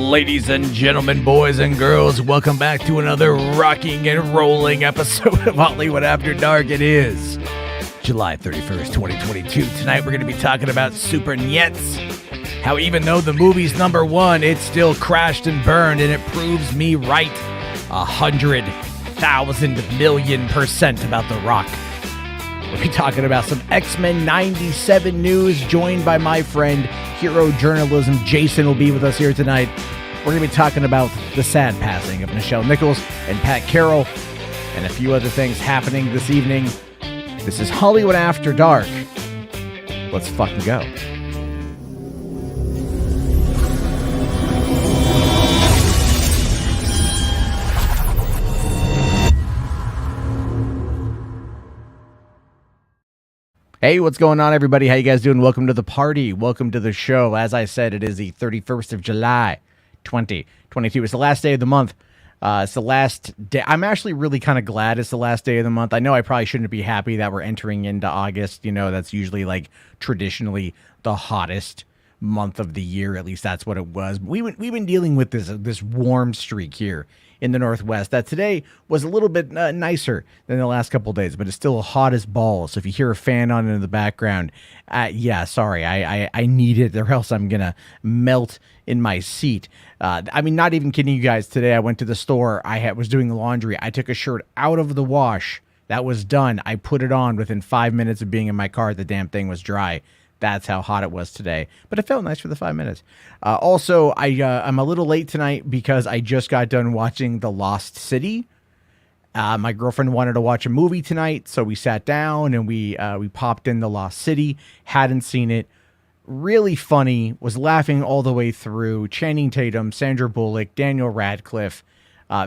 Ladies and gentlemen, boys and girls, welcome back to another rocking and rolling episode of Hollywood After Dark. It is July 31st, 2022. Tonight we're going to be talking about Super Niets. How even though the movie's number one, it still crashed and burned, and it proves me right 100,000,000,000% about The Rock. We'll be talking about some X-Men 97 news, joined by my friend, hero journalism Jason will be with us here tonight. We're going to be talking about the sad passing of Nichelle Nichols and Pat Carroll, and a few other things happening this evening. This is Hollywood After Dark. Let's fucking go. Hey, what's going on, everybody? How you guys doing? Welcome to the party. Welcome to the show. As I said, it is the 31st of July, 2022. It's the last day of the month. It's the last day. I'm actually really kind of glad it's the last day of the month. I know I probably shouldn't be happy that we're entering into August. You know, that's usually like traditionally the hottest month of the year. At least that's what it was. We've been dealing with this warm streak here in the Northwest that today was a little bit nicer than the last couple of days, but it's still hot as balls. So if you hear a fan on in the background, yeah, sorry, I need it, or else I'm gonna melt in my seat. I mean, not even kidding you guys. Today I went to the store. Was doing laundry. I took a shirt out of the wash. That was done. I put it on within 5 minutes of being in my car. The damn thing was dry. That's how hot it was today, but it felt nice for the 5 minutes. Also, I'm a little late tonight because I just got done watching The Lost City. My girlfriend wanted to watch a movie tonight, so we sat down and we popped in The Lost City. Hadn't seen it. Really funny. Was laughing all the way through. Channing Tatum, Sandra Bullock, Daniel Radcliffe.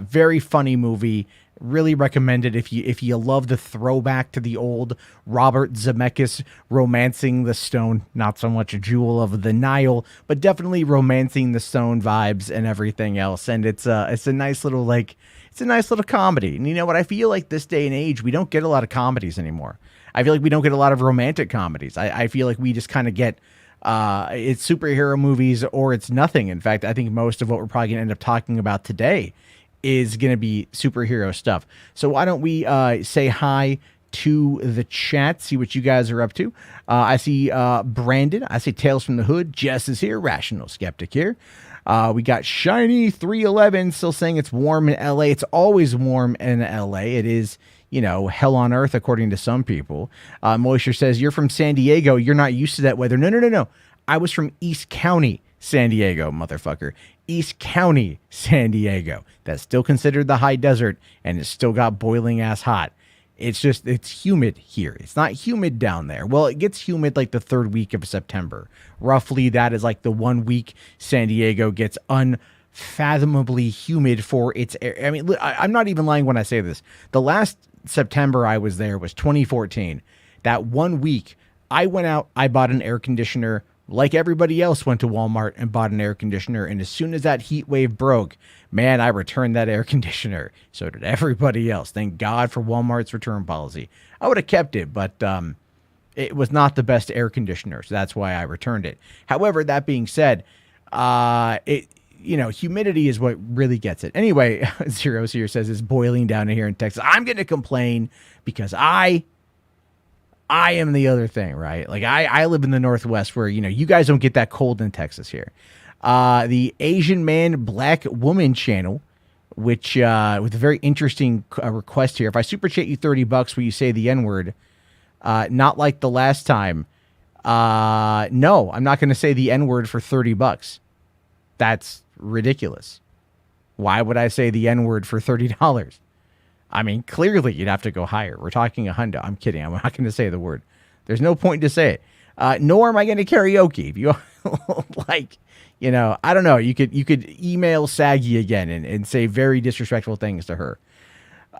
Very funny movie. Really recommend it if you love the throwback to the old Robert Zemeckis Romancing the Stone. Not so much a Jewel of the Nile, but definitely Romancing the Stone vibes and everything else. And it's a nice little comedy. And you know what? I feel like this day and age, we don't get a lot of comedies anymore. I feel like we don't get a lot of romantic comedies. I feel like we just kind of get it's superhero movies or it's nothing. In fact, I think most of what we're probably going to end up talking about today is going to be superhero stuff. So why don't we say hi to the chat, see what you guys are up to. I see Brandon. I see Tales from the Hood. Jess is here. Rational Skeptic here. We got Shiny 311 still saying it's warm in LA. It's always warm in LA. It is, you know, hell on earth according to some people. Moisture says, you're from San Diego. You're not used to that weather. No. I was from East County, San Diego, motherfucker. East County, San Diego. That's still considered the high desert, and it's still got boiling ass hot. It's humid here. It's not humid down there. Well, it gets humid like the third week of September. Roughly, that is like the 1 week San Diego gets unfathomably humid for its air. I mean, I'm not even lying when I say this. The last September I was there was 2014. That 1 week, I went out, I bought an air conditioner. Like everybody else went to Walmart and bought an air conditioner. And as soon as that heat wave broke, man, I returned that air conditioner. So did everybody else. Thank God for Walmart's return policy. I would have kept it, but it was not the best air conditioner. So that's why I returned it. However, that being said, humidity is what really gets it. Anyway, Zeros here says it's boiling down here in Texas. I'm going to complain because I am the other thing, right? Like I live in the Northwest where, you guys don't get that cold in Texas here. The Asian Man Black Woman channel, which with a very interesting request here. If I super chat you $30, will you say the N-word? Not like the last time. No, I'm not going to say the N-word for $30. That's ridiculous. Why would I say the N-word for $30? I mean, clearly you'd have to go higher. We're talking a hundo. I'm kidding. I'm not going to say the word. There's no point to say it. Nor am I going to karaoke. If you I don't know. You could email Saggy again and say very disrespectful things to her.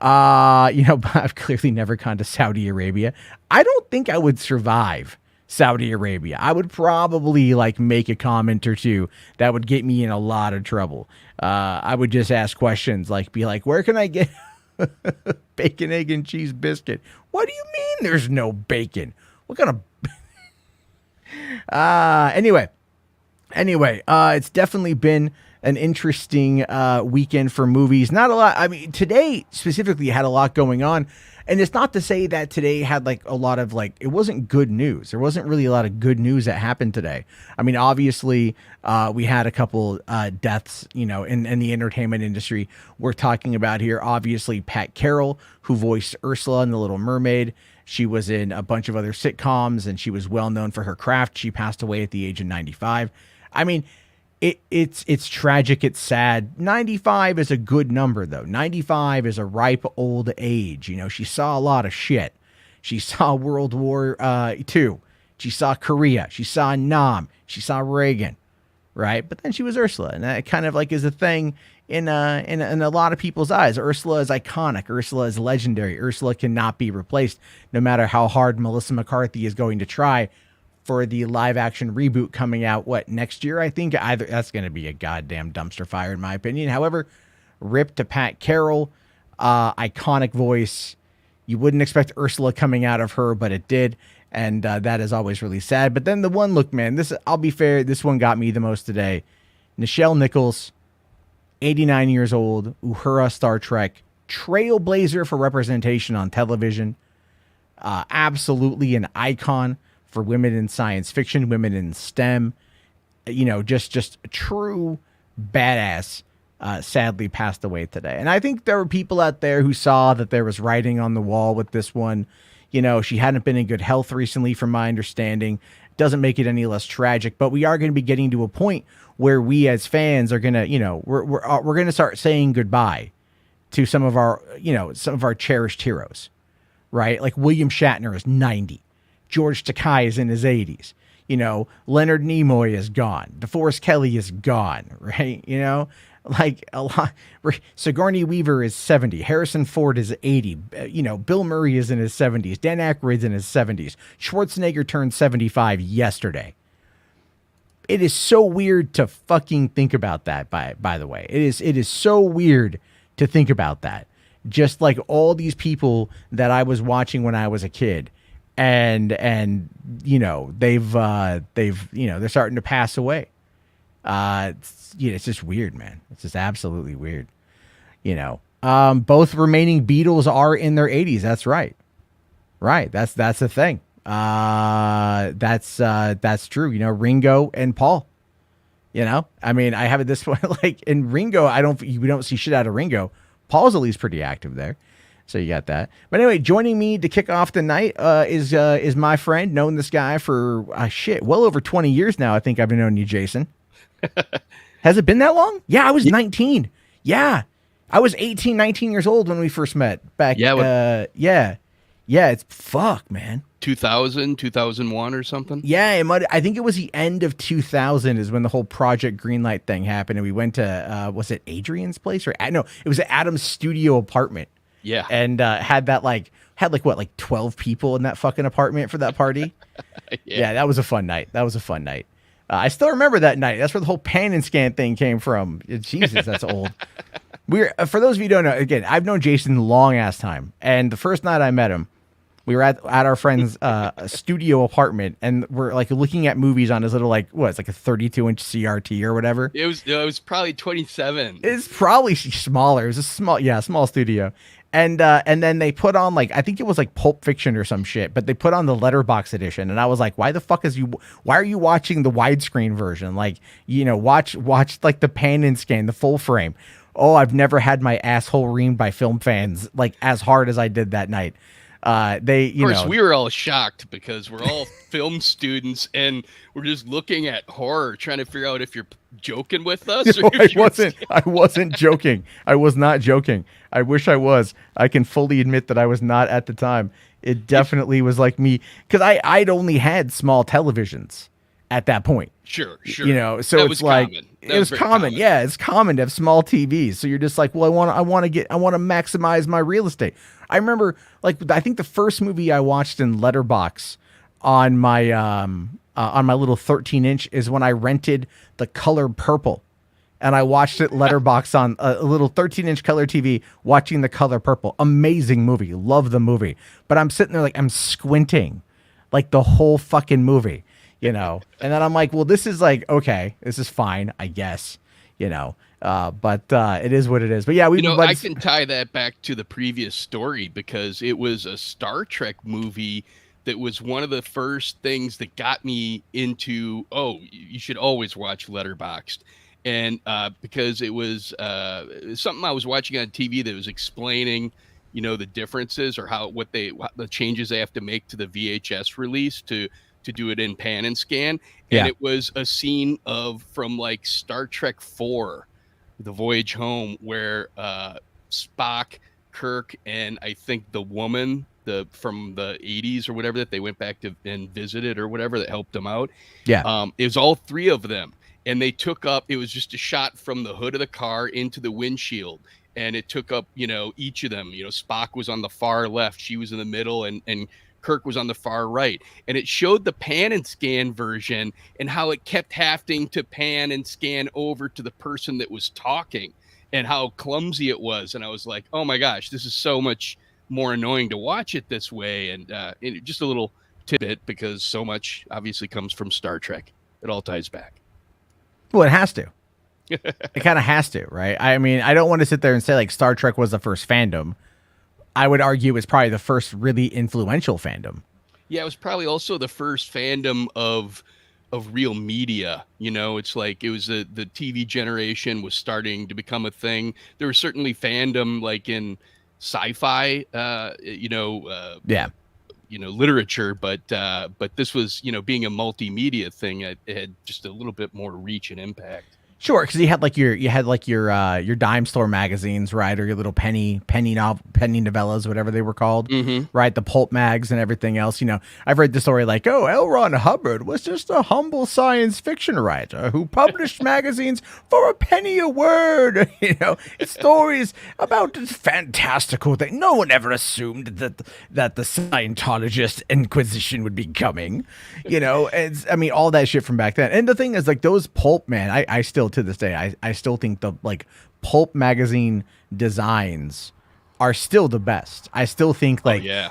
I've clearly never gone to Saudi Arabia. I don't think I would survive Saudi Arabia. I would probably make a comment or two that would get me in a lot of trouble. I would just ask questions where can I get bacon, egg, and cheese biscuit? What do you mean there's no bacon? What kind of... Anyway, it's definitely been an interesting weekend for movies. Not a lot. I mean, today specifically had a lot going on. And it's not to say that today had like a lot of like, it wasn't good news. There wasn't really a lot of good news that happened today. I mean, obviously, we had a couple deaths, you know, in the entertainment industry. We're talking about here, obviously, Pat Carroll, who voiced Ursula in The Little Mermaid. She was in a bunch of other sitcoms, and she was well known for her craft. She passed away at the age of 95. I mean, it's tragic. It's sad. 95 is a good number, though. 95 is a ripe old age. You know, she saw a lot of shit. She saw World War II. She saw Korea. She saw Nam. She saw Reagan, right? But then she was Ursula, and that kind of like is a thing in a lot of people's eyes. Ursula is iconic. Ursula is legendary. Ursula cannot be replaced, no matter how hard Melissa McCarthy is going to try for the live action reboot coming out, next year? I think either that's going to be a goddamn dumpster fire, in my opinion. However, rip to Pat Carroll, iconic voice. You wouldn't expect Ursula coming out of her, but it did. And that is always really sad. But then the one, look, man, I'll be fair, this one got me the most today. Nichelle Nichols, 89 years old, Uhura Star Trek, trailblazer for representation on television. Absolutely an icon for women in science fiction, women in STEM, you know, just a true badass, sadly passed away today. And I think there were people out there who saw that there was writing on the wall with this one. You know, she hadn't been in good health recently, from my understanding. Doesn't make it any less tragic, but we are going to be getting to a point where we as fans are going to, you know, we're going to start saying goodbye to some of our cherished heroes, right? Like William Shatner is 90. George Takei is in his 80s. You know, Leonard Nimoy is gone. DeForest Kelly is gone, right? You know, like a lot. Sigourney Weaver is 70. Harrison Ford is 80. You know, Bill Murray is in his 70s. Dan Aykroyd's in his 70s. Schwarzenegger turned 75 yesterday. It is so weird to fucking think about that, by the way. It is so weird to think about that. Just like all these people that I was watching when I was a kid. And you know, they've you know, they're starting to pass away. It's just weird, man. It's just absolutely weird. You know, both remaining Beatles are in their 80s. That's right. Right. That's the thing. That's true. You know, Ringo and Paul, you know, I mean, I have it this way, like in Ringo, we don't see shit out of Ringo. Paul's at least pretty active there. So you got that. But anyway, joining me to kick off the night is my friend, known this guy for well over 20 years now. I think I've been knowing you, Jason. Has it been that long? Yeah, I was 19. Yeah. I was 18, 19 years old when we first met back. Yeah. Yeah, it's fuck, man. 2000, 2001 or something? Yeah, I think it was the end of 2000 is when the whole Project Greenlight thing happened. And we went to, was it Adrian's place? No, it was Adam's studio apartment. Yeah. And had 12 people in that fucking apartment for that party. Yeah, that was a fun night. I still remember that night. That's where the whole pan and scan thing came from. Jesus, that's old. For those of you who don't know, again, I've known Jason a long ass time. And the first night I met him, we were at our friend's studio apartment, and we're like looking at movies on his little it's like a 32-inch CRT or whatever. It was probably 27. It's probably smaller. It was a small studio. And then they put on I think it was like Pulp Fiction or some shit, but they put on the Letterbox edition, and I was like, why are you watching the widescreen version? Like, you know, watch like the pan and scan, the full frame. Oh, I've never had my asshole reamed by film fans like as hard as I did that night. We were all shocked because we're all film students and we're just looking at horror, trying to figure out if you're joking with us. No, I wasn't joking. I was not joking. I wish I was. I can fully admit that I was not at the time. It definitely was like me, because I'd only had small televisions at that point. Sure. You know, so it was common. Yeah, it's common to have small TVs. So you're just like, well, I want to maximize my real estate. I remember, I think the first movie I watched in Letterbox on my little 13-inch is when I rented The Color Purple, and I watched it Letterbox on a little 13-inch color TV, watching The Color Purple. Amazing movie, love the movie. But I'm sitting there I'm squinting, the whole fucking movie, you know. And then I'm like, well, this is okay, this is fine, I guess. But it is what it is. But yeah, I can tie that back to the previous story because it was a Star Trek movie that was one of the first things that got me into, you should always watch Letterboxd. And because it was something I was watching on TV that was explaining, the differences or what the changes they have to make to the VHS release to do it in pan and scan. And it was a scene from like Star Trek 4, The Voyage Home, where Spock, Kirk, and I think the woman from the 80s or whatever that they went back to and visited or whatever that helped them out. Yeah. It was all three of them. And they took up, it was just a shot from the hood of the car into the windshield. And it took up, each of them. Spock was on the far left. She was in the middle. And Kirk was on the far right. And it showed the pan and scan version and how it kept having to pan and scan over to the person that was talking and how clumsy it was. And I was like, oh my gosh, this is so much more annoying to watch it this way. And just a little tidbit, because so much obviously comes from Star Trek. It all ties back. Well, it has to. It kind of has to, right? I mean, I don't want to sit there and say like Star Trek was the first fandom. I would argue it was probably the first really influential fandom. Yeah, it was probably also the first fandom of real media. It's like it was the TV generation was starting to become a thing. There was certainly fandom like in sci-fi, literature, but this was, being a multimedia thing, it had just a little bit more reach and impact. Sure, because you had your dime store magazines, right, or your little penny novellas, whatever they were called, right? The pulp mags and everything else. I've read the story like, L. Ron Hubbard was just a humble science fiction writer who published magazines for a penny a word. It's stories about this fantastical thing. No one ever assumed that the Scientologist Inquisition would be coming. All that shit from back then. And the thing is, like, those pulp, man, I still to this day, I still think the like pulp magazine designs are still the best. I still think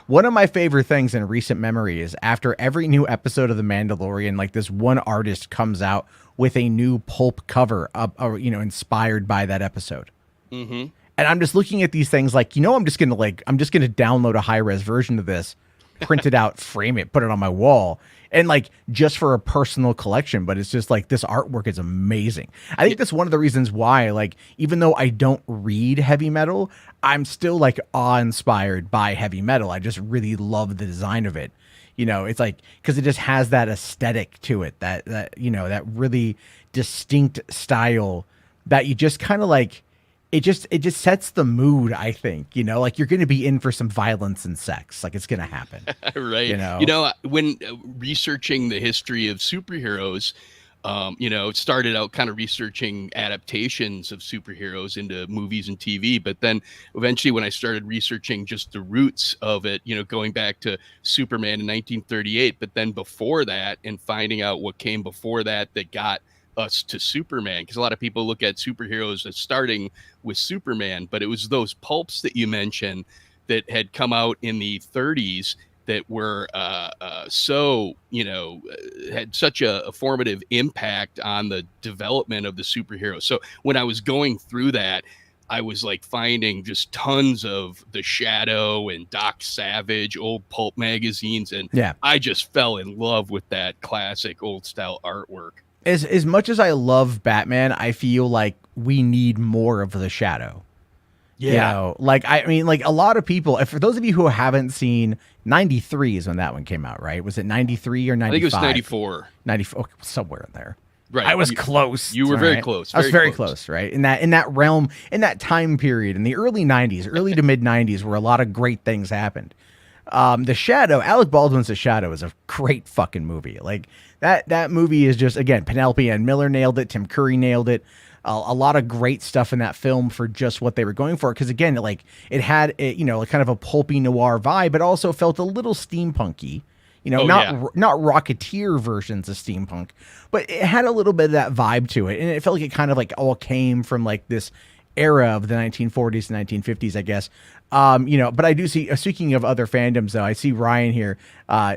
one of my favorite things in recent memory is after every new episode of The Mandalorian, like this one artist comes out with a new pulp cover inspired by that episode. And I'm just looking at these things like, I'm just gonna download a high-res version of this, print it out, frame it, put it on my wall. And like just for a personal collection, but it's just like this artwork is amazing. I think that's one of the reasons why, like, even though I don't read heavy metal, I'm still like awe-inspired by heavy metal. I just really love the design of it. It's like, because it just has that aesthetic to it, that really distinct style that you just kind of like. It just sets the mood, I think, like you're going to be in for some violence and sex. Like it's going to happen. Right. When researching the history of superheroes, it started out kind of researching adaptations of superheroes into movies and TV. But then eventually when I started researching just the roots of it, going back to Superman in 1938, but then before that and finding out what came before that got us to Superman, because a lot of people look at superheroes as starting with Superman, but it was those pulps that you mentioned that had come out in the 30s that were had such a formative impact on the development of the superhero. So when I was going through that, I was like finding just tons of The Shadow and Doc Savage, old pulp magazines, and I just fell in love with that classic old style artwork. As much as I love Batman, I feel like we need more of The Shadow. Yeah. A lot of people, for those of you who haven't seen, 93 is when that one came out, right? Was it 93 or 95? I think it was 94. 94, somewhere in there. Right. I was close. You were very close. I was very close, right? In that realm, in that time period, in the early 90s, early to mid 90s, where a lot of great things happened. The Shadow, Alec Baldwin's The Shadow is a great fucking movie. Like that movie is just, again, Penelope Ann Miller nailed it. Tim Curry nailed it. A lot of great stuff in that film for just what they were going for. Because again, like it had, kind of a pulpy noir vibe, but also felt a little steampunky. Not Rocketeer versions of steampunk, but it had a little bit of that vibe to it. And it felt like it kind of like all came from like this era of the 1940s and 1950s, I guess. But I do see, speaking of other fandoms though, I see Ryan here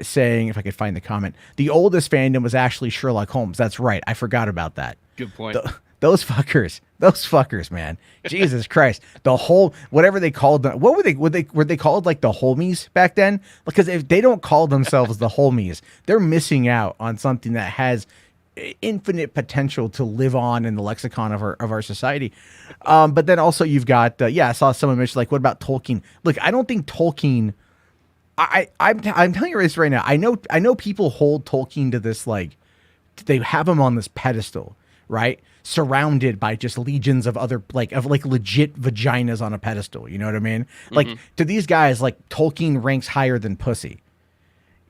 saying, if I could find the comment, the oldest fandom was actually Sherlock Holmes. That's right. I forgot about that. Good point. Those fuckers, man. Jesus Christ. The whole, whatever they called them, what were they called like the homies back then? Because if they don't call themselves the homies, they're missing out on something that has infinite potential to live on in the lexicon of our society. But then also you've got, I saw someone mention, like, what about Tolkien? Look, I don't think Tolkien, I'm telling you this right now. I know people hold Tolkien to this, like, they have him on this pedestal, right? Surrounded by just legions of other, like legit vaginas on a pedestal. You know what I mean? Like, to these guys, like, Tolkien ranks higher than pussy.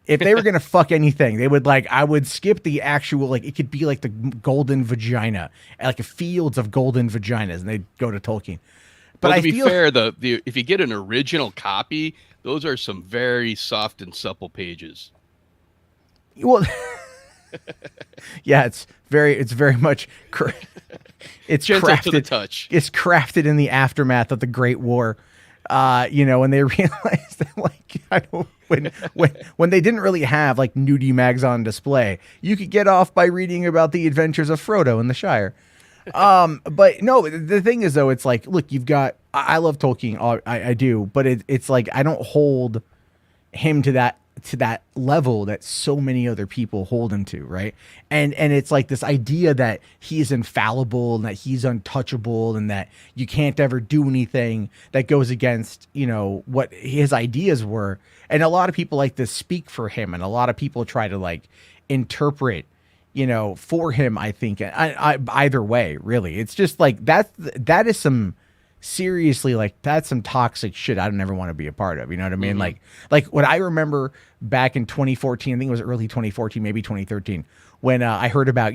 If they were going to fuck anything, they would, like, I would skip the actual, like, it could be like the golden vagina, like fields of golden vaginas, and they'd go to Tolkien. But well, to be fair, the if you get an original copy, those are some very soft and supple pages. Well, yeah, it's very much, it's gentle crafted to the touch. It's crafted in the aftermath of the Great War. When they realized that, like, when they didn't really have, like, nudie mags on display, you could get off by reading about the adventures of Frodo in the Shire. But no, the thing is, though, it's like, look, you've got, I love Tolkien, I do, but it's like, I don't hold him to that level that so many other people hold him to, right? And it's like this idea that he's infallible and that he's untouchable and that you can't ever do anything that goes against, what his ideas were. And a lot of people like to speak for him, and a lot of people try to, like, interpret, for him, I think. I either way, really. It's just like that is some, seriously, like, that's some toxic shit I don't ever want to be a part of. You know what I mean? Like what I remember back in 2014, I think it was early 2014, maybe 2013, when I heard about,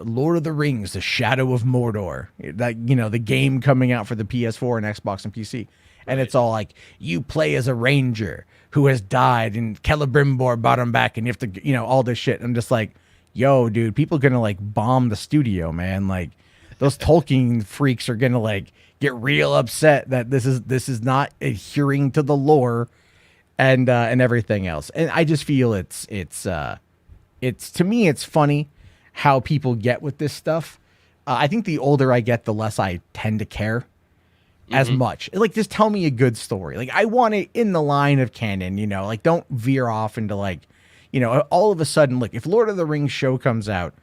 Lord of the Rings, The Shadow of Mordor, that, the game coming out for the PS4 and Xbox and PC. And it's all like, you play as a ranger who has died and Celebrimbor brought him back, and you have to, all this shit. I'm just like, yo, dude, people are gonna, like, bomb the studio, man. Like, those Tolkien freaks are gonna, like, get real upset that this is not adhering to the lore and everything else. And I just feel it's to me, it's funny how people get with this stuff. I think the older I get, the less I tend to care as much. Like, just tell me a good story. Like, I want it in the line of canon, like, don't veer off into, like, all of a sudden, look, if Lord of the Rings show comes out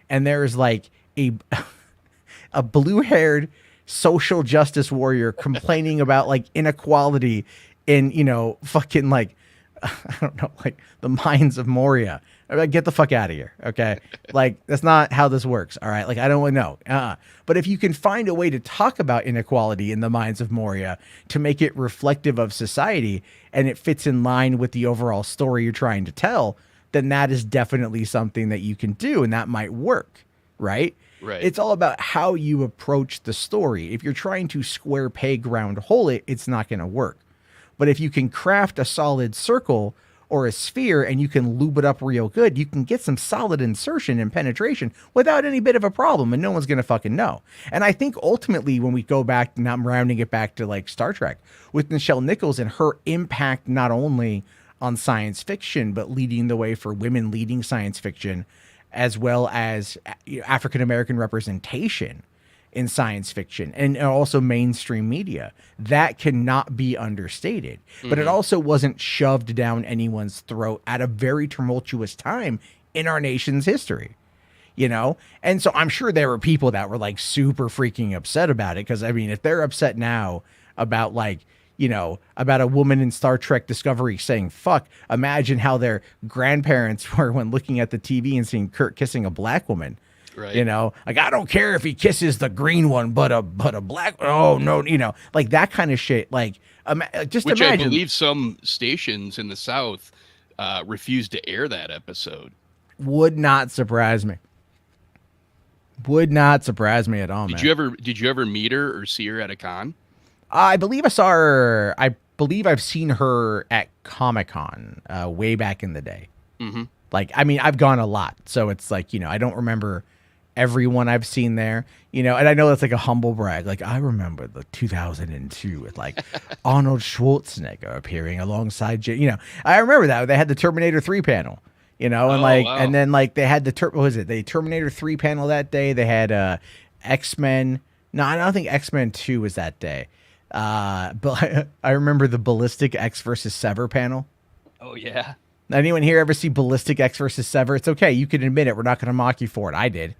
and there's, like, a blue-haired social justice warrior complaining about, like, inequality in, fucking, like, I don't know, like, the mines of Moria. I'm like, get the fuck out of here, okay? Like, that's not how this works, all right? Like, I don't know. But if you can find a way to talk about inequality in the mines of Moria to make it reflective of society and it fits in line with the overall story you're trying to tell, then that is definitely something that you can do, and that might work, right? Right. It's all about how you approach the story. If you're trying to square peg round hole it, it's not going to work. But if you can craft a solid circle or a sphere and you can lube it up real good, you can get some solid insertion and penetration without any bit of a problem, and no one's going to fucking know. And I think ultimately when we go back, now I'm rounding it back to, like, Star Trek, with Nichelle Nichols and her impact not only on science fiction, but leading the way for women leading science fiction, as well as African-American representation in science fiction and also mainstream media. That cannot be understated. But it also wasn't shoved down anyone's throat at a very tumultuous time in our nation's history, And so I'm sure there were people that were, like, super freaking upset about it. Because, I mean, if they're upset now about, like, about a woman in Star Trek Discovery saying fuck, imagine how their grandparents were when looking at the TV and seeing Kirk kissing a black woman. Right. Like, I don't care if he kisses the green one, but a black, oh no, like that kind of shit. Like, just which imagine. I believe some stations in the South refused to air that episode. Would not surprise me. Would not surprise me at all, man. Did you ever meet her or see her at a con? I believe I saw her. I believe I've seen her at Comic-Con way back in the day. Mm-hmm. Like, I mean, I've gone a lot, so it's like, I don't remember everyone I've seen there, and I know that's like a humble brag. Like, I remember the 2002 with, like, Arnold Schwarzenegger appearing alongside, I remember that. They had the Terminator 3 panel, and wow. and then, like, they had the Terminator 3 panel that day. They had X-Men. No, I don't think X-Men 2 was that day. But I remember the Ballistic X versus Sever panel. Oh yeah. Anyone here ever see Ballistic X versus Sever? It's okay. You can admit it. We're not going to mock you for it. I did.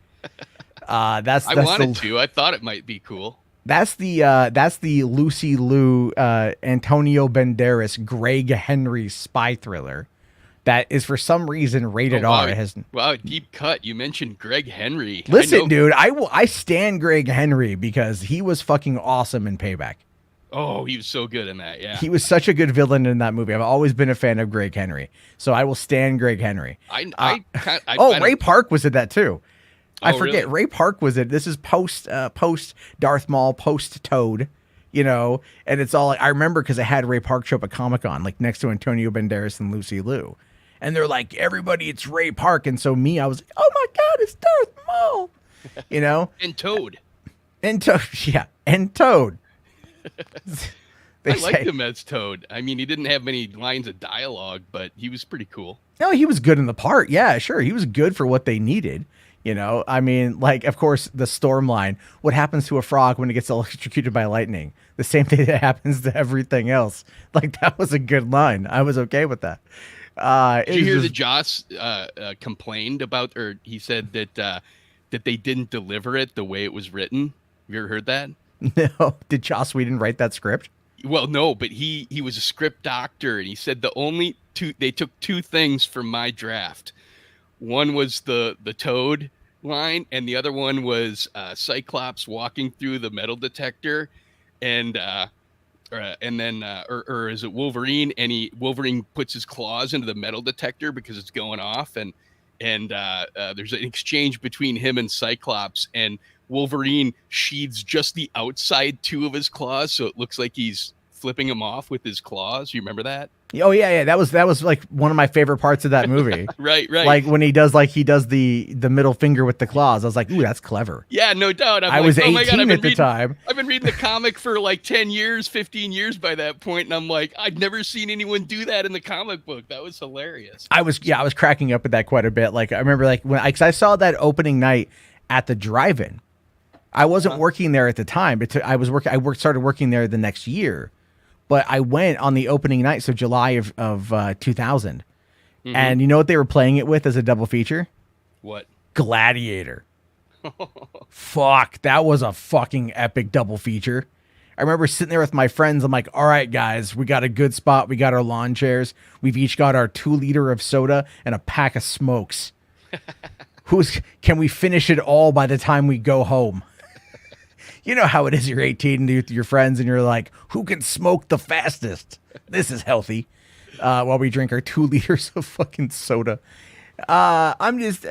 I wanted to. I thought it might be cool. That's the Lucy Liu, Antonio Banderas, Greg Henry spy thriller that is for some reason rated wow. R. It has Wow, deep cut. You mentioned Greg Henry. Listen, dude, I stand Greg Henry because he was fucking awesome in Payback. Oh, he was so good in that. Yeah, he was such a good villain in that movie. I've always been a fan of Greg Henry, so I will stand Greg Henry. Ray Park was in that too. I forget. Really? Ray Park was it. This is post Darth Maul, post Toad, you know, and it's all like, I remember because I had Ray Park show up at Comic-Con, like next to Antonio Banderas and Lucy Liu. And they're like, everybody, it's Ray Park. And so me, I was like, oh my God, it's Darth Maul, you know? And Toad. And Toad, yeah. And Toad. I liked him as Toad. I mean, he didn't have many lines of dialogue, but he was pretty cool. No, he was good in the part. Yeah, sure. He was good for what they needed. You know, I mean, like, of course, the storm line. What happens to a frog when it gets electrocuted by lightning? The same thing that happens to everything else. Like, that was a good line. I was okay with that. Did you hear that Joss complained about, or he said that they didn't deliver it the way it was written? Have you ever heard that? No. Did Joss Whedon write that script? Well, no, but he was a script doctor, and he said they took two things from my draft. One was the Toad line, and the other one was Cyclops walking through the metal detector, and then is it Wolverine? And Wolverine puts his claws into the metal detector because it's going off, and there's an exchange between him and Cyclops, and Wolverine sheathes just the outside two of his claws, so it looks like he's flipping him off with his claws. You remember that? Oh yeah. That was like one of my favorite parts of that movie. Right. Like when he does the middle finger with the claws. I was like, ooh, that's clever. Yeah, no doubt. I was 18 at the time. I've been reading the comic for like 10 years, 15 years by that point, and I'm like, I've never seen anyone do that in the comic book. That was hilarious. I was cracking up at that quite a bit. Like I remember like because I saw that opening night at the drive-in. I wasn't working there at the time, but started working there the next year. But I went on the opening night, so July of 2000. Mm-hmm. And you know what they were playing it with as a double feature? What? Gladiator. Fuck, that was a fucking epic double feature. I remember sitting there with my friends. I'm like, all right, guys, we got a good spot. We got our lawn chairs. We've each got our 2-liter of soda and a pack of smokes. Can we finish it all by the time we go home? You know how it is. You're 18 and you're with your friends and you're like, who can smoke the fastest? This is healthy. While we drink our 2 liters of fucking soda. I'm just,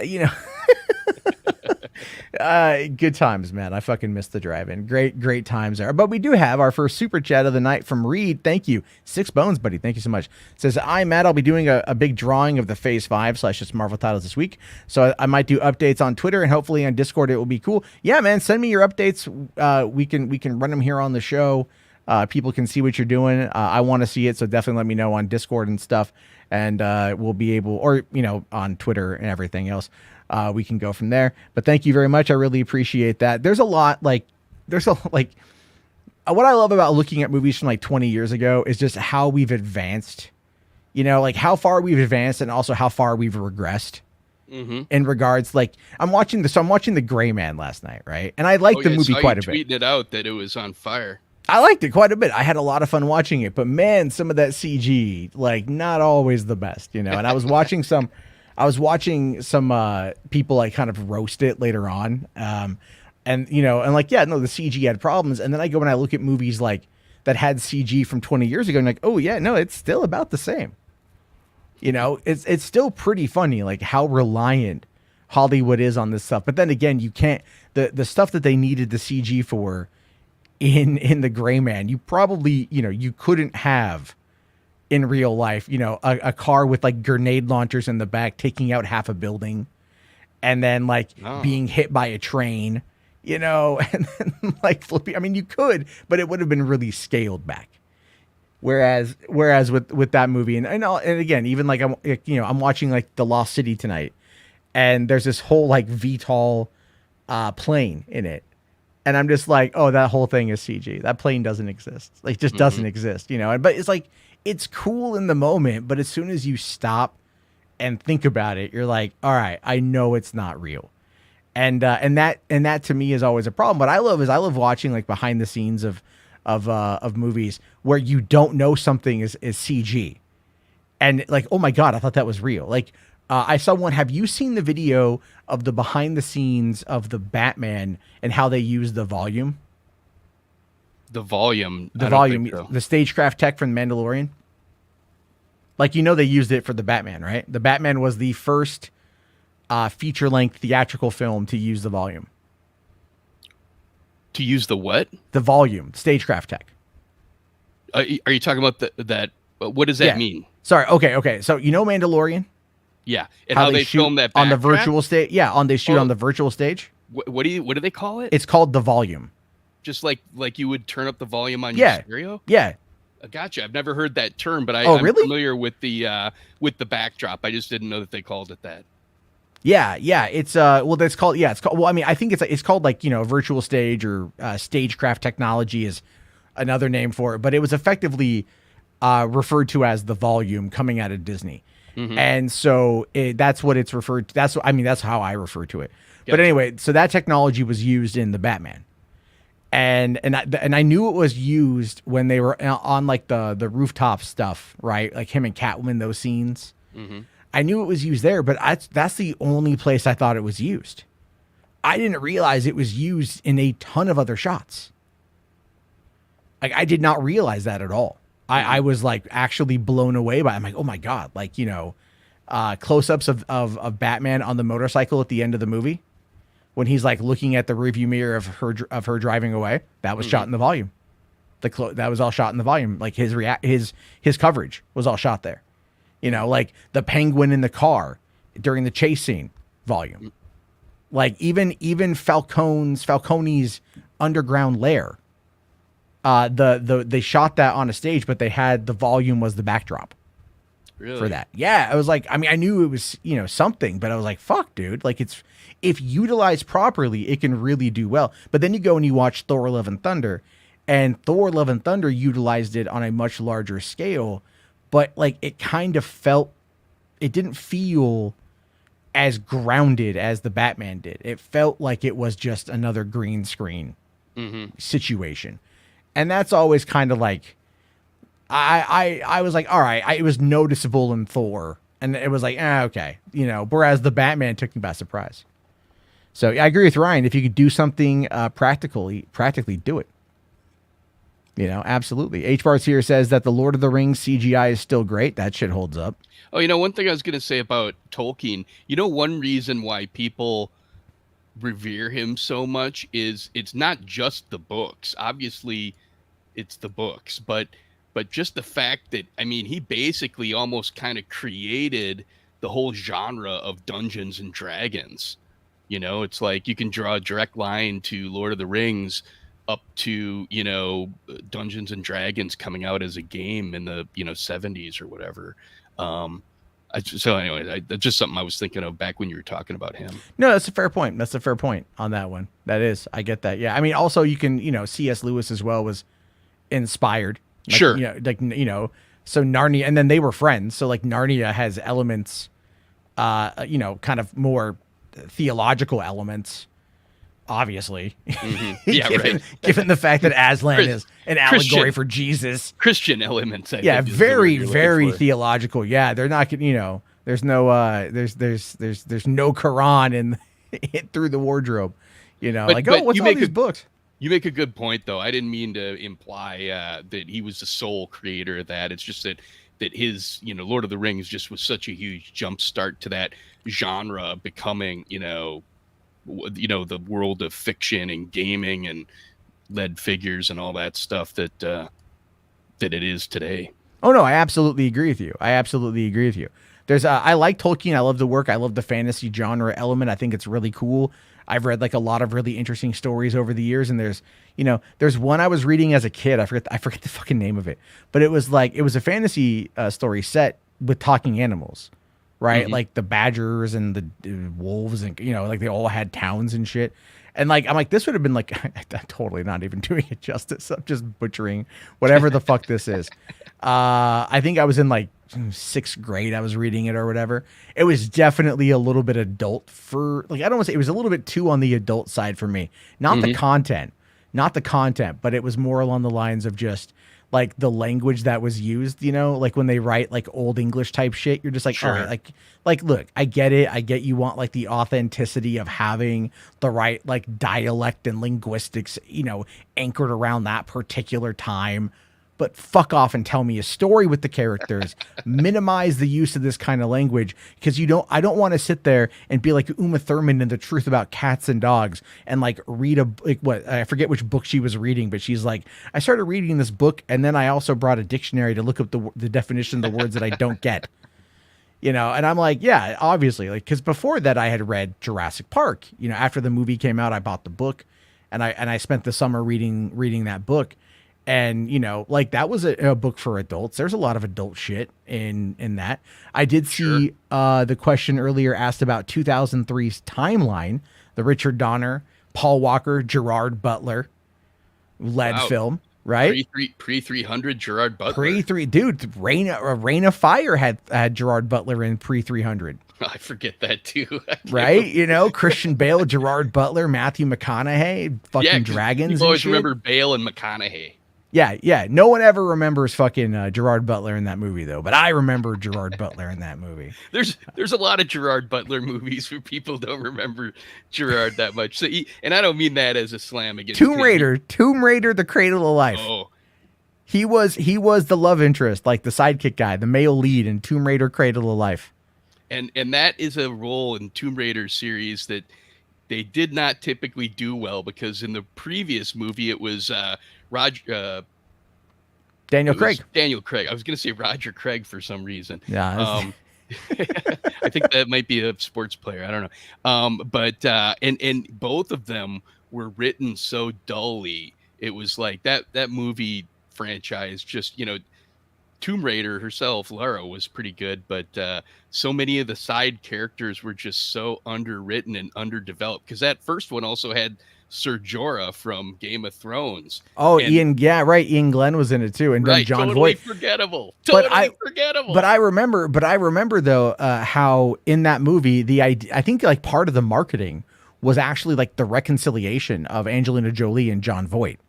good times, man. I fucking missed the drive-in. Great times there. But we do have our first super chat of the night from Reed. Thank you. 6 bones, buddy. Thank you so much. It says, I'm Matt. I'll be doing a big drawing of the Phase 5 / just Marvel titles this week. So I might do updates on Twitter and hopefully on Discord. It will be cool. Yeah, man. Send me your updates. We can run them here on the show. People can see what you're doing. I want to see it. So definitely let me know on Discord and stuff. And we'll be able, or, on Twitter and everything else. We can go from there. But thank you very much. I really appreciate that. What I love about looking at movies from like 20 years ago is just how we've advanced, like how far we've advanced and also how far we've regressed in regards. Like I'm watching The Gray Man last night. Right. And I liked the movie quite a bit. Tweeting it out that it was on fire. I liked it quite a bit. I had a lot of fun watching it, but man, some of that CG, like not always the best, and I was watching some people like kind of roast it later on. The CG had problems. And then I go and I look at movies like that had CG from 20 years ago and like, oh yeah, no, it's still about the same. It's still pretty funny, like how reliant Hollywood is on this stuff. But then again, you can't, the stuff that they needed the CG for in The Gray Man, you probably, you couldn't have in real life, a car with like grenade launchers in the back taking out half a building and then being hit by a train, and then like flipping. I mean, you could, but it would have been really scaled back. Whereas with that movie and again, even like I'm watching like The Lost City tonight and there's this whole like VTOL plane in it. And I'm just like, oh, that whole thing is CG. That plane doesn't exist. Like, just doesn't exist, you know? But it's like, it's cool in the moment, but as soon as you stop and think about it, you're like, all right, I know it's not real. And that to me is always a problem. What I love watching like behind the scenes of movies where you don't know something is CG. And like, oh my God, I thought that was real. Like, I saw one. Have you seen the video of the behind the scenes of the Batman and how they use the volume? The volume. The stagecraft tech from Mandalorian. Like, you know, they used it for the Batman, right? The Batman was the first feature-length theatrical film to use the volume. To use the what? The volume, stagecraft tech. Are you talking about that? What does that mean? Sorry. Okay. So you know Mandalorian? Yeah, and how they film that on the virtual stage. Yeah, on the virtual stage. What do they call it? It's called the volume. Just like you would turn up the volume on your stereo. Yeah. Gotcha. I've never heard that term, but I'm really? Familiar with the backdrop. I just didn't know that they called it that. Yeah. It's it's called. Well, I mean, I think it's called like, you know, virtual stage or stagecraft technology is another name for it, but it was effectively referred to as the volume coming out of Disney. And so that's what it's referred to. That's how I refer to it. Gotcha. But anyway, so that technology was used in the Batman. And I knew it was used when they were on like the rooftop stuff, right? Like him and Catwoman, those scenes. I knew it was used there, but that's the only place I thought it was used. I didn't realize it was used in a ton of other shots. Like, I did not realize that at all. I was like actually blown away by it. I'm like, oh my God, like, you know, close-ups of Batman on the motorcycle at the end of the movie when he's like looking at the rearview mirror of her driving away. That was shot in the volume. That was all shot in the volume. Like his coverage was all shot there. You know, like the Penguin in the car during the chase scene, volume. Like even Falcone's underground lair. They shot that on a stage, but they had the volume was the backdrop. Really? For that. Yeah, I was like, I mean, I knew it was, you know, something, but I was like, fuck, dude. Like, it's, if utilized properly, it can really do well. But then you go and you watch Thor: Love and Thunder, and Thor: Love and Thunder utilized it on a much larger scale, but like it kind of it didn't feel as grounded as the Batman did. It felt like it was just another green screen situation. And that's always kind of like, I was like, all right, it was noticeable in Thor, and it was like, okay, you know, whereas the Batman took me by surprise. So I agree with Ryan. If you could do something practically do it. You know, absolutely. HBars here says that the Lord of the Rings CGI is still great. That shit holds up. Oh, you know, one thing I was going to say about Tolkien, you know, one reason why people revere him so much is it's not just the books. Obviously, it's the books, but just the fact that, I mean, he basically almost kind of created the whole genre of Dungeons and Dragons. You know, it's like you can draw a direct line to Lord of the Rings up to, you know, Dungeons and Dragons coming out as a game in the, you know, 70s or whatever. So anyway, that's just something I was thinking of back when you were talking about him. No, that's a fair point. That's a fair point on that one. That is, I get that. Yeah. I mean, also you can, you know, C.S. Lewis as well was inspired. Like, sure. You know, like, you know, so Narnia, and then they were friends. So like Narnia has elements, you know, kind of more theological elements, obviously. Yeah, given the fact that Aslan is an allegory for Jesus. Christian elements. Very theological. Yeah, they're not, you know, there's no there's no Quran in through the wardrobe. You know, what's all these books? You make a good point, though. I didn't mean to imply that he was the sole creator of that. It's just that his, you know, Lord of the Rings just was such a huge jump start to that genre becoming, you know, the world of fiction and gaming and lead figures and all that stuff that it is today. Oh no, I absolutely agree with you. There's I like Tolkien. I love the work. I love the fantasy genre element. I think it's really cool. I've read like a lot of really interesting stories over the years, and there's one I was reading as a kid. I forget the fucking name of it, but it was a fantasy story set with talking animals. right? Like the badgers and the wolves, and like they all had towns and shit. And like I'm like, this would have been like I'm totally not even doing it justice. I'm just butchering whatever the fuck this is. I think I was in like 6th grade. I was reading it or whatever. It was definitely a little bit adult for like, I don't want to say, it was a little bit too on the adult side for me. Not the content, but it was more along the lines of just like the language that was used, like when they write like old English type shit, you're just like, Sure. all right, like, look, I get it. I get you want like the authenticity of having the right like dialect and linguistics, anchored around that particular time. But fuck off and tell me a story with the characters. Minimize the use of this kind of language, because I don't want to sit there and be like Uma Thurman in The Truth About Cats and Dogs and like read I forget which book she was reading, but she's like, I started reading this book and then I also brought a dictionary to look up the definition of the words that I don't get. And I'm like, yeah, obviously, like, because before that I had read Jurassic Park. After the movie came out, I bought the book, and I spent the summer reading that book. And, like that was a book for adults. There's a lot of adult shit in that. I did see the question earlier asked about 2003's Timeline, the Richard Donner, Paul Walker, Gerard Butler led film, right? Pre 300 Gerard Butler. Dude, Reign of Fire had Gerard Butler in pre 300. I forget that too. Right? Christian Bale, Gerard Butler, Matthew McConaughey, fucking dragons. People always remember Bale and McConaughey. Yeah. No one ever remembers fucking Gerard Butler in that movie, though. But I remember Gerard Butler in that movie. There's a lot of Gerard Butler movies where people don't remember Gerard that much. So and I don't mean that as a slam against Tomb Raider, The Cradle of Life. Oh, he was the love interest, like the sidekick guy, the male lead in Tomb Raider, Cradle of Life. And that is a role in Tomb Raider series that they did not typically do well, because in the previous movie it was Daniel Craig. Daniel Craig. I was going to say Roger Craig for some reason. Yeah. I think that might be a sports player. I don't know. But and both of them were written so dully. It was like that movie franchise just, Tomb Raider herself, Lara, was pretty good, but so many of the side characters were just so underwritten and underdeveloped, because that first one also had Ser Jorah from Game of Thrones. Oh, Ian Glenn was in it too, and then John Voight. Forgettable. Forgettable. But I remember though how in that movie I think like part of the marketing was actually like the reconciliation of Angelina Jolie and John Voight.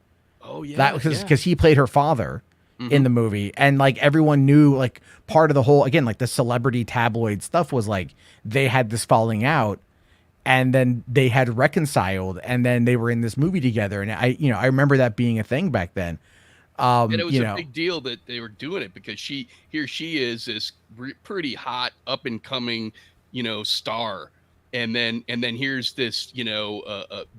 Oh yeah, that was because he played her father in the movie, and like everyone knew, like part of the whole, again, like the celebrity tabloid stuff was like they had this falling out, and then they had reconciled, and then they were in this movie together, and I remember that being a thing back then. And it was a big deal that they were doing it, because she is this pretty hot up and coming star, and then here's this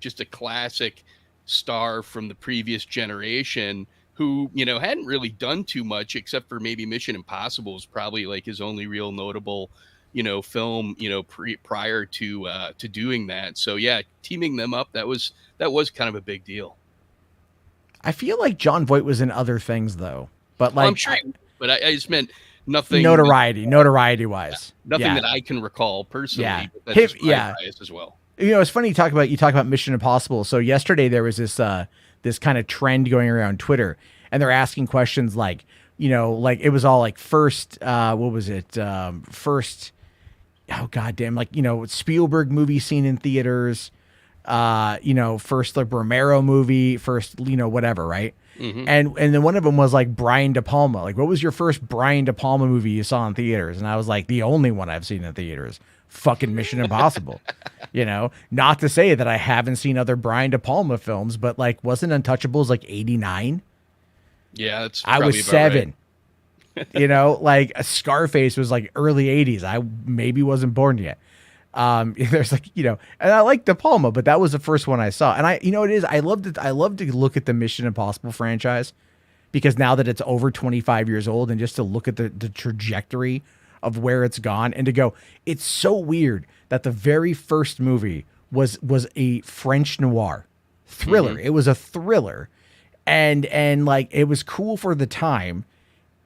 just a classic star from the previous generation who hadn't really done too much, except for maybe Mission Impossible is probably like his only real notable film prior to doing that. So yeah, teaming them up, that was kind of a big deal. I feel like John Voight was in other things though, but like, well, I'm sure, but I just meant nothing notoriety wise. Nothing that I can recall personally. Yeah, but that's just my bias as well. It's funny you talk about Mission Impossible. So yesterday there was this kind of trend going around Twitter, and they're asking questions like, like it was all like first, what was it? First, oh goddamn, like, Spielberg movie seen in theaters, first like Romero movie, first, whatever, right? Mm-hmm. And then one of them was like Brian De Palma. Like, what was your first Brian De Palma movie you saw in theaters? And I was like, the only one I've seen in theaters, fucking Mission Impossible. Not to say that I haven't seen other Brian De Palma films, but like, wasn't Untouchables like 89? Yeah, that's I was 7. Right. Like a Scarface was like early 80s. I maybe wasn't born yet. There's like, and I like De Palma, but that was the first one I saw. And I love to look at the Mission Impossible franchise, because now that it's over 25 years old, and just to look at the trajectory of where it's gone, and to go, it's so weird that the very first movie was a French noir thriller. Mm-hmm. It was a thriller, and like it was cool for the time,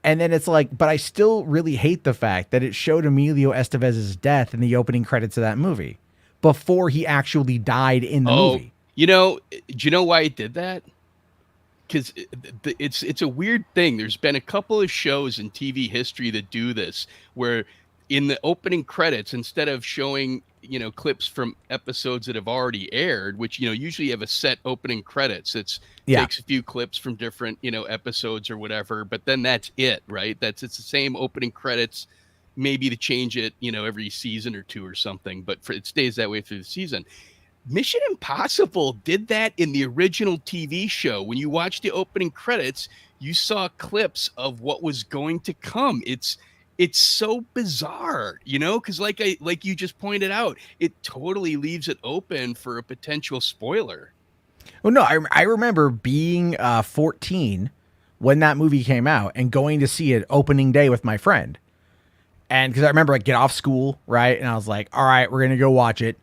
And then it's like, but I still really hate the fact that it showed Emilio Estevez's death in the opening credits of that movie before he actually died in the movie. Do you know why it did that? Because it's a weird thing. There's been a couple of shows in TV history that do this, where in the opening credits, instead of showing clips from episodes that have already aired, which usually have a set opening credits, takes a few clips from different episodes or whatever, but then that's it, right? It's the same opening credits, maybe to change it every season or two or something, but it stays that way through the season. Mission Impossible did that in the original TV show. When you watch the opening credits, you saw clips of what was going to come. It's so bizarre, because like you just pointed out, it totally leaves it open for a potential spoiler. Well, no, I remember being 14 when that movie came out and going to see it opening day with my friend. And because I remember I get off school, right? And I was like, all right, we're going to go watch it.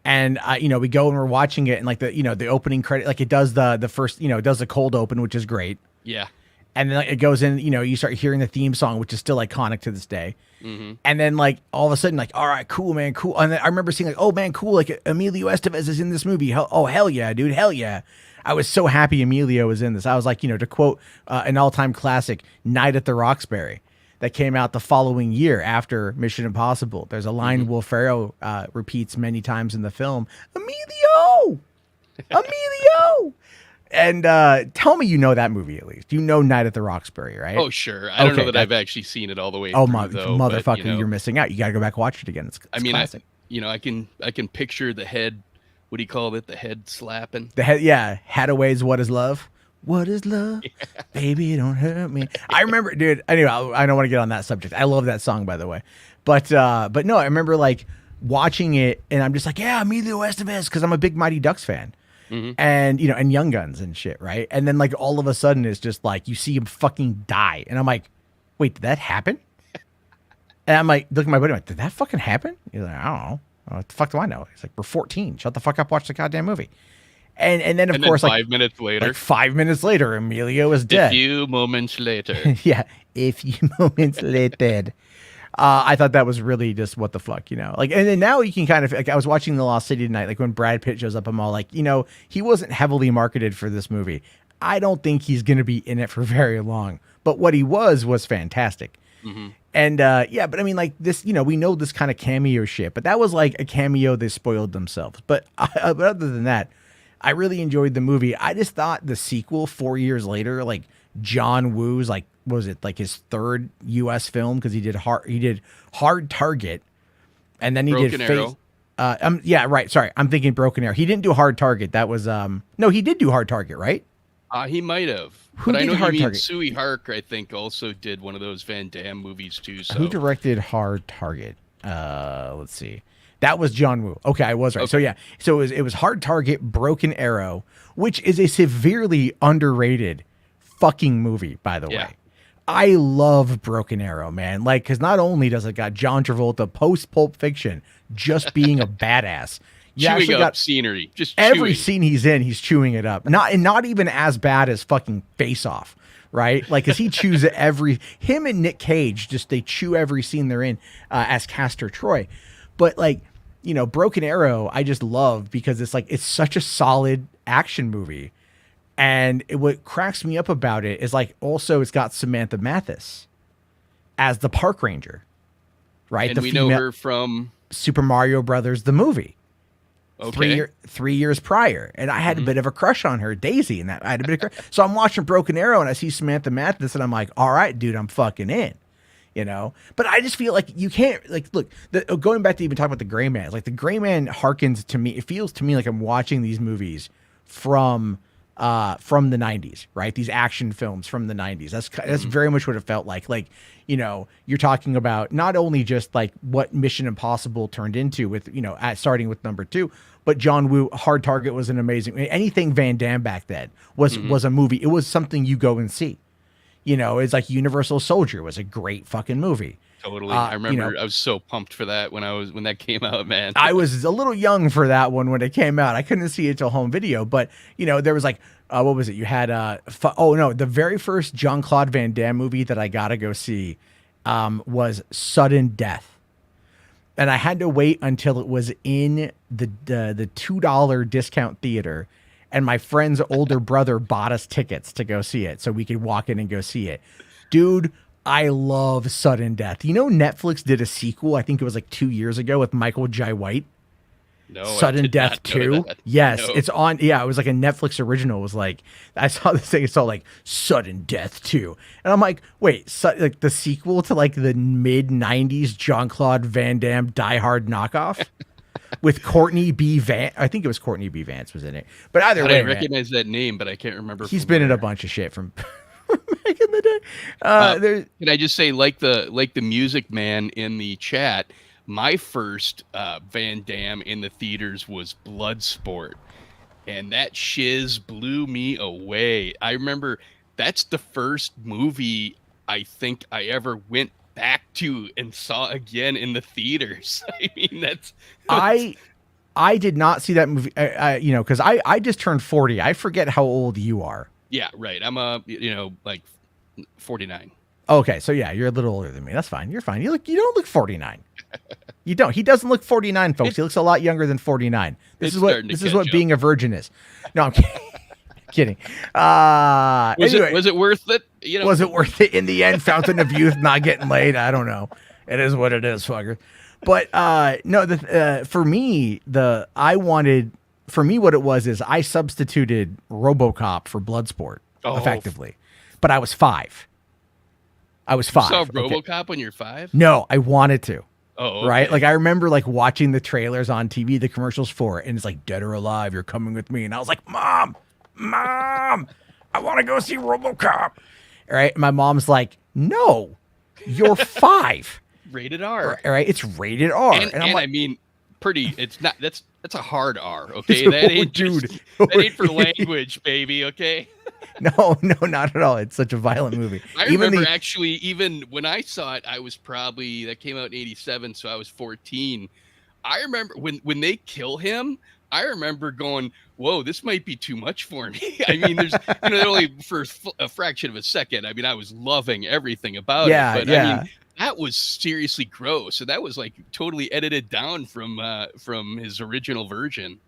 And, we go and we're watching it and like the opening credit, like it does the first, it does the cold open, which is great. Yeah. And then it goes in, you start hearing the theme song, which is still iconic to this day. Mm-hmm. And then like all of a sudden, like, all right, cool, man, cool. And then I remember seeing like, oh man, cool. Like Emilio Estevez is in this movie. Hell yeah, dude. Hell yeah. I was so happy Emilio was in this. I was like, to quote an all-time classic, Night at the Roxbury, that came out the following year after Mission Impossible. There's a line Will Ferrell repeats many times in the film, Emilio! Emilio! And tell me you know that movie at least. You know Night at the Roxbury, right? Oh, sure. I don't know that I've actually seen it all the way through, though. Motherfucker, you're missing out. You got to go back and watch it again. It's classic. I can picture the head, what do you call it? The head slapping? The head, yeah. Hadaway's What Is Love? What is love? Baby, don't hurt me. I remember, dude. Anyway, I don't want to get on that subject. I love that song, by the way. But no, I remember like watching it, and I'm just like, yeah, Emilio Estevez, because I'm a big Mighty Ducks fan, and and Young Guns and shit, right? And then like all of a sudden, it's just like you see him fucking die, and I'm like, wait, did that happen? And I'm like, look at my buddy, I'm like, did that fucking happen? He's like, I don't know. What the fuck do I know? He's like, we're 14. Shut the fuck up. Watch the goddamn movie. And then of course, 5 minutes later, like 5 minutes later, Emilio is dead. A few moments later. Yeah, a few moments later. I thought that was really just what the fuck, like, and then now you can kind of, like, I was watching The Lost City tonight, like when Brad Pitt shows up, I'm all like, he wasn't heavily marketed for this movie. I don't think he's going to be in it for very long, but what he was fantastic. Mm-hmm. And yeah, but I mean, like this, we know this kind of cameo shit, but that was like a cameo they spoiled themselves. But other than that, I really enjoyed the movie. I just thought the sequel 4 years later, like John Woo's, like, what was it, like his third U.S. film? Because he did Hard Target, and then he Broken did Arrow. Yeah, right. Sorry, I'm thinking Broken Arrow. He didn't do Hard Target. That was no, he did do Hard Target, right? He might have. Who but did I know Hard you mean Target? Suey Hark, I think, also did one of those Van Damme movies too. So Who directed Hard Target? Let's see. That was John Woo. Okay, I was right. Okay. So yeah, so it was Hard Target, Broken Arrow, which is a severely underrated fucking movie, by the way. I love Broken Arrow, man. Like, because not only does it got John Travolta post Pulp Fiction just being a badass, you chewing actually up got scenery, just every chewing. scene he's in, he's chewing it up. Not even as bad as fucking Face Off. Right? Like, cause he chews him and Nick Cage, just they chew every scene they're in as Castor Troy. But like, Broken Arrow, I just love because it's such a solid action movie. And what cracks me up about it is like, also it's got Samantha Mathis as the park ranger, right? And we know her from Super Mario Brothers, the movie. Okay. 3 years prior, and I had a bit of a crush on her, Daisy, and that I had a bit of crush. So I'm watching Broken Arrow, and I see Samantha Mathis, and I'm like, all right, dude, I'm fucking in, But I just feel like you can't, like, look, going back to even talking about the Gray Man, like the Gray Man harkens to me. It feels to me like I'm watching these movies from the 90s, right? These action films from the 90s. That's very much what it felt like. Like, you're talking about not only just like what Mission Impossible turned into with, starting with number 2, but John Woo, Hard Target was an amazing, anything Van Damme back then was a movie. It was something you go and see, You know, it's like Universal Soldier was a great fucking movie. Totally. I remember, you know, I was so pumped for that when that came out, man. I was a little young for that one when it came out. I couldn't see it till home video, but you know, there was like, what was it? You had, oh no, the very first Jean-Claude Van Damme movie that I gotta go see, was Sudden Death. And I had to wait until it was in the $2 discount theater, and my friend's older brother bought us tickets to go see it so we could walk in and go see it. Dude, I love Sudden Death. You know, Netflix did a sequel, I think it was like 2 years ago, with Michael Jai White. No, Sudden Death 2. Yes, no. it's on. Yeah, it was like a Netflix original. It was like, I saw this thing. It's all like Sudden Death 2, and I'm like, wait, like the sequel to like the mid '90s Jean-Claude Van Damme Die Hard knockoff with Courtney B. Vance. I think it was Courtney B. Vance was in it. But either way, I recognize that name, but I can't remember. He's been in a bunch of shit from back in the day. Can I just say, like the music man in the chat, my first Van Damme in the theaters was Bloodsport, and that shiz blew me away. I remember that's the first movie I think I ever went back to and saw again in the theaters. I mean, that's I did not see that movie. You know, because I just turned 40. I forget how old you are. Yeah, right. I'm like 49. Okay, so yeah, you're a little older than me. That's fine. You're fine. You don't look 49. You don't. He doesn't look 49, folks. He looks a lot younger than 49. This is what being a virgin is. No, I'm kidding. Was it worth it? You know, was it worth it in the end? Fountain of Youth not getting laid. I don't know. It is what it is, fucker. But no, for me, what it was is I substituted RoboCop for Bloodsport effectively, but I was 5. I was 5. You saw RoboCop when you're 5? No, I wanted to. Oh, okay. Right. Like I remember like watching the trailers on TV, the commercials for it, and it's like Dead or Alive, you're coming with me, and I was like, Mom, I want to go see RoboCop. All right. And my mom's like, no, you're 5. Rated R. All right. It's rated R. And I'm like, I mean, it's not. That's a hard R. Okay, that ain't that ain't for language, baby. Okay. No, not at all. It's such a violent movie. I remember actually, even when I saw it, I was that came out in '87, so I was 14. I remember when they kill him. I remember going, "Whoa, this might be too much for me." I mean, there's only for a fraction of a second. I mean, I was loving everything about it, but I mean, that was seriously gross. So that was like totally edited down from his original version.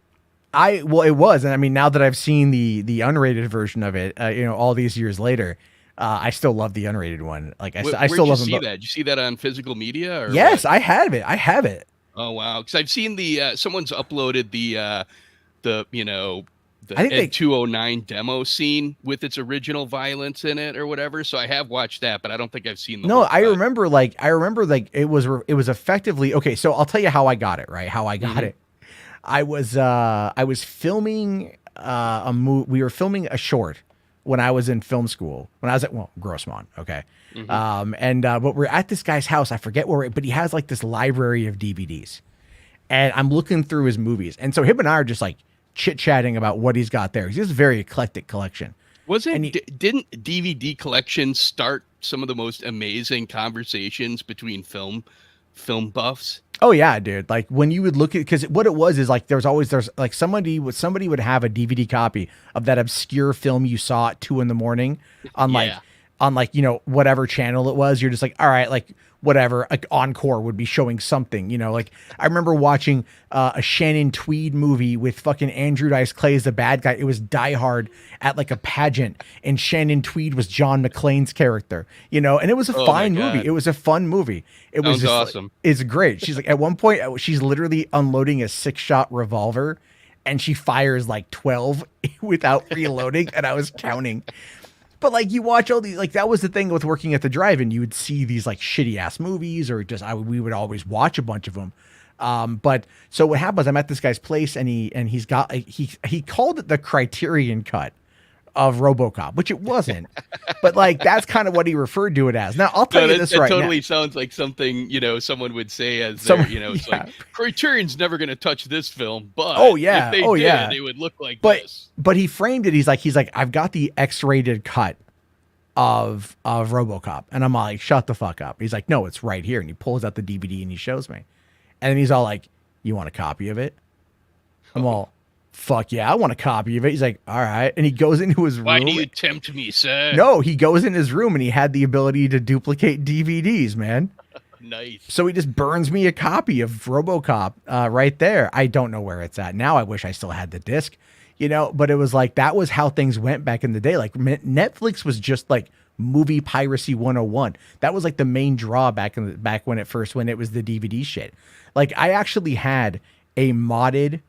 It was, and I mean, now that I've seen the unrated version of it, all these years later, I still love the unrated one. Like I still love them. Did you see that on physical media? Or yes, what? I have it. Oh wow, because I've seen someone's uploaded the I think Ed 209 demo scene with its original violence in it or whatever. So I have watched that, but I don't think I've seen the. No, I remember like it was effectively okay. So I'll tell you how I got it. Right, how I got it. I was filming a movie. We were filming a short when I was in film school. When I was at Grossmont, okay. Mm-hmm. But we're at this guy's house. I forget where, but he has like this library of DVDs, and I'm looking through his movies. And so him and I are just like chit chatting about what he's got there. He's just a very eclectic collection. Didn't DVD collections start some of the most amazing conversations between film buffs? Oh yeah, dude. Like when you would look at, because what it was is like there's like somebody would have a DVD copy of that obscure film you saw at 2 a.m. on whatever channel it was. You're just like, all right, like whatever. Like Encore would be showing something, like I remember watching a Shannon Tweed movie with fucking Andrew Dice Clay as the bad guy. It was Die Hard at like a pageant, and Shannon Tweed was John McClane's character, and it was a fine movie. It was a fun movie. It was just awesome. It's great. She's like, at one point she's literally unloading a 6-shot revolver, and she fires like 12 without reloading, and I was counting. But like you watch all these, like that was the thing with working at the drive-in. You would see these like shitty ass movies, or we would always watch a bunch of them. But so what happens? I'm at this guy's place, and he's got he called it the Criterion cut of RoboCop, which it wasn't. But like that's kind of what he referred to it as. Now I'll tell you this right now. It totally sounds like something someone would say it's like Criterion's never going to touch this film, but if they did, it would look like this. But he framed it. He's like I've got the X-rated cut of RoboCop, and I'm like, shut the fuck up. He's like, no, it's right here, and he pulls out the DVD and he shows me, and then he's all like, you want a copy of it? I'm all, fuck yeah, I want a copy of it. He's like, all right, and he goes into his room. Why do you tempt me, sir? No, he goes in his room and he had the ability to duplicate DVDs, man. Nice. So he just burns me a copy of RoboCop right there. I don't know where it's at now. I wish I still had the disc, but it was like, that was how things went back in the day. Like Netflix was just like movie piracy 101. That was like the main draw back when it was the DVD shit. Like I actually had a modded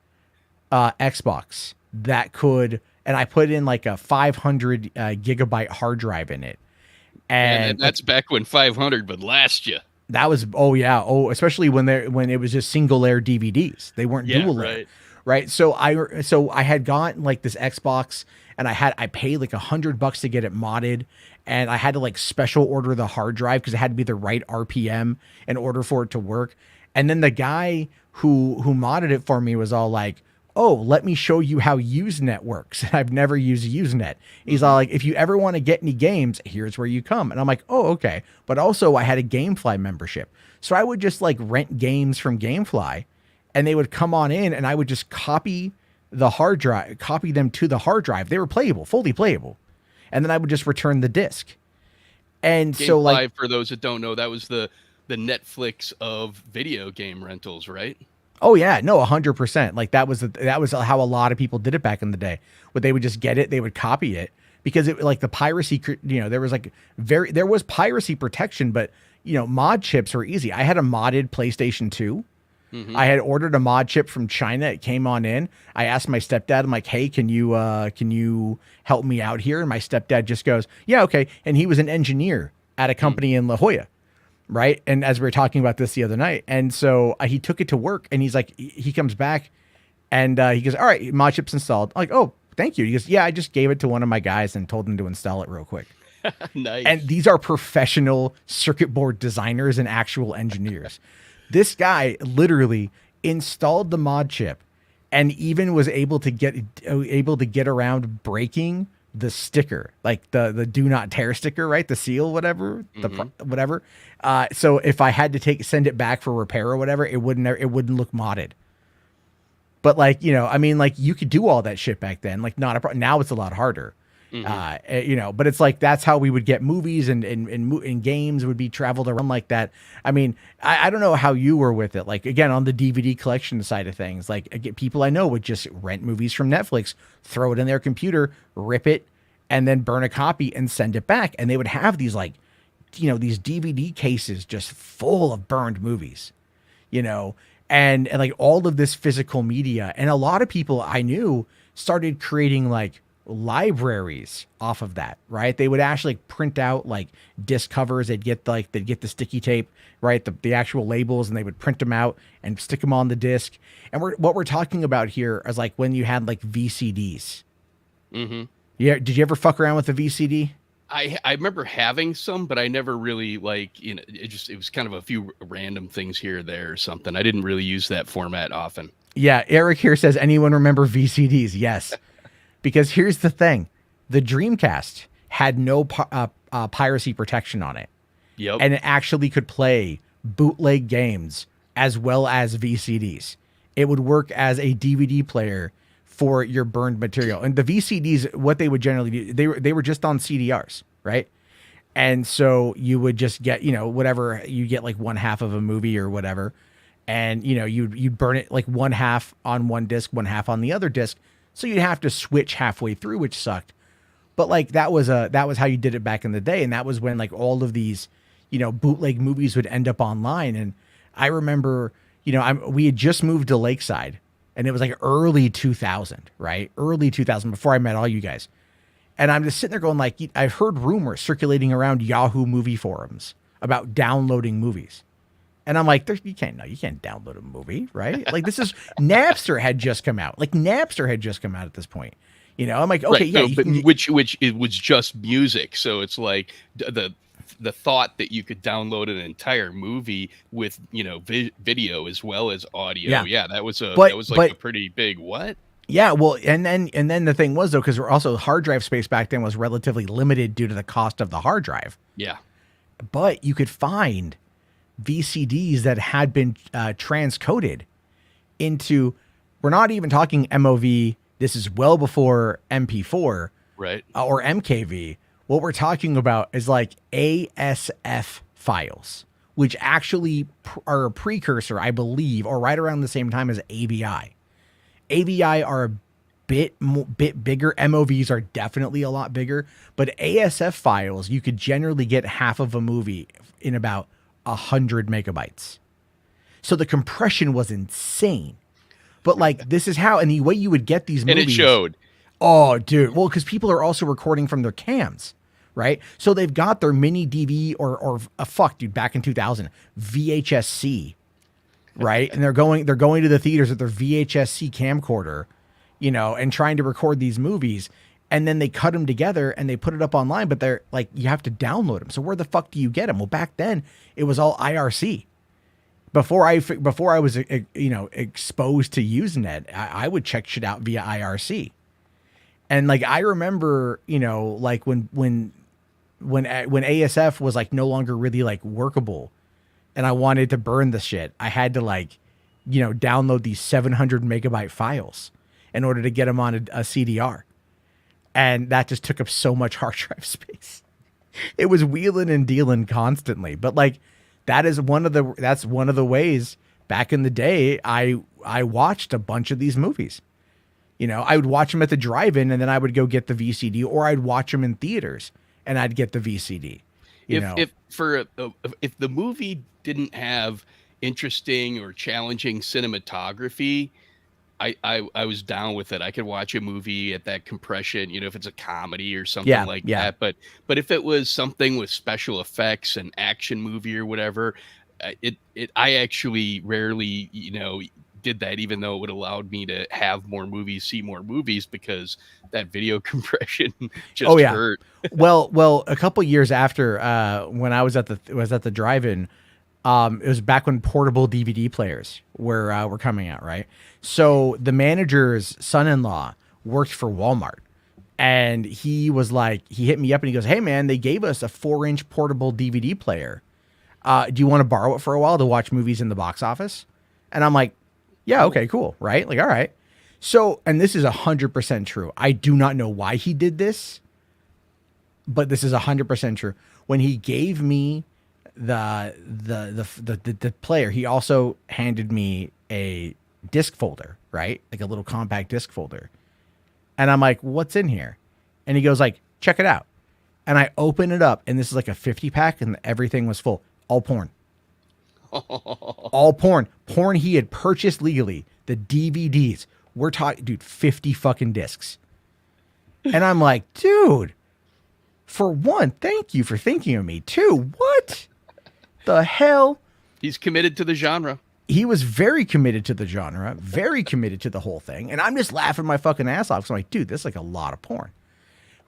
Xbox that could, and I put in like a 500 gigabyte hard drive in it. And that's back when 500 would last you. That was, especially when it was just single layer DVDs. They weren't dual layer. Right. So I had gotten like this Xbox, and I paid like $100 to get it modded, and I had to like special order the hard drive because it had to be the right RPM in order for it to work. And then the guy who modded it for me was all like, oh, let me show you how Usenet works. I've never used Usenet. He's all like, if you ever want to get any games, here's where you come. And I'm like, oh, okay. But also I had a Gamefly membership. So I would just like rent games from Gamefly, and they would come on in, and I would just copy them to the hard drive. They were playable, fully playable. And then I would just return the disc. And Gamefly, so like, for those that don't know, that was the Netflix of video game rentals, right? oh yeah, no, 100%. Like that was how a lot of people did it back in the day. But they would just get it, they would copy it, because it like the piracy, there was piracy protection, but mod chips were easy. I had a modded PlayStation 2. Mm-hmm. I had ordered a mod chip from China. It came on in. I asked my stepdad, I'm like, hey, can you help me out here? And my stepdad just goes, yeah, okay. And he was an engineer at a company in La Jolla. Right. And as we were talking about this the other night, and so he took it to work, and he's like, he comes back and he goes, all right, mod chip's installed. I'm like, oh, thank you. He goes, yeah, I just gave it to one of my guys and told him to install it real quick. Nice. And these are professional circuit board designers and actual engineers. This guy literally installed the mod chip and even was able to get around breaking the sticker, like the do not tear sticker, right? The seal, whatever, whatever. So if I had to send it back for repair or whatever, it wouldn't look modded. But like, I mean, like you could do all that shit back then. Like now it's a lot harder. But it's like, that's how we would get movies and games would be traveled around like that. I mean, I don't know how you were with it. Like, again, on the DVD collection side of things, like people I know would just rent movies from Netflix, throw it in their computer, rip it, and then burn a copy and send it back. And they would have these these DVD cases just full of burned movies, and like all of this physical media. And a lot of people I knew started creating like libraries off of that, right? They would actually print out like disc covers. They'd get the sticky tape, right? The actual labels, and they would print them out and stick them on the disc. And what we're talking about here is like when you had like VCDs. Mm-hmm. Yeah. Did you ever fuck around with a VCD? I remember having some, but I never really it was kind of a few random things here or there or something. I didn't really use that format often. Yeah. Eric here says, anyone remember VCDs? Yes. Because here's the thing, the Dreamcast had no piracy protection on it. Yep. And it actually could play bootleg games as well as VCDs. It would work as a DVD player for your burned material. And the VCDs, what they would generally do, they were just on CDRs, right? And so you would just get, whatever, you get like one half of a movie or whatever. And, you'd burn it like one half on one disc, one half on the other disc. So you'd have to switch halfway through, which sucked. But like that was how you did it back in the day. And that was when like all of these, bootleg movies would end up online. And I remember, we had just moved to Lakeside, and it was like early 2000, right? Early 2000, before I met all you guys. And I'm just sitting there going like, I've heard rumors circulating around Yahoo movie forums about downloading movies. And I'm like, you can't download a movie, right? Like this is Napster had just come out. Like Napster had just come out at this point. I'm like, okay, right, yeah. No, which it was just music. So it's like the thought that you could download an entire movie with, video as well as audio. Yeah, that was a pretty big what? Yeah, well, and then the thing was though, because we're also hard drive space back then was relatively limited due to the cost of the hard drive. Yeah. But you could find VCDs that had been transcoded into. We're not even talking MOV. This is well before MP4, Right. Or MKV. What we're talking about is like ASF files, which actually are a precursor, I believe, or right around the same time as AVI. AVI are a bit bigger. MOVs are definitely a lot bigger, but ASF files, you could generally get half of a movie in about 100 megabytes. So the compression was insane. But like, this is how, and the way you would get these movies. And it showed. Oh, dude. Well, because people are also recording from their cams, right? So they've got their mini DV or fuck, dude, back in 2000, VHS-C, right? And they're going to the theaters with their VHS-C camcorder, you know, and trying to record these movies. And then they cut them together and they put it up online, but they're like, you have to download them. So where the fuck do you get them? Well, back then it was all IRC. Before I was, you know, exposed to Usenet, I would check shit out via IRC. And like, I remember, you know, like when ASF was like no longer really like workable and I wanted to burn the shit, I had to like, you know, download these 700 megabyte files in order to get them on a CDR. And that just took up so much hard drive space. It was wheeling and dealing constantly. But like, that's one of the ways back in the day I watched a bunch of these movies. You know, I would watch them at the drive-in and then I would go get the VCD, or I'd watch them in theaters and I'd get the VCD. If the movie didn't have interesting or challenging cinematography, I was down with it. I could watch a movie at that compression, you know, if it's a comedy or something that. But if it was something with special effects, an action movie or whatever, I actually rarely, you know, did that, even though it would allowed me to have more movies, see more movies, because that video compression just hurt. well, a couple years after, when I was at the drive-in, it was back when portable DVD players were coming out, right? So the manager's son-in-law worked for Walmart, and he was like, he hit me up and he goes, "Hey man, they gave us a 4-inch portable DVD player. Do you want to borrow it for a while to watch movies in the box office?" And I'm like, "Yeah, okay, cool." Right? Like, all right. So, and this is 100% true. I do not know why he did this, but this is 100% true. When he gave me the player, he also handed me a disc folder, right? Like a little compact disc folder. And I'm like, "What's in here?" And he goes like, "Check it out." And I open it up, and this is like a 50 pack, and everything was full. All porn. All porn. Porn he had purchased legally. The DVDs. We're talking, dude, 50 fucking discs. And I'm like, dude, for one, thank you for thinking of me. Two, what the hell? He's committed to the genre. He was very committed to the genre, very committed to the whole thing. And I'm just laughing my fucking ass off. So I'm like, dude, this is like a lot of porn.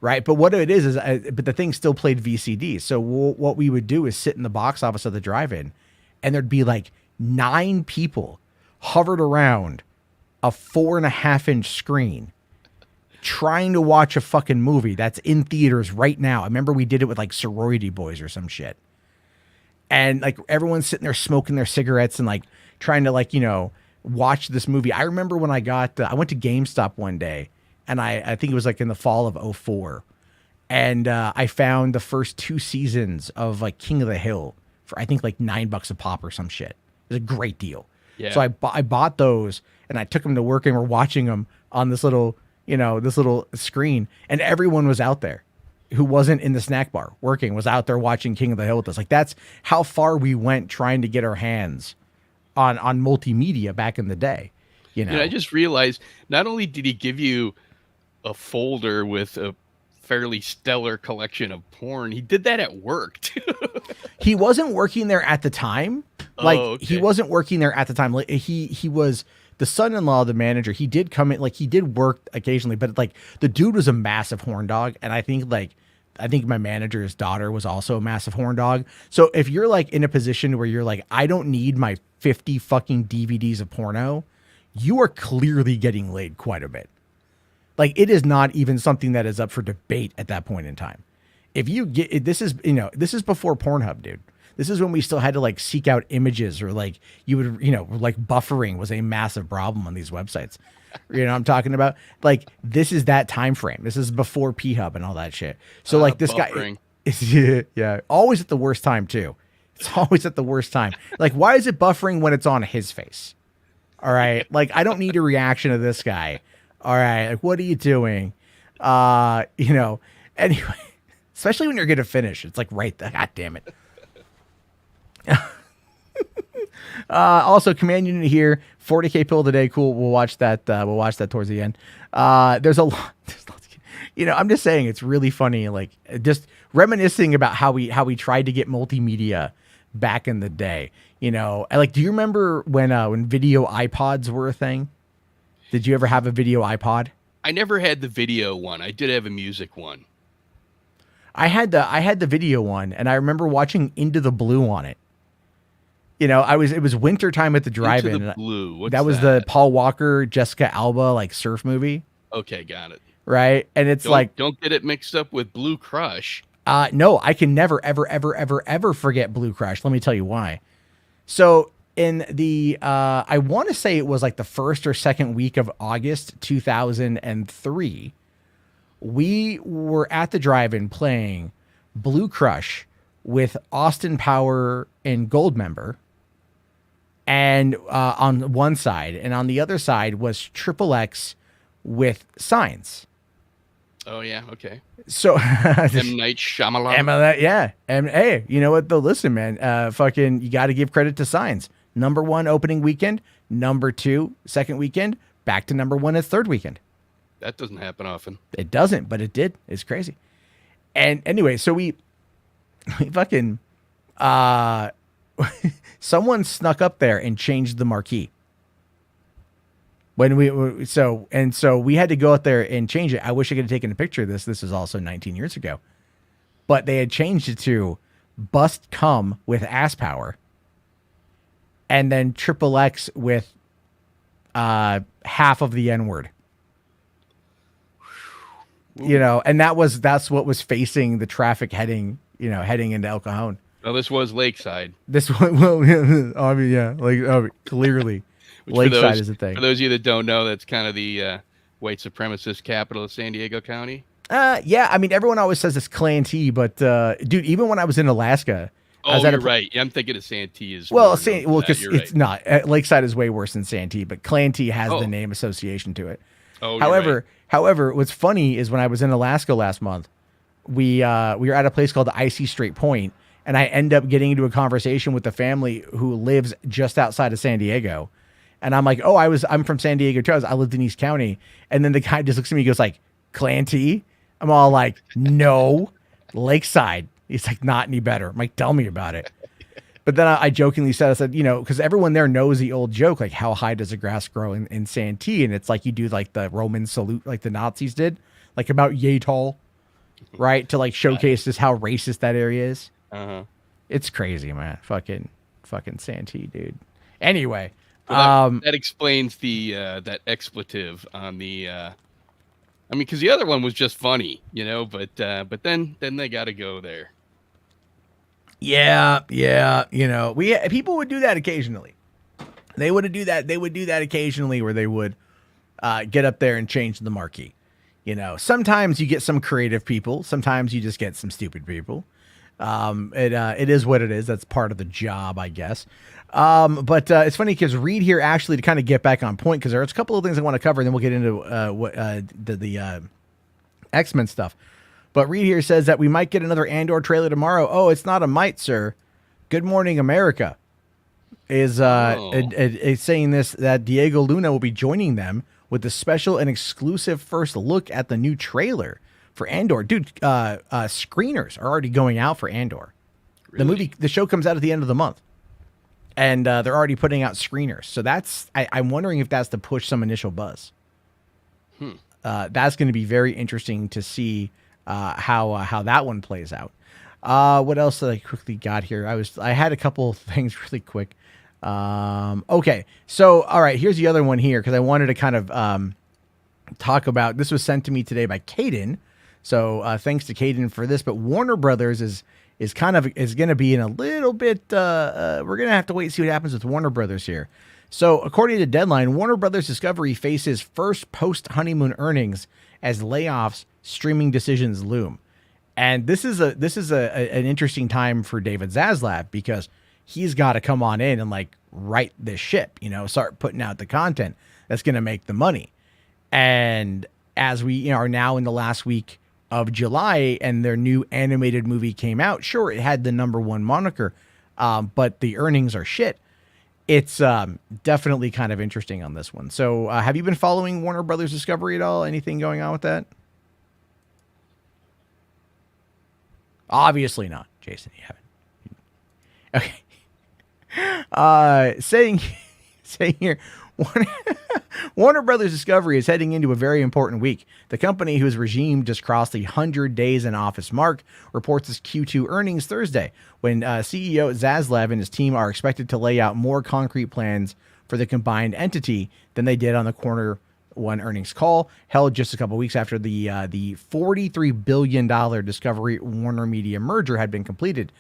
Right. But what it is but the thing still played VCD. So what we would do is sit in the box office of the drive-in, and there'd be like 9 people hovered around a 4.5-inch screen trying to watch a fucking movie that's in theaters right now. I remember we did it with like Sorority Boys or some shit. And like everyone's sitting there smoking their cigarettes and like trying to like, you know, watch this movie. I remember when I went to GameStop one day, and I think it was like in the fall of 2004. And I found the first 2 seasons of like King of the Hill for I think like $9 a pop or some shit. It was a great deal. Yeah. So I bought those, and I took them to work, and we're watching them on this little screen, and everyone was out there who wasn't in the snack bar working, was out there watching King of the Hill with us. Like, that's how far we went trying to get our hands on multimedia back in the day. You know, I just realized not only did he give you a folder with a fairly stellar collection of porn, he did that at work too. He wasn't working there at the time. Like, okay. He wasn't working there at the time. Like, he was the son-in-law of the manager. He did come in, like, he did work occasionally, but like the dude was a massive horn dog. And I think my manager's daughter was also a massive horn dog. So if you're like in a position where you're like, I don't need my 50 fucking DVDs of porno, you are clearly getting laid quite a bit. Like, it is not even something that is up for debate at that point in time. If you get this is, this is before Pornhub, dude. This is when we still had to like seek out images, or like you would, like buffering was a massive problem on these websites. You know what I'm talking about? Like, this is that time frame. This is before P-Hub and all that shit. So like this buffering guy is always at the worst time too. It's always at the worst time. Like, why is it buffering when it's on his face? All right. Like, I don't need a reaction to this guy. All right. Like, what are you doing? Anyway, especially when you're going to finish, it's like right there. God damn it. Also, command unit here, 40K pill today. Cool. We'll watch that. We'll watch that towards the end. There's a lot. I'm just saying it's really funny. Like, just reminiscing about how we tried to get multimedia back in the day. Like, do you remember when video iPods were a thing? Did you ever have a video iPod? I never had the video one. I did have a music one. I had the video one, and I remember watching Into the Blue on it. It was winter time at the drive-in. Into the Blue. What's that was the Paul Walker, Jessica Alba, like surf movie. Okay, got it. Right? And it's don't get it mixed up with Blue Crush. No, I can never, ever, ever, ever, ever forget Blue Crush. Let me tell you why. So in the, I want to say it was like the first or second week of August 2003, we were at the drive-in playing Blue Crush with Austin Power and Goldmember, and on one side, and on the other side was Triple X with Signs. Oh yeah, okay. So M. Night Shyamalan. Yeah. And hey, you know what though? Listen, man, you got to give credit to Signs. Number 1 opening weekend, number 2 second weekend, back to number 1 its third weekend. That doesn't happen often. It doesn't, but it did. It's crazy. And anyway, so we fucking someone snuck up there and changed the marquee. When so we had to go out there and change it. I wish I could have taken a picture of this. This is also 19 years ago. But they had changed it to Bust Cum with Ass Power, and then Triple X with half of the N-word. And that's what was facing the traffic heading into El Cajon. Well, this was Lakeside. This one, clearly, Lakeside is the thing. For those of you that don't know, that's kind of the white supremacist capital of San Diego County. Yeah, I mean, everyone always says it's Santee, but dude, even when I was in Alaska, you're right. Yeah, I'm thinking of Santee as well. Because it's not. Lakeside is way worse than Santee, but Santee has the name association to it. Oh, However, what's funny is when I was in Alaska last month, we were at a place called the Icy Strait Point, and I end up getting into a conversation with the family who lives just outside of San Diego. And I'm like, I'm from San Diego too. I lived in East County. And then the guy just looks at me and goes like, Clanty? I'm all like, no, Lakeside. He's like, not any better. I'm like, tell me about it. But then I jokingly said, because everyone there knows the old joke, like, how high does the grass grow in Santee? And it's like you do like the Roman salute like the Nazis did, like about yay tall, right? To like showcase just how racist that area is. Uh-huh. It's crazy, man. Fucking Santee, dude. Anyway. Well, that explains the that expletive on the because the other one was just funny, but then they got to go there. Yeah, people would do that occasionally. They would do that occasionally, where they would get up there and change the marquee. Sometimes you get some creative people, sometimes you just get some stupid people. It is what it is. That's part of the job, I guess. But it's funny because Reed here, actually, to kind of get back on point, because there's a couple of things I want to cover, and then we'll get into the X-Men stuff. But Reed here says that we might get another Andor trailer tomorrow. Oh, it's not a might, sir. Good Morning America is saying this, that Diego Luna will be joining them with the special and exclusive first look at the new trailer for Andor. Dude, screeners are already going out for Andor. Really? The show comes out at the end of the month, and they're already putting out screeners. So I'm wondering if that's to push some initial buzz. That's going to be very interesting to see how that one plays out. What else did I quickly got here? I had a couple of things really quick. Okay, so all right, here's the other one here because I wanted to kind of talk about. This was sent to me today by Caden, so thanks to Caden for this. But Warner Brothers is going to be in a little bit. We're going to have to wait and see what happens with Warner Brothers here. So according to Deadline, Warner Brothers Discovery faces first post honeymoon earnings as layoffs, streaming decisions loom. And this is an interesting time for David Zaslav because he's got to come on in and like right this ship, start putting out the content that's going to make the money. And as we are now in the last week of July and their new animated movie came out, sure, it had the #1 moniker, but the earnings are shit. It's definitely kind of interesting on this one. So have you been following Warner Brothers Discovery at all? Anything going on with that? Obviously not, Jason. You haven't. Okay. Saying here, Warner Brothers Discovery is heading into a very important week. The company, whose regime just crossed the 100 days in office mark, reports its Q2 earnings Thursday, when CEO Zaslav and his team are expected to lay out more concrete plans for the combined entity than they did on the quarter one earnings call held just a couple weeks after the $43 billion Discovery Warner Media merger had been completed.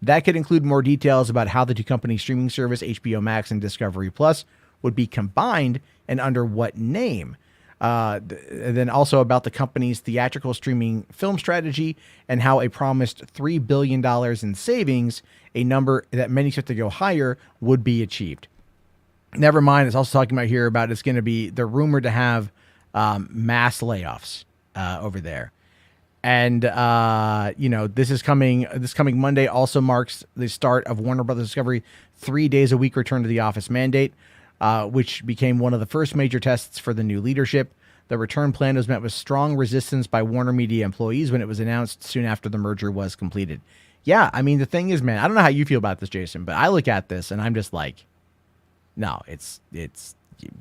That could include more details about how the two companies' streaming service, HBO Max and Discovery Plus, would be combined and under what name. Then also about the company's theatrical streaming film strategy and how a promised $3 billion in savings, a number that many expect to go higher, would be achieved. Never mind, it's also talking about here about it's going to be, they're rumored to have mass layoffs over there. And, this coming Monday also marks the start of Warner Brothers Discovery 3 days a week return to the office mandate, which became one of the first major tests for the new leadership. The return plan was met with strong resistance by Warner Media employees when it was announced soon after the merger was completed. Yeah, I mean, the thing is, man, I don't know how you feel about this, Jason, but I look at this and I'm just like, no, it's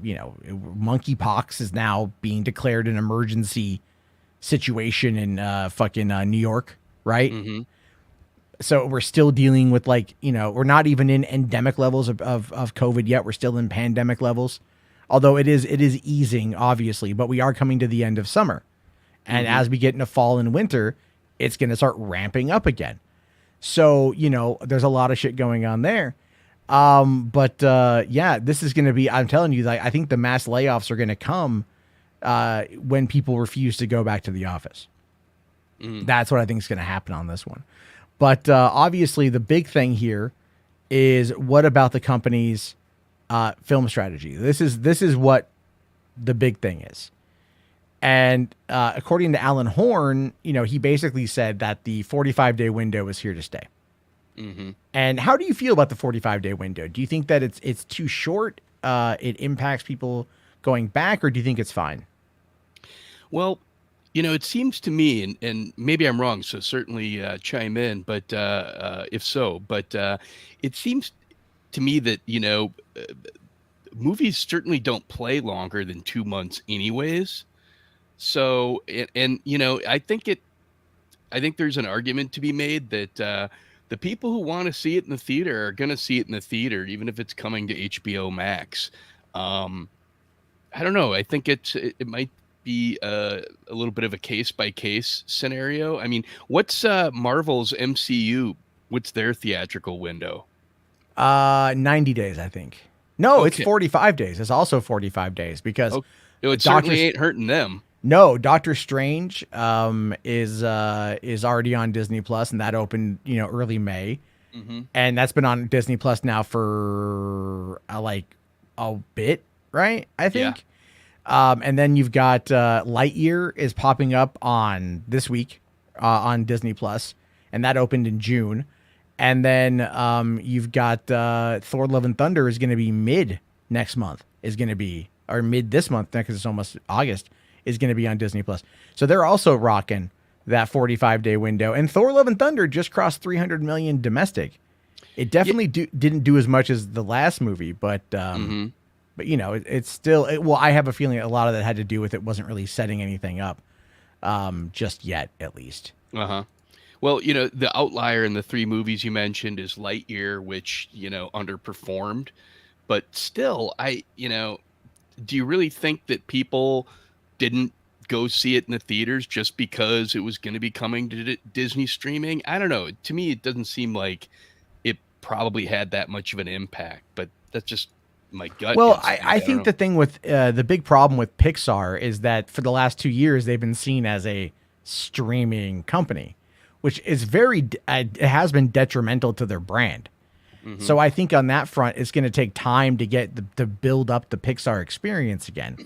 monkeypox is now being declared an emergency situation in New York, right? Mm-hmm. So we're still dealing with we're not even in endemic levels of COVID yet. We're still in pandemic levels, although it is easing, obviously, but we are coming to the end of summer. And as we get into fall and winter, it's going to start ramping up again. So, there's a lot of shit going on there. This is going to be, I'm telling you, I think the mass layoffs are going to come when people refuse to go back to the office. That's what I think is going to happen on this one. But obviously the big thing here is, what about the company's film strategy? This is what the big thing is. And according to Alan Horn, he basically said that the 45-day window is here to stay. Mm-hmm. And how do you feel about the 45-day window? Do you think that it's too short? It impacts people going back, or do you think it's fine? Well, it seems to me, and maybe I'm wrong, so certainly chime in, but if so, but it seems to me that, movies certainly don't play longer than 2 months anyways. So, I think there's an argument to be made that the people who want to see it in the theater are going to see it in the theater, even if it's coming to HBO Max. I don't know. I think it might be a little bit of a case-by-case scenario. I mean, what's Marvel's MCU? What's their theatrical window? 90 days, I think. No, Okay. It's 45 days. It's also 45 days because it certainly ain't hurting them. No, Doctor Strange is already on Disney Plus, and that opened early May, and that's been on Disney Plus now for a bit, right? I think. Yeah. And then you've got Lightyear is popping up on this week on Disney Plus, and that opened in June. And then you've got Thor: Love and Thunder is going to be mid next month. Or mid this month, because it's almost August. Is going to be on Disney Plus. So they're also rocking that 45-day window. And Thor: Love and Thunder just crossed 300 million domestic. It definitely didn't do as much as the last movie, but it's still. Well, I have a feeling a lot of that had to do with it wasn't really setting anything up just yet, at least. Well, the outlier in the three movies you mentioned is Lightyear, which, underperformed. But still, do you really think that people didn't go see it in the theaters just because it was going to be coming to Disney streaming? I don't know. To me, it doesn't seem like it probably had that much of an impact, but that's just my gut Well, instinct. I don't know. think the thing with the big problem with Pixar is that for the last 2 years, they've been seen as a streaming company, which is it has been detrimental to their brand. Mhm. So I think on that front, it's going to take time to to build up the Pixar experience again.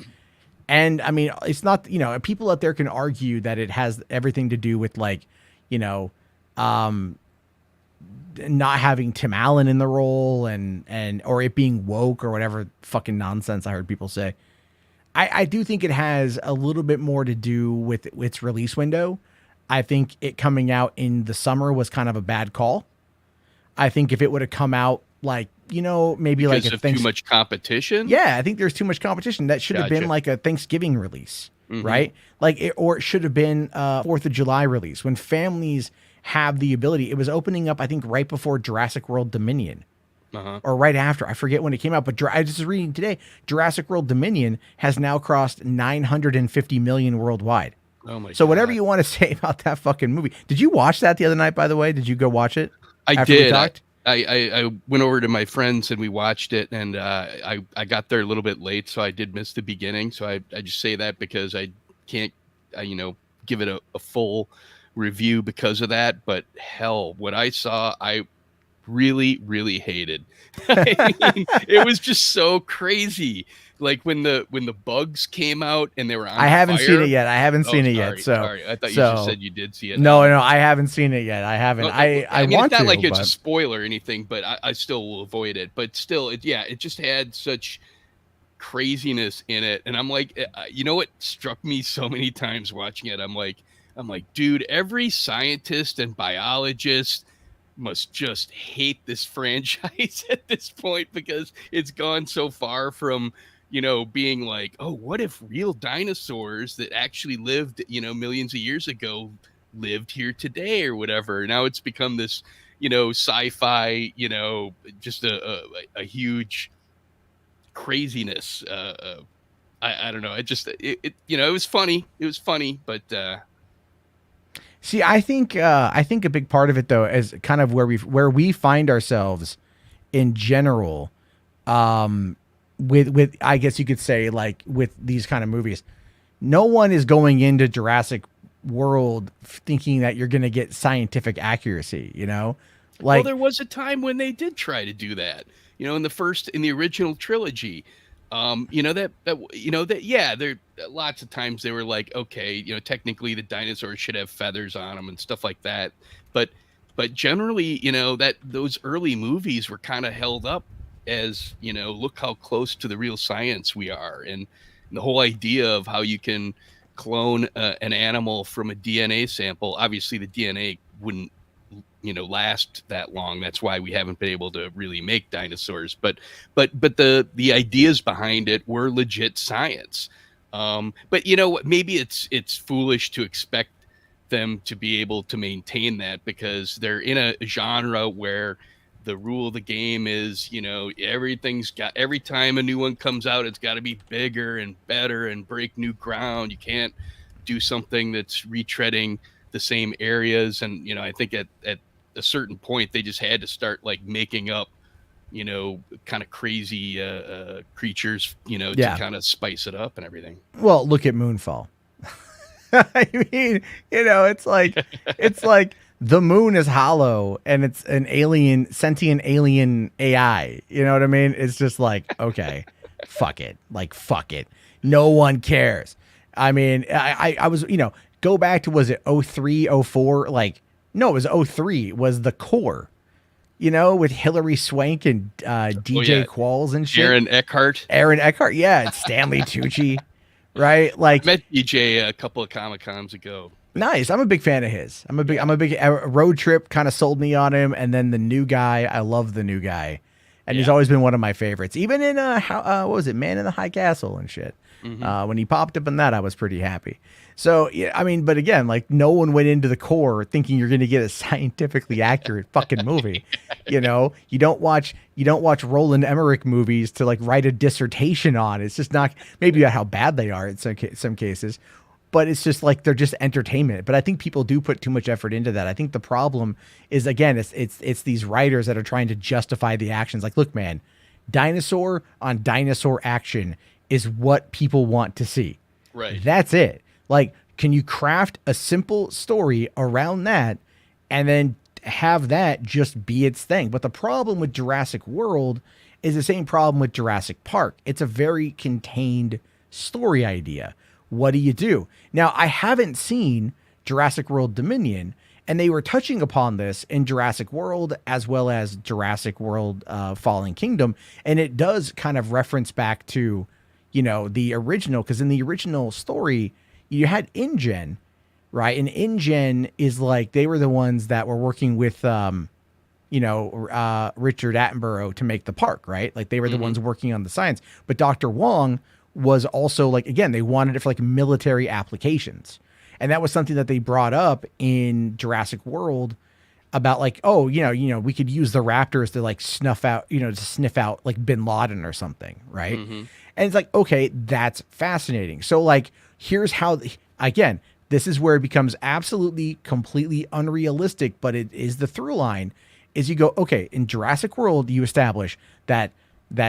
And I mean, it's not, people out there can argue that it has everything to do with like, not having Tim Allen in the role or it being woke or whatever fucking nonsense I heard people say. I do think it has a little bit more to do with its release window. I think it coming out in the summer was kind of a bad call. I think if it would have come out like, maybe Because like of too much competition. Yeah, I think there's too much competition. That should have been Gotcha. like a Thanksgiving release, Mhm. right? Or it should have been a 4th of July release when families have the ability. It was opening up, I think, right before Jurassic World Dominion. Uh-huh. Or right after. I forget when it came out, but I just was reading today, Jurassic World Dominion has now crossed 950 million worldwide. Oh my So whatever God. you want to say about that fucking movie. Did you watch that the other night, by the way? Did you go watch it? I after we did. talked? I went over to my friends and we watched it, and I got there a little bit late, so I did miss the beginning. So I just say that because I can't, give it a full review because of that. But hell, what I saw, I really, really hated. I mean, it was just so crazy. Like when the bugs came out and they were on I haven't fire. seen it yet. I haven't Oh, seen it sorry, yet. So sorry. I thought you just said you did see it. No, I haven't seen it yet. I haven't. Well, I mean, want it's not to. like it's but a spoiler or anything, but I still will avoid it. But still, it just had such craziness in it, and I'm like, what struck me so many times watching it? I'm like, dude, every scientist and biologist must just hate this franchise at this point because it's gone so far from being like, oh, what if real dinosaurs that actually lived millions of years ago lived here today or whatever. Now it's become this sci-fi, just a huge craziness. I don't know. It was funny. It was funny, but See, I think a big part of it though is kind of where we find ourselves in general, with I guess you could say like with these kind of movies. No one is going into Jurassic World thinking that you're going to get scientific accuracy, Like, well, there was a time when they did try to do that. In the original trilogy, there lots of times they were like, okay, technically the dinosaurs should have feathers on them and stuff like that. But generally, that those early movies were kind of held up as, look how close to the real science we are. And the whole idea of how you can clone an animal from a DNA sample, obviously the DNA wouldn't last that long. That's why we haven't been able to really make dinosaurs, but the ideas behind it were legit science. But maybe it's foolish to expect them to be able to maintain that because they're in a genre where the rule of the game is, every time a new one comes out, it's got to be bigger and better and break new ground. You can't do something that's retreading the same areas. And, I think at a certain point, they just had to start like making up, kind of crazy creatures, to kind of spice it up and everything. Well, look at Moonfall. I mean, it's like the moon is hollow and it's an sentient alien AI. You know what I mean? It's just like, okay, fuck it. Like, fuck it. No one cares. I mean, I was, go back to, was it 03, 04? Like, no, it was 03 was the core, with Hilary Swank and DJ Qualls and shit. Aaron Eckhart. Yeah. It's Stanley Tucci. Right, like I met DJ a couple of Comic-Cons ago. Nice. I'm a big fan of his. I'm a big Road Trip kind of sold me on him, and then the new guy. I love the new guy, And he's always been one of my favorites. Even in what was it, Man in the High Castle and shit. When he popped up in that, I was pretty happy. So yeah, I mean, but again, like no one went into the core thinking you're going to get a scientifically accurate fucking movie. You know, you don't watch Roland Emmerich movies to like write a dissertation on. It's just not maybe how bad they are in some cases, but it's just like they're just entertainment. But I think people do put too much effort into that. I think the problem is, again, it's these writers that are trying to justify the actions. Like, look, man, dinosaur on dinosaur action is what people want to see. Right. That's it. Like, can you craft a simple story around that and then have that just be its thing? But the problem with Jurassic World is the same problem with Jurassic Park. It's a very contained story idea. What do you do? Now, I haven't seen Jurassic World Dominion, and they were touching upon this in Jurassic World as well as Jurassic World Fallen Kingdom. And it does kind of reference back to, you know, the original, because in the original story, you had InGen, right? And InGen is like, they were the ones that were working with, Richard Attenborough to make the park, right? Like they were the ones working on the science. But Dr. Wong was also like, again, they wanted it for like military applications. And that was something that they brought up in Jurassic World about like, oh, we could use the raptors to like sniff out like Bin Laden or something, right? And it's like, okay, that's fascinating. So like, here's how, again, this is where it becomes absolutely, completely unrealistic, but it is the through line, is you go, okay, in Jurassic World, you establish that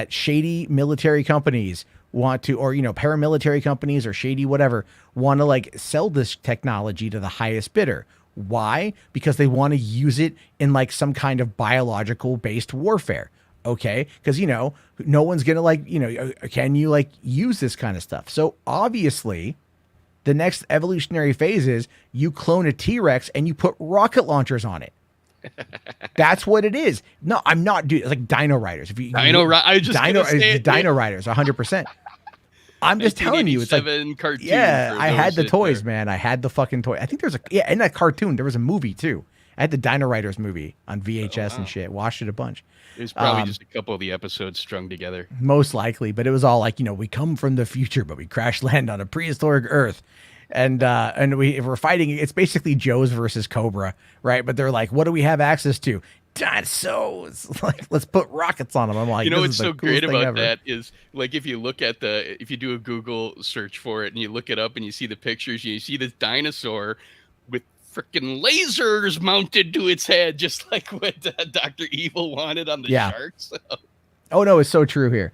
shady military companies want to, or, paramilitary companies or shady whatever, want to like sell this technology to the highest bidder. Why? Because they want to use it in like some kind of biological based warfare. Okay. Because, no one's going to like, can you like use this kind of stuff? So obviously the next evolutionary phase is you clone a T-Rex and you put rocket launchers on it. That's what it is. No, I'm not doing. It's like Dino Riders. If you Dino Riders, 100%. I'm just telling you, it's like cartoon. Yeah, I had the toys, man. I had the fucking toy. I think there's in that cartoon there was a movie too. I had the Dino Riders movie on VHS and shit. Watched it a bunch. It was probably just a couple of the episodes strung together. Most likely, but it was all like, we come from the future, but we crash land on a prehistoric Earth. And we're fighting. It's basically Joe's versus Cobra, right? But they're like, what do we have access to? Dinosaurs. Like, let's put rockets on them. I'm like, what's so great about that is like, if you do a Google search for it and you look it up and you see the pictures, you see this dinosaur with freaking lasers mounted to its head, just like what Dr. Evil wanted on the sharks. Oh no, it's so true here.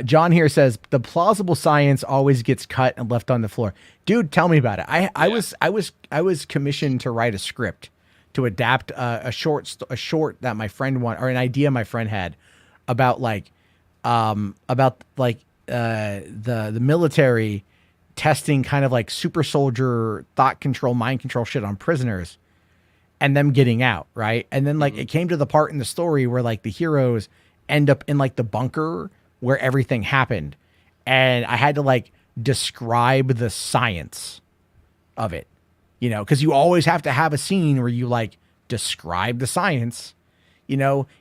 John here says the plausible science always gets cut and left on the floor. Dude, tell me about it. I was commissioned to write a script to adapt a short that my friend wanted, or an idea my friend had about the military testing kind of like super soldier thought control, mind control shit on prisoners and them getting out, right? And then like it came to the part in the story where like the heroes end up in like the bunker where everything happened. And I had to like describe the science of it, because you always have to have a scene where you like describe the science,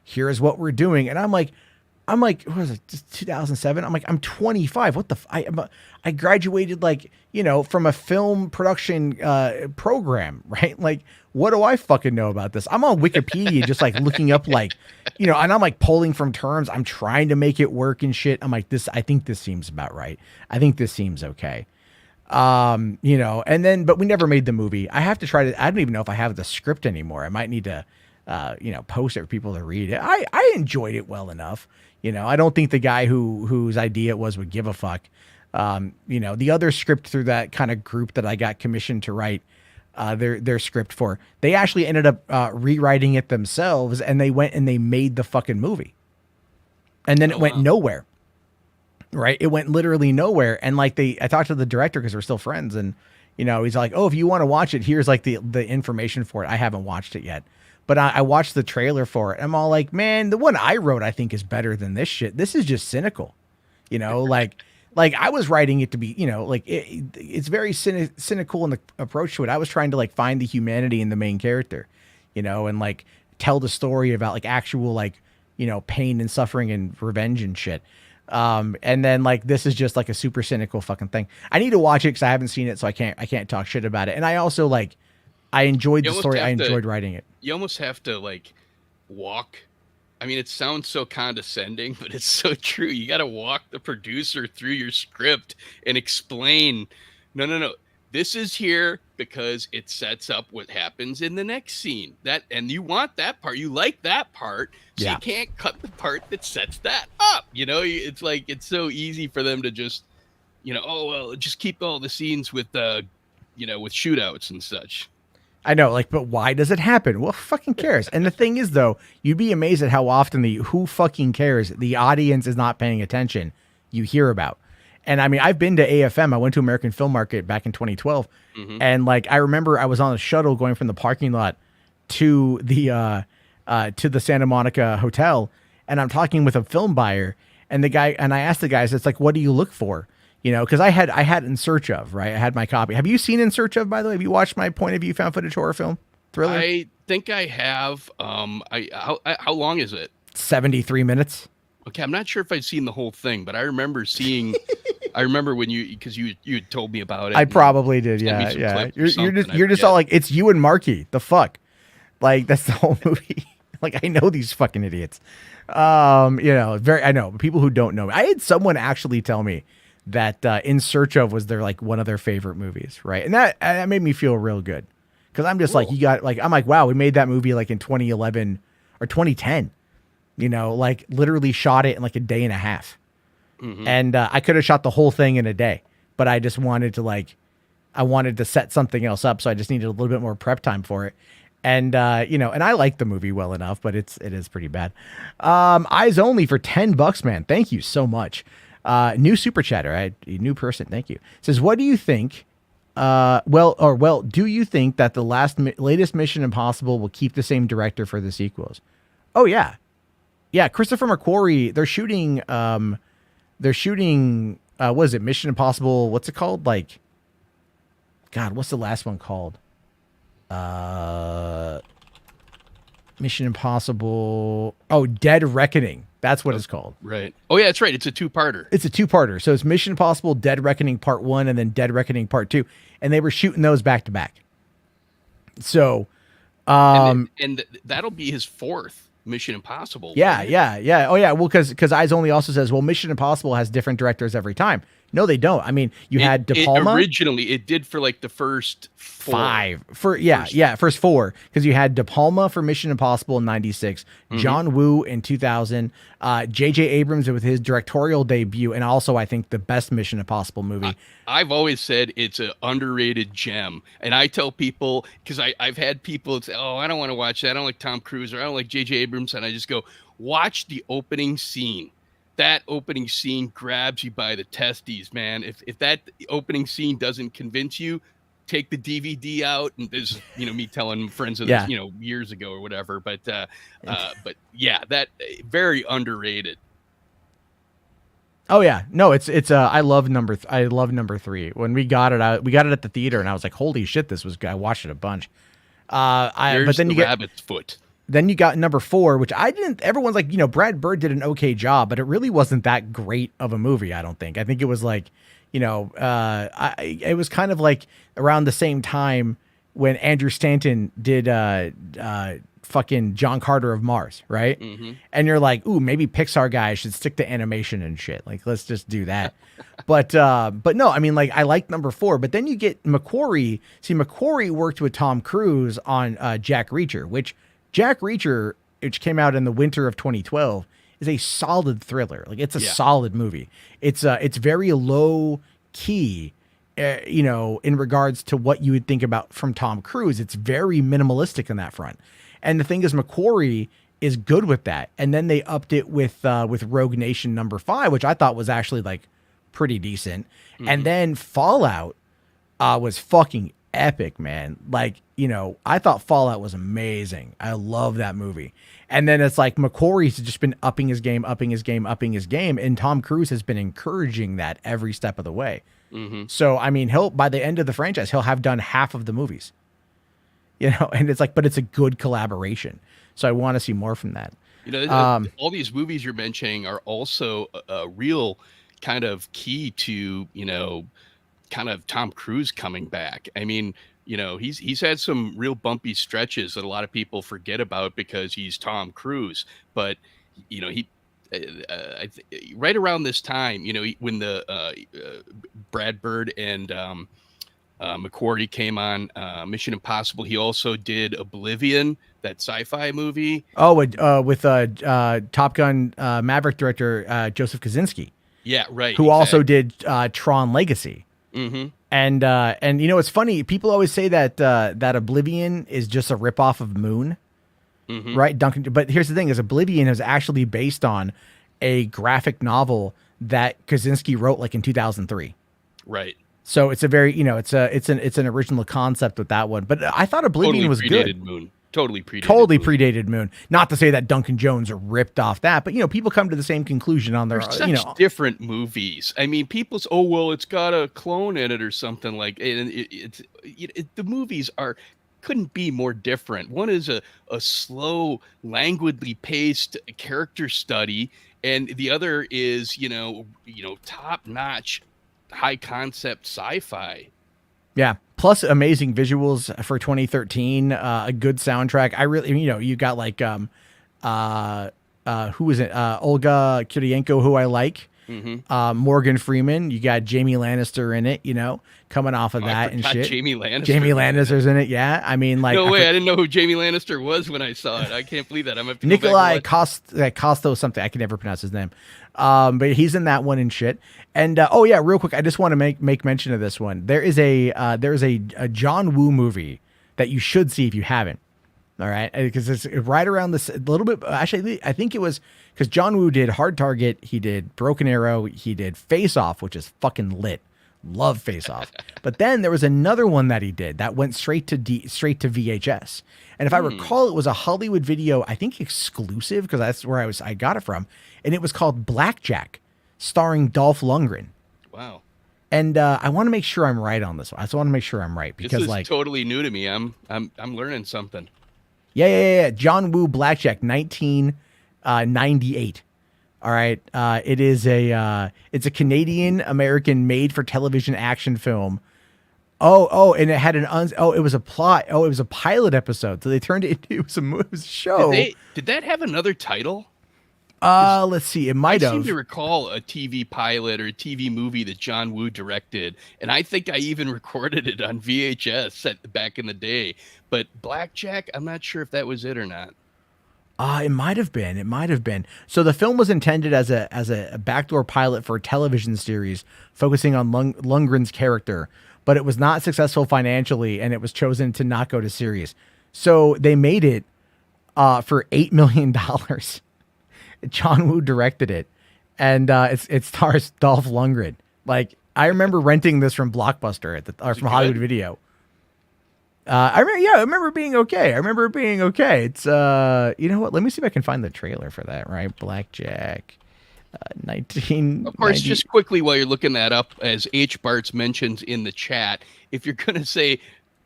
here's what we're doing. And I'm like, what was it, 2007? I'm like, I'm 25. What the, I graduated like, from a film production program, right? Like, what do I fucking know about this? I'm on Wikipedia just like looking up like, and I'm like pulling from terms. I'm trying to make it work and shit. I'm like, I think this seems about right. I think this seems okay. And then, but we never made the movie. I have to try to, I don't even know if I have the script anymore. I might need to, post it for people to read it. I enjoyed it well enough. I don't think the guy whose idea it was would give a fuck. The other script through that kind of group that I got commissioned to write their script for, they actually ended up rewriting it themselves, and they went and they made the fucking movie. And then it went nowhere. Right. It went literally nowhere. And like I talked to the director because we're still friends, and, he's like, oh, if you want to watch it, here's like the information for it. I haven't watched it yet, but I watched the trailer for it. I'm all like, man, the one I wrote, I think is better than this shit. This is just cynical, like I was writing it to be, it's very cynical in the approach to it. I was trying to like find the humanity in the main character, and like tell the story about like actual like pain and suffering and revenge and shit. And then like this is just like a super cynical fucking thing. I need to watch it because I haven't seen it, so I can't talk shit about it. And I also like I enjoyed the story. I enjoyed writing it. You almost have to like walk. I mean, it sounds so condescending, but it's so true. You got to walk the producer through your script and explain, no. This is here because it sets up what happens in the next scene. And you want that part. You like that part. So you can't cut the part that sets that up. It's like, it's so easy for them to just, just keep all the scenes with, with shootouts and such. I know, like, but why does it happen? Well, fucking cares? And the thing is, though, you'd be amazed at how often who fucking cares? The audience is not paying attention. You hear about. And I mean, I've been to AFM. I went to American Film Market back in 2012. Mm-hmm. And like, I remember I was on a shuttle going from the parking lot to the Santa Monica hotel. And I'm talking with a film buyer and I asked the guys, it's like, what do you look for? Cause I had In Search Of, right? I had my copy. Have you seen In Search Of, by the way? Have you watched my point of view found footage horror film thriller? I think I have. How long is it? 73 minutes. Okay, I'm not sure if I've seen the whole thing, but I remember seeing. I remember when because you had told me about it. I probably did. Yeah. You're just all like, it's you and Marky. The fuck, like that's the whole movie. Like I know these fucking idiots. I know people who don't know. I had someone actually tell me that In Search Of was one of their favorite movies, right? And that made me feel real good because I'm just cool. I'm like, wow, we made that movie like in 2011 or 2010. Like literally shot it in like a day and a half. Mm-hmm. And I could have shot the whole thing in a day, but I just wanted to set something else up. So I just needed a little bit more prep time for it. And, and I like the movie well enough, but it is pretty bad. Eyes Only for $10, man. Thank you so much. New super chatter, right? New person. Thank you. Says, what do you think? Do you think that the latest Mission Impossible will keep the same director for the sequels? Oh yeah. Yeah. Christopher McQuarrie, they're shooting, what is it? Mission Impossible. What's it called? Like, God, what's the last one called? Mission Impossible. Oh, Dead Reckoning. That's what it's called. Right. Oh yeah, that's right. It's a two-parter. It's a two-parter. So it's Mission Impossible, Dead Reckoning Part 1, and then Dead Reckoning Part 2. And they were shooting those back to back. So, and that'll be his fourth Mission Impossible. Yeah. Oh yeah. Well, because Eyes Only also says, well, Mission Impossible has different directors every time. No, they don't. I mean, you had De Palma. Originally, it did for like the first first four, because you had De Palma for Mission Impossible in '96, mm-hmm. John Woo in 2000, J.J. Abrams with his directorial debut, and also I think the best Mission Impossible movie. I've always said it's an underrated gem, and I tell people because I've had people say, "Oh, I don't want to watch that. I don't like Tom Cruise or I don't like J.J. Abrams," and I just go, "Watch the opening scene." That opening scene grabs you by the testes, man. If that opening scene doesn't convince you, take the DVD out. And there's, me telling friends of this, years ago or whatever. But yeah, that very underrated. Oh yeah, no, it's I love number 3. When we got it out, we got it at the theater, and I was like, holy shit, this was good. I watched it a bunch. But then you get Rabbit's Foot. Then you got number 4, which everyone's like, Brad Bird did an okay job, but it really wasn't that great of a movie, I don't think. I think it was like, it was kind of like around the same time when Andrew Stanton did fucking John Carter of Mars, right? Mm-hmm. And you're like, ooh, maybe Pixar guys should stick to animation and shit. Like, let's just do that. But no, I mean, like, I like number 4, but then you get McQuarrie. See, McQuarrie worked with Tom Cruise on Jack Reacher, which came out in the winter of 2012, is a solid thriller. Like, it's a solid movie. It's very low key, in regards to what you would think about from Tom Cruise. It's very minimalistic in that front. And the thing is, McQuarrie is good with that. And then they upped it with Rogue Nation number 5, which I thought was actually like pretty decent. Mm-hmm. And then Fallout was fucking epic, man. Like, I thought Fallout was amazing. I love that movie. And then it's like McQuarrie's just been upping his game. And Tom Cruise has been encouraging that every step of the way. Mm-hmm. So, I mean, by the end of the franchise, he'll have done half of the movies, and it's like, but it's a good collaboration. So I want to see more from that. All these movies you're mentioning are also a real kind of key to, kind of Tom Cruise coming back. I mean, he's had some real bumpy stretches that a lot of people forget about because he's Tom Cruise. But he right around this time, when the Brad Bird and McQuarrie came on Mission Impossible, he also did Oblivion, that sci-fi movie. Oh, with Top Gun Maverick director Joseph Kosinski. Yeah, right. Who also did Tron Legacy. Mm-hmm. And it's funny. People always say that that Oblivion is just a ripoff of Moon, right? Duncan. But here's the thing: is Oblivion is actually based on a graphic novel that Kosinski wrote like in 2003. Right. So it's a very it's an original concept with that one. But I thought Oblivion was good. Moon. Totally predated Moon. Not to say that Duncan Jones ripped off that, but people come to the same conclusion on their such different movies. I mean, people say, "Oh, well, it's got a clone in it or something like." And the movies couldn't be more different. One is a slow, languidly paced character study, and the other is top notch, high concept sci-fi. Yeah. Plus amazing visuals for 2013, a good soundtrack. I really, you got like, who is it? Olga Kurylenko, who I like. Morgan Freeman. You got Jamie Lannister in it, coming off of that and shit. Jamie Lannister's in it. Yeah. I mean, like, no way. I didn't know who Jamie Lannister was when I saw it. I can't believe that. I'm going to Nikolai Costo something. I can never pronounce his name. But he's in that one and shit. And real quick, I just want to make mention of this one. There is a John Woo movie that you should see if you haven't. All right, because it's right around this a little bit. Actually, I think it was because John Woo did Hard Target, he did Broken Arrow, he did Face Off, which is fucking lit. Love Face Off. But then there was another one that he did that went straight to VHS. And if I recall, it was a Hollywood Video, I think exclusive, because that's where I got it from. And it was called Blackjack, starring Dolph Lundgren. Wow. And I want to make sure I'm right on this one. I just want to make sure I'm right because this is totally new to me. I'm learning something. Yeah. John Woo Blackjack, 1998. All right. It is it's a Canadian American made for television action film. And it had it was a plot. It was a pilot episode. So they turned it into it was a show. Did that have another title? Let's see. It might have. I seem to recall a TV pilot or a TV movie that John Woo directed, and I think I even recorded it on VHS back in the day. But Blackjack, I'm not sure if that was it or not. It might have been. So the film was intended as a backdoor pilot for a television series focusing on Lundgren's character, but it was not successful financially, and it was chosen to not go to series. So they made it for $8 million. John Woo directed it, and it stars Dolph Lundgren. Like, I remember renting this from Blockbuster or from Hollywood Video. I remember being okay. It's you know what? Let me see if I can find the trailer for that. Right, Blackjack, 19. Of course, just quickly while you're looking that up, as H. Bartz mentions in the chat, if you're gonna say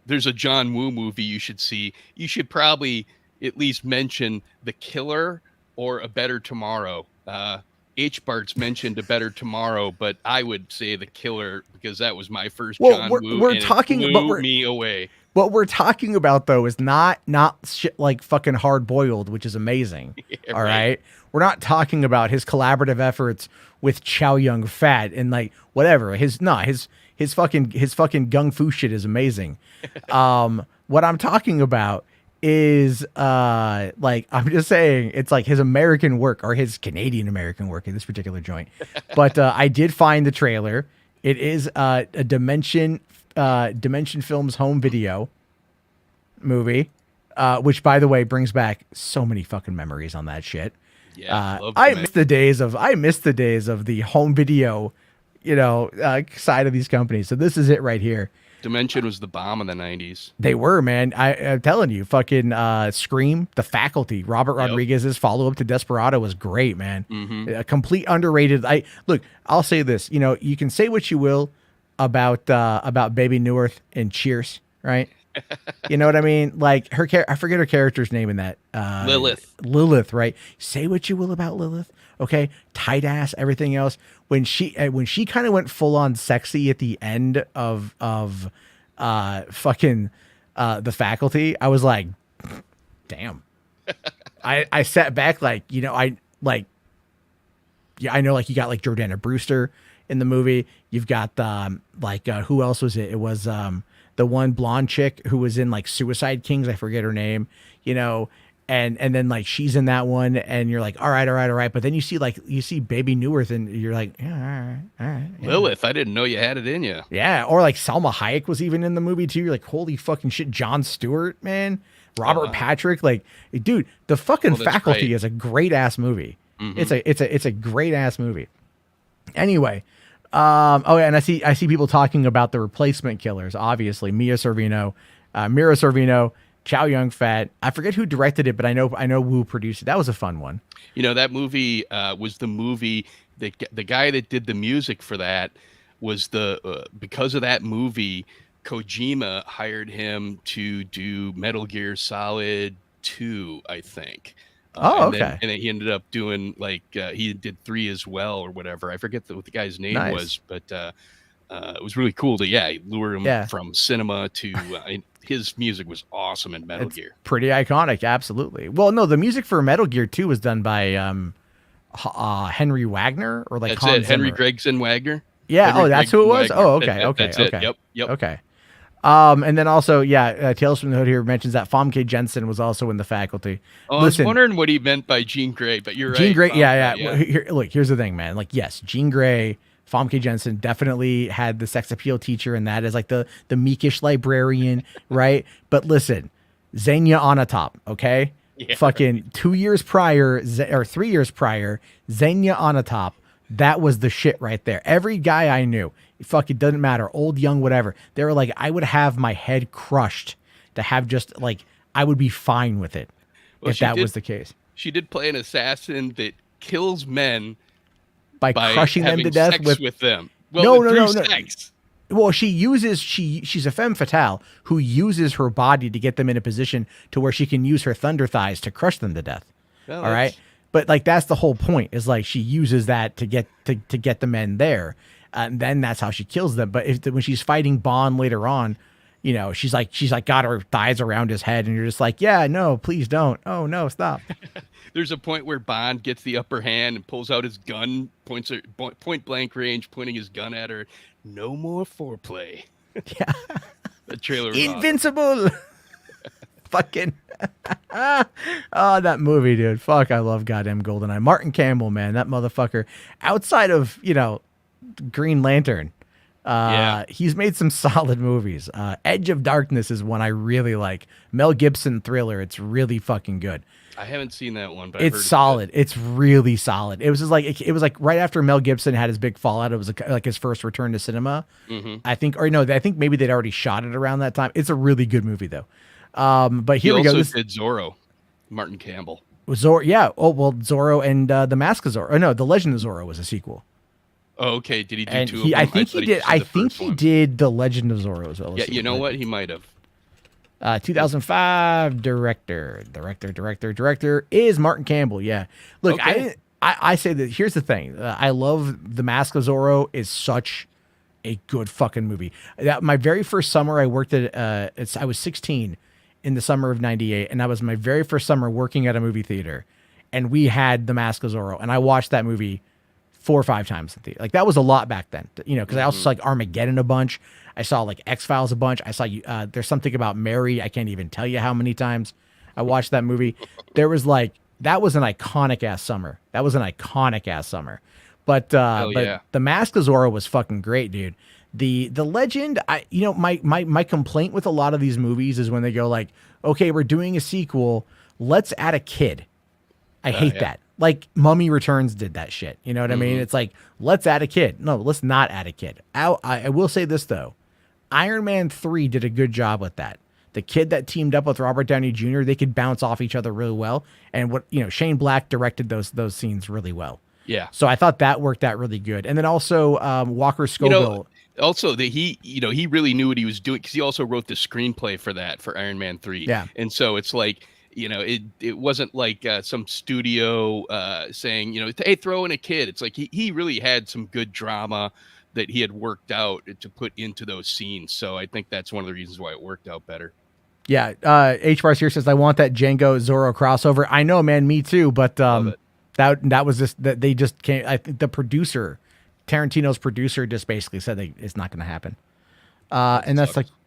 there's a John Woo movie you should see, you should probably at least mention The Killer or A Better Tomorrow. H. Bartz mentioned A Better Tomorrow, but I would say The Killer because that was my first John Woo. We're talking about me away. What we're talking about though is not shit like fucking Hard Boiled, which is amazing. Yeah, all right. We're not talking about his collaborative efforts with Chow Yun Fat and like whatever. His fucking gung fu shit is amazing. What I'm talking about is like I'm just saying it's like his American work or his Canadian American work in this particular joint. But I did find the trailer. It is a Dimension Films home video movie, which by the way brings back so many fucking memories on that shit. Yeah, I miss the days of the home video, side of these companies. So this is it right here. Dimension was the bomb in the 90s. They were, man. I'm telling you, fucking Scream, The Faculty, Robert Rodriguez's follow-up to Desperado was great, man. A complete underrated. I'll say this. You can say what you will about Baby Newirth and Cheers, right? You know what I mean? Like I forget her character's name in that. Lilith. Lilith, right? Say what you will about Lilith, okay? Tight ass, everything else. When she kind of went full on sexy at the end of fucking The Faculty, I was like, damn. I sat back like, you know, I know like you got like Jordana Brewster in the movie. You've got who else was it? It was the one blonde chick who was in like Suicide Kings. I forget her name, you know, and then like she's in that one, and you're like, all right. But then you see Baby Newirth, and you're like, yeah, all right. Yeah. Lilith, I didn't know you had it in you. Yeah, or like Salma Hayek was even in the movie too. You're like, holy fucking shit, Jon Stewart, man, Robert Patrick, like, dude, The fucking Faculty right. is a great ass movie. Mm-hmm. It's a great ass movie. Anyway. And I see people talking about the replacement killers. Obviously, Mira Sorvino, Chow Yun-fat. I forget who directed it, but I know who produced it. That was a fun one. You know, that movie was the movie that the guy that did the music for that was because of that movie, Kojima hired him to do Metal Gear Solid 2, I think. Okay. And then he ended up doing he did 3 as well or whatever. I forget what the guy's name was, but it was really cool to lure him from cinema to his music was awesome in Metal Gear. Pretty iconic, absolutely. Well, no, the music for Metal Gear 2 was done by Henry Wagner or like that's Hans it, Henry Zimmer. Gregson Wagner. Yeah, Henry that's Gregson who it was. Wagner. Oh, okay, okay, That's okay. it. Yep. Okay. And then also, Tales from the Hood here mentions that Famke Jensen was also in The Faculty. Oh, Listen, I was wondering what he meant by Jean Grey, but you're right. Jean Grey, yeah. Well, here's the thing, man. Like, yes, Jean Grey, Famke Jensen definitely had the sex appeal teacher, and that is like the meekish librarian, right? But listen, Xenia Onatopp, okay? Yeah, fucking right. 2 years prior or 3 years prior, Xenia Onatopp, that was the shit right there. Every guy I knew, it fucking doesn't matter, old, young, whatever. They were like, I would have my head crushed to have just like, I would be fine with it if that was the case. She did play an assassin that kills men by crushing them to death with them. Well, no. Sex. Well, she's a femme fatale who uses her body to get them in a position to where she can use her thunder thighs to crush them to death. Well, all right. But like, that's the whole point, is like she uses that to get the men there. And then that's how she kills them. But when she's fighting Bond later on, you know, she's like got her thighs around his head, and you're just like, yeah, no, please don't. Oh no, stop. There's a point where Bond gets the upper hand and pulls out his gun, points at point blank range, pointing his gun at her. No more foreplay. Yeah. The trailer was Invincible. Awesome. Fucking oh, that movie, dude. Fuck, I love goddamn GoldenEye. Martin Campbell, man, that motherfucker. Outside of, you know, Green Lantern, he's made some solid movies. Edge of Darkness is one I really like. Mel Gibson thriller. It's really fucking good. I haven't seen that one, but it's solid. It's really solid. It was just like it was like right after Mel Gibson had his big fallout. It was like his first return to cinema. Mm-hmm. I think maybe they'd already shot it around that time. It's a really good movie though. But here we go. He also did Zorro, Martin Campbell. Zorro, yeah. Oh well, Zorro and the Mask of Zorro. Oh no, the Legend of Zorro was a sequel. Oh, okay. Did he do two of them? I think he did. I think he did the Legend of Zorro as well. Yeah, you know what? He might have. 2005 director is Martin Campbell. Yeah. Look, okay. I say that here's the thing. I love The Mask of Zorro is such a good fucking movie. My very first summer I worked at I was 16 in the summer of 98, and that was my very first summer working at a movie theater, and we had The Mask of Zorro, and I watched that movie 4 or 5 times in theater. Like, that was a lot back then, you know, because I also saw like Armageddon a bunch. I saw like X-Files a bunch. I saw there's something about Mary. I can't even tell you how many times I watched that movie. There was like, that was an iconic ass summer. But The Mask of Zorro was fucking great, dude. The Legend, my complaint with a lot of these movies is when they go like, okay, we're doing a sequel, let's add a kid. I hate that. Like Mummy Returns did that shit. You know what I mean? It's like, let's add a kid. No, let's not add a kid. I will say this though. Iron Man 3 did a good job with that. The kid that teamed up with Robert Downey Jr., they could bounce off each other really well. And Shane Black directed those scenes really well. Yeah. So I thought that worked out really good. And then also Walker Scoville. Also, that he really knew what he was doing because he also wrote the screenplay for Iron Man 3. Yeah. And so it's like, it wasn't like some studio saying, hey, throw in a kid. It's like he really had some good drama that he had worked out to put into those scenes. So I think that's one of the reasons why it worked out better. Yeah. H. Bars here says, I want that Django Zorro crossover. I know, man, me too. But that was just that they just can't. I think the producer, Tarantino's producer, just basically said it's not going to happen. And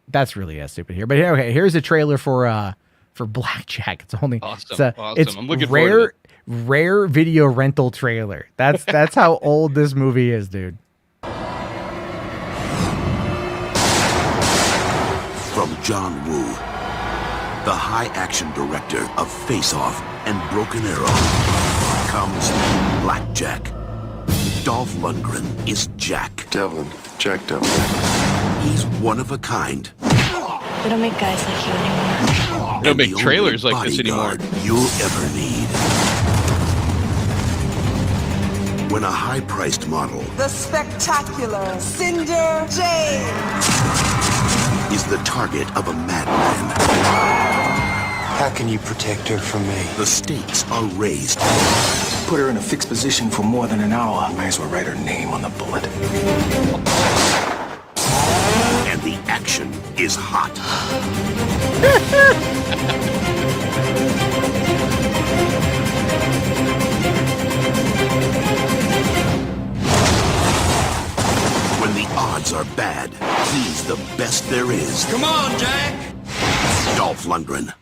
that's really stupid here. But okay, here's a trailer for Blackjack. It's only awesome. It's I'm looking forward to it. Rare video rental trailer. That's how old this movie is, dude. From John Woo, the high-action director of Face Off and Broken Arrow, comes Blackjack. Dolph Lundgren is Jack. Jack Devlin. He's one of a kind. We don't make guys like you anymore. We don't make trailers like this anymore. You'll ever need. When a high-priced model, the spectacular Cinder James, is the target of a madman, How can you protect her from me? the stakes are raised. Put her in a fixed position for more than an hour. Might as well write her name on the bullet. And the action is hot. When the odds are bad, he's the best there is. Come on, Jack! Dolph Lundgren.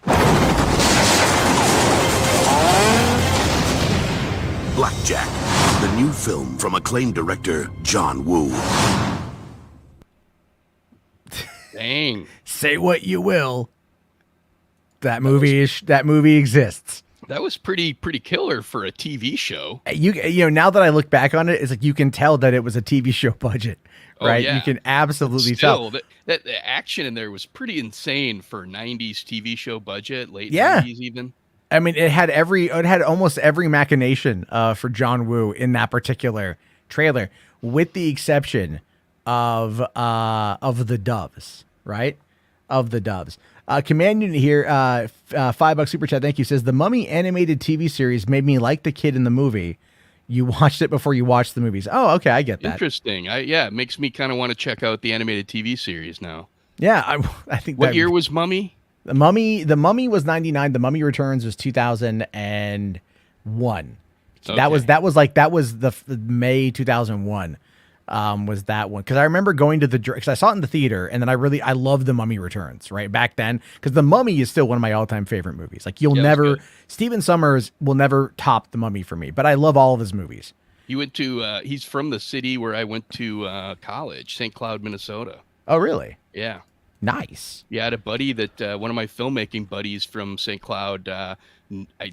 Blackjack, the new film from acclaimed director John Woo. Dang. Say what you will. That movie exists. That was pretty killer for a TV show. You know, now that I look back on it, it's like you can tell that it was a TV show budget, right? Oh, yeah. You can absolutely Still, tell. that the action in there was pretty insane for 90s TV show budget, late Yeah. 90s even. I mean, it had almost every machination for John Woo in that particular trailer, with the exception of the doves, right? Of the doves. Command Unit here, $5 super chat. Thank you. Says the Mummy animated TV series made me like the kid in the movie. You watched it before you watched the movies. Oh, okay, I get that. Interesting. It makes me kind of want to check out the animated TV series now. Yeah, I think. What year was Mummy? The Mummy was 99. The Mummy Returns was 2001. So Okay. that was the May 2001. Was that one? Because I remember going to because I saw it in the theater, and then I loved The Mummy Returns right back then, because The Mummy is still one of my all-time favorite movies. Like Stephen Sommers will never top The Mummy for me, but I love all of his movies. He went to he's from the city where I went to college, St. Cloud, Minnesota. Oh, really? Yeah. Nice. Yeah, I had a buddy that one of my filmmaking buddies from St. Cloud, I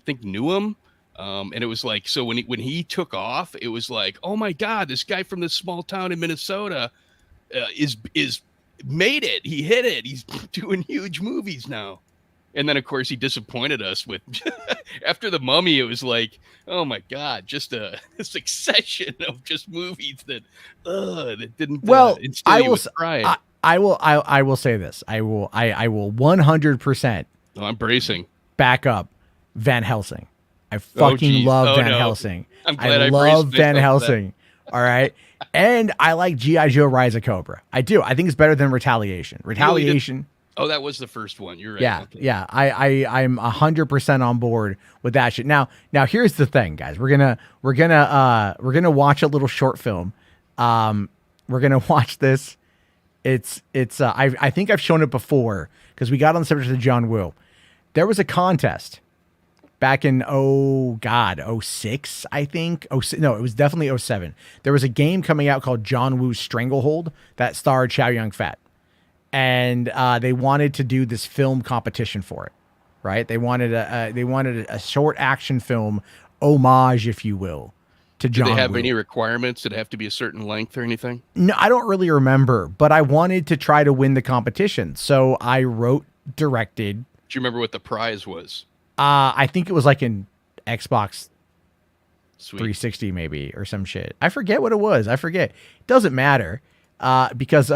think knew him. And it was like, so when he took off, it was like, oh my God, this guy from this small town in Minnesota is made it. He hit it. He's doing huge movies now. And then of course he disappointed us with after The Mummy. It was like, oh my God, just a succession of just movies that didn't instill you with pride. I will say this. I will 100%. Oh, I'm bracing. Back up Van Helsing. I fucking love Van Helsing. I'm glad I love braced Van myself for Helsing. All right. And I like G.I. Joe Rise of Cobra. I do. I think it's better than Retaliation. Retaliation. Oh, that was the first one. You're right. Yeah. Okay. Yeah. I'm 100% on board with that shit. Now here's the thing, guys. We're gonna watch a little short film. We're gonna watch this. I think I've shown it before, because we got on the subject of John Woo. There was a contest back in 06, I think. No, it was definitely 07. There was a game coming out called John Woo's Stranglehold that starred Chow Yun-fat. And they wanted to do this film competition for it, right? They wanted a short action film homage, if you will, to John Woo. Did they have any requirements? Did it have to be a certain length or anything? No, I don't really remember, but I wanted to try to win the competition. So I wrote, directed. Do you remember what the prize was? I think it was like an Xbox Sweet. 360 maybe, or some shit. I forget what it was. It doesn't matter. because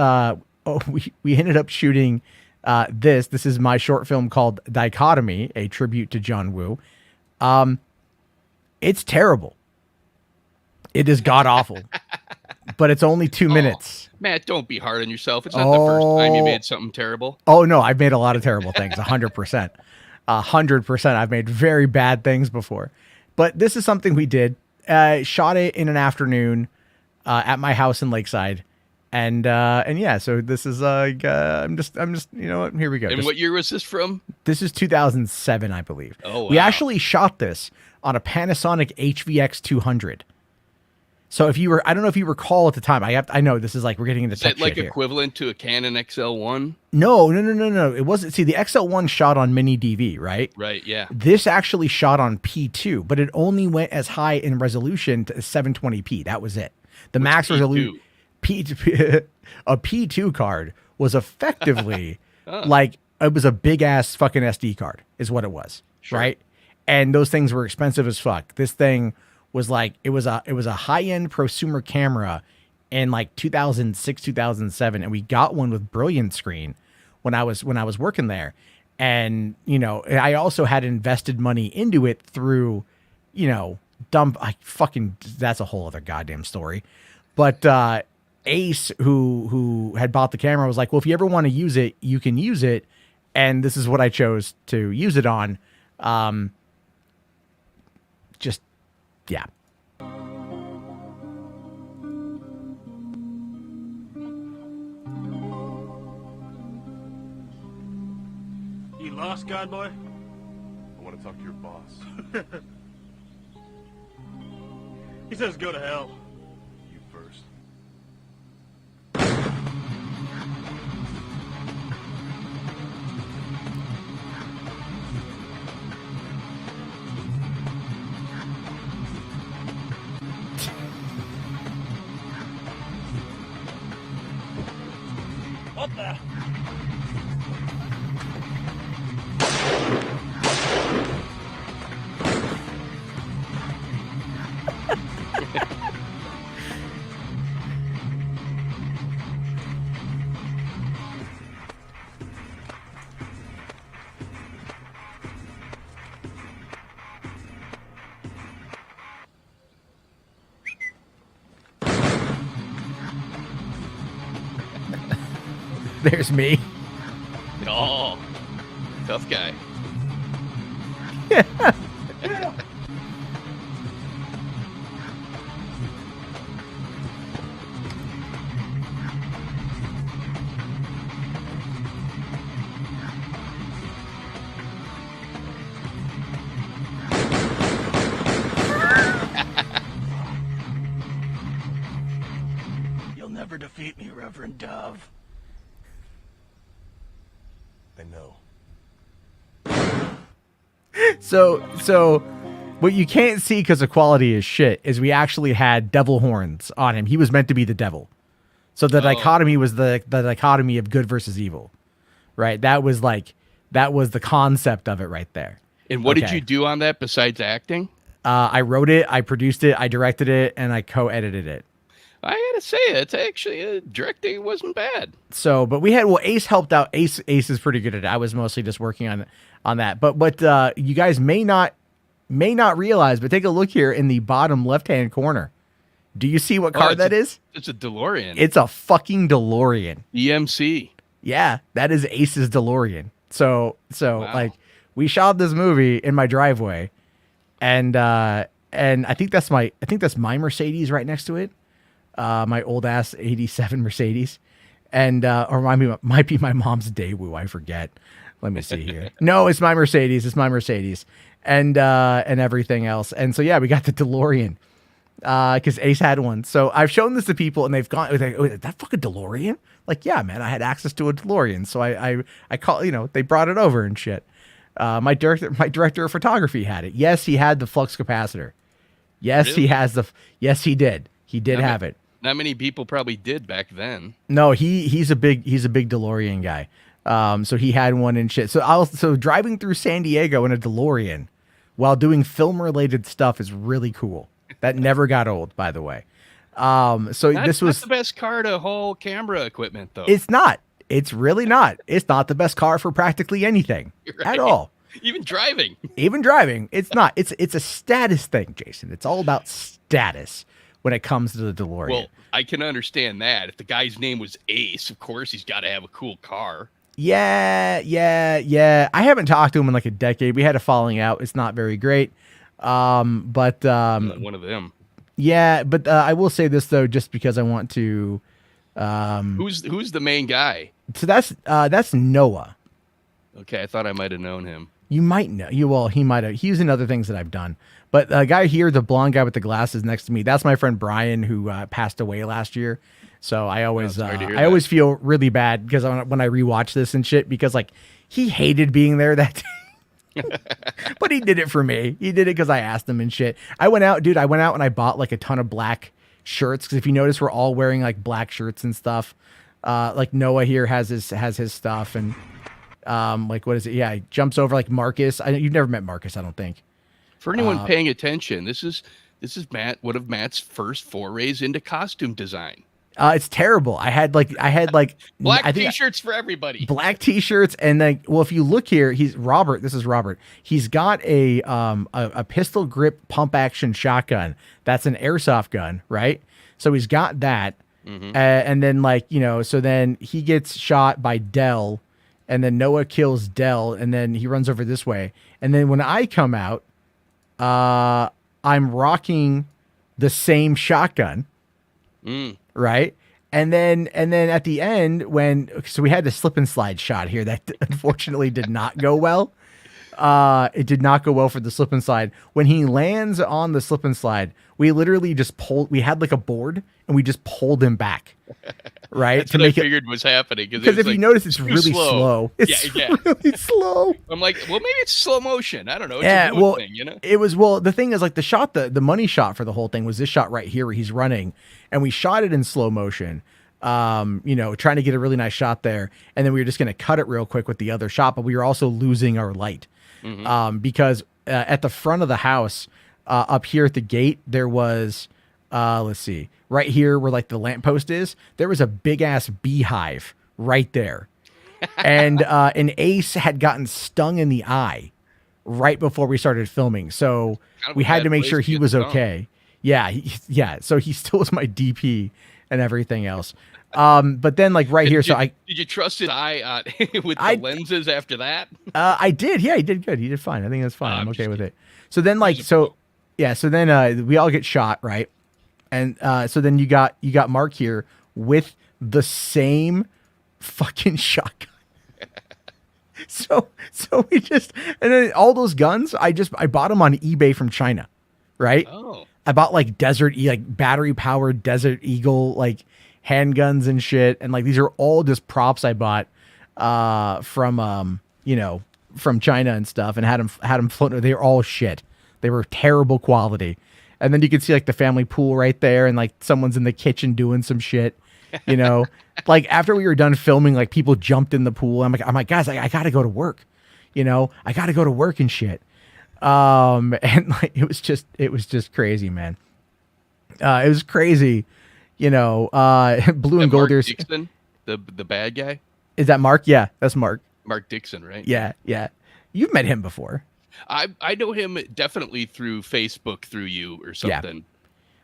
we ended up shooting this. This is my short film called Dichotomy, a tribute to John Woo. It's terrible. It is god awful, but it's only 2 minutes. Matt, don't be hard on yourself. It's not the first time you made something terrible. Oh no, I've made a lot of terrible things. 100%, 100%. I've made very bad things before, but this is something we did. Shot it in an afternoon at my house in Lakeside, and yeah. So this is I'm just you know what? Here we go. And what year was this from? This is 2007, I believe. Oh, wow. We actually shot this on a Panasonic HVX 200. So if you were, I don't know if you recall at the time. I know this is like we're getting into Is tech that like shit here. equivalent to a Canon XL1? No. It wasn't. See, the XL1 shot on mini DV, right? Right. Yeah. This actually shot on P2, but it only went as high in resolution to 720p. That was it. The max resolution. A P2 card was effectively like it was a big ass fucking SD card, is what it was, right? And those things were expensive as fuck. This thing was like it was a high end prosumer camera in like 2006 2007, and we got one with brilliant screen when I was working there. And you know, I also had invested money into it through, you know, that's a whole other goddamn story. But Ace, who had bought the camera, was like, well, if you ever want to use it, you can use it. And this is what I chose to use it on. Just, yeah. You lost, God boy? I want to talk to your boss. He says go to hell. You first. What the? There's me. Oh, tough guy. You'll never defeat me, Reverend Dove. I know. So what you can't see because the quality is shit is we actually had devil horns on him. He was meant to be the devil. So the dichotomy was the dichotomy of good versus evil, right? That was the concept of it right there. And what did you do on that besides acting? I wrote it, I produced it, I directed it, and I co-edited it. I gotta say, it's actually directing wasn't bad. So, but we had Ace helped out. Ace is pretty good at it. I was mostly just working on that. But you guys may not realize, but take a look here in the bottom left hand corner. Do you see what card that is? It's a DeLorean. It's a fucking DeLorean. EMC. Yeah, that is Ace's DeLorean. So Wow. like we shot this movie in my driveway, and I think that's my Mercedes right next to it. My old ass 87 Mercedes, and or might be my mom's Daewoo. I forget. Let me see here. No, it's my Mercedes. It's my Mercedes, and everything else. And so yeah, we got the DeLorean because Ace had one. So I've shown this to people, and they've gone, oh, that fucking DeLorean. Like, yeah, man, I had access to a DeLorean, so I call, you know, they brought it over and shit. My director of photography had it. Yes, he had the flux capacitor. Yes, Really? he has the. Yes, he did. He did have it. Not many people probably did back then. No, he's a big DeLorean guy. So he had one and shit. So driving through San Diego in a DeLorean while doing film related stuff is really cool. That never got old, by the way. So this was not the best car to haul camera equipment, though. It's not. It's really not. It's not the best car for practically anything at all. Even driving. Even driving. It's not. It's a status thing, Jason. It's all about status when it comes to the DeLorean. Well, I can understand that. If the guy's name was Ace, of course he's got to have a cool car. Yeah. I haven't talked to him in like a decade. We had a falling out. It's not very great. But One of them. Yeah, but I will say this though, just because I want to. Who's the main guy? So that's Noah. Okay, I thought I might have known him. You might know. He might have. He's in other things that I've done. But the guy here, the blonde guy with the glasses next to me, that's my friend Brian, who passed away last year. So I always always feel really bad because when I rewatch this and shit, because like he hated being there that day. But he did it for me. He did it because I asked him and shit. I went out and I bought like a ton of black shirts, because if you notice, we're all wearing like black shirts and stuff. Like Noah here has his stuff, and like what is it? Yeah, he jumps over like Marcus. You've never met Marcus, I don't think. For anyone paying attention, this is one of Matt's first forays into costume design. It's terrible. I had like black t-shirts for everybody. Black t-shirts, and then if you look here, this is Robert. He's got a pistol grip pump action shotgun. That's an airsoft gun, right? So he's got that. Mm-hmm. And then so then he gets shot by Dell, and then Noah kills Dell, and then he runs over this way. And then when I come out, I'm rocking the same shotgun. Right. And then at the end, so we had the slip and slide shot here that unfortunately did not go well. It did not go well for the slip and slide. When he lands on the slip and slide, we literally just we had like a board and we just pulled him back. Right. That's what I figured was happening. Because if you notice, it's really slow. It's really slow. I'm like, well, maybe it's slow motion. I don't know. It's a mood thing, you know? It was, the thing is like the money shot for the whole thing was this shot right here where he's running, and we shot it in slow motion, trying to get a really nice shot there. And then we were just going to cut it real quick with the other shot, but we were also losing our light. Mm-hmm. Because at the front of the house, up here at the gate, there was, let's see, right here where like the lamppost is, there was a big ass beehive right there. And an Ace had gotten stung in the eye right before we started filming. So we had to make sure he was okay. Yeah. So he still was my DP and everything else. But then like right here, did you trust his eye with the lenses after that? I did. Yeah, he did good. He did fine. I think that's fine. I'm okay with it. So then so then we all get shot, right? And so then you got Mark here with the same fucking shotgun. So we and then all those guns, I bought them on eBay from China, right? Oh. I bought like battery powered Desert Eagle like handguns and shit, and like these are all just props I bought from China and stuff, and had them floating. They were all shit. They were terrible quality. And then you could see like the family pool right there, and like someone's in the kitchen doing some shit, like after we were done filming, like people jumped in the pool. I'm like, guys, I gotta go to work, I gotta go to work and shit. And like, it was just crazy, man. It was crazy, blue and gold. Mark Dixon, the bad guy. Is that Mark? Yeah, that's Mark. Mark Dixon, right? Yeah. You've met him before. I know him definitely through Facebook, through you or something.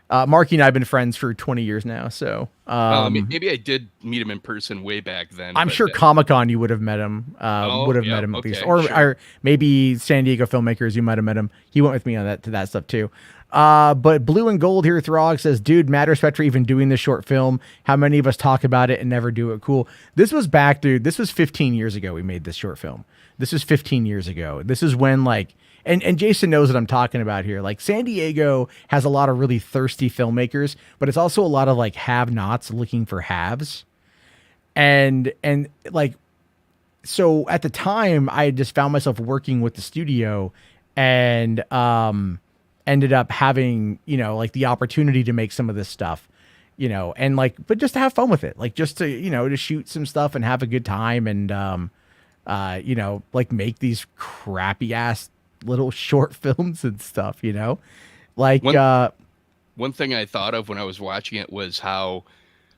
Yeah. Marky and I have been friends for 20 years now, so maybe I did meet him in person way back then. I'm sure Comic-Con you would have met him. Met him at least, or maybe San Diego filmmakers you might have met him. He went with me on that stuff too. But Blue and Gold here, Throg says, dude, mad respect for even doing this short film. How many of us talk about it and never do it? Cool. This was back, dude. This was 15 years ago. We made this short film. This was 15 years ago. This is when like, and Jason knows what I'm talking about here. Like San Diego has a lot of really thirsty filmmakers, but it's also a lot of like have-nots looking for haves. And like, so at the time I just found myself working with the studio and, ended up having, like the opportunity to make some of this stuff, and like, but just to have fun with it, like just to, to shoot some stuff and have a good time and, like make these crappy ass little short films and stuff, like, one thing I thought of when I was watching it was how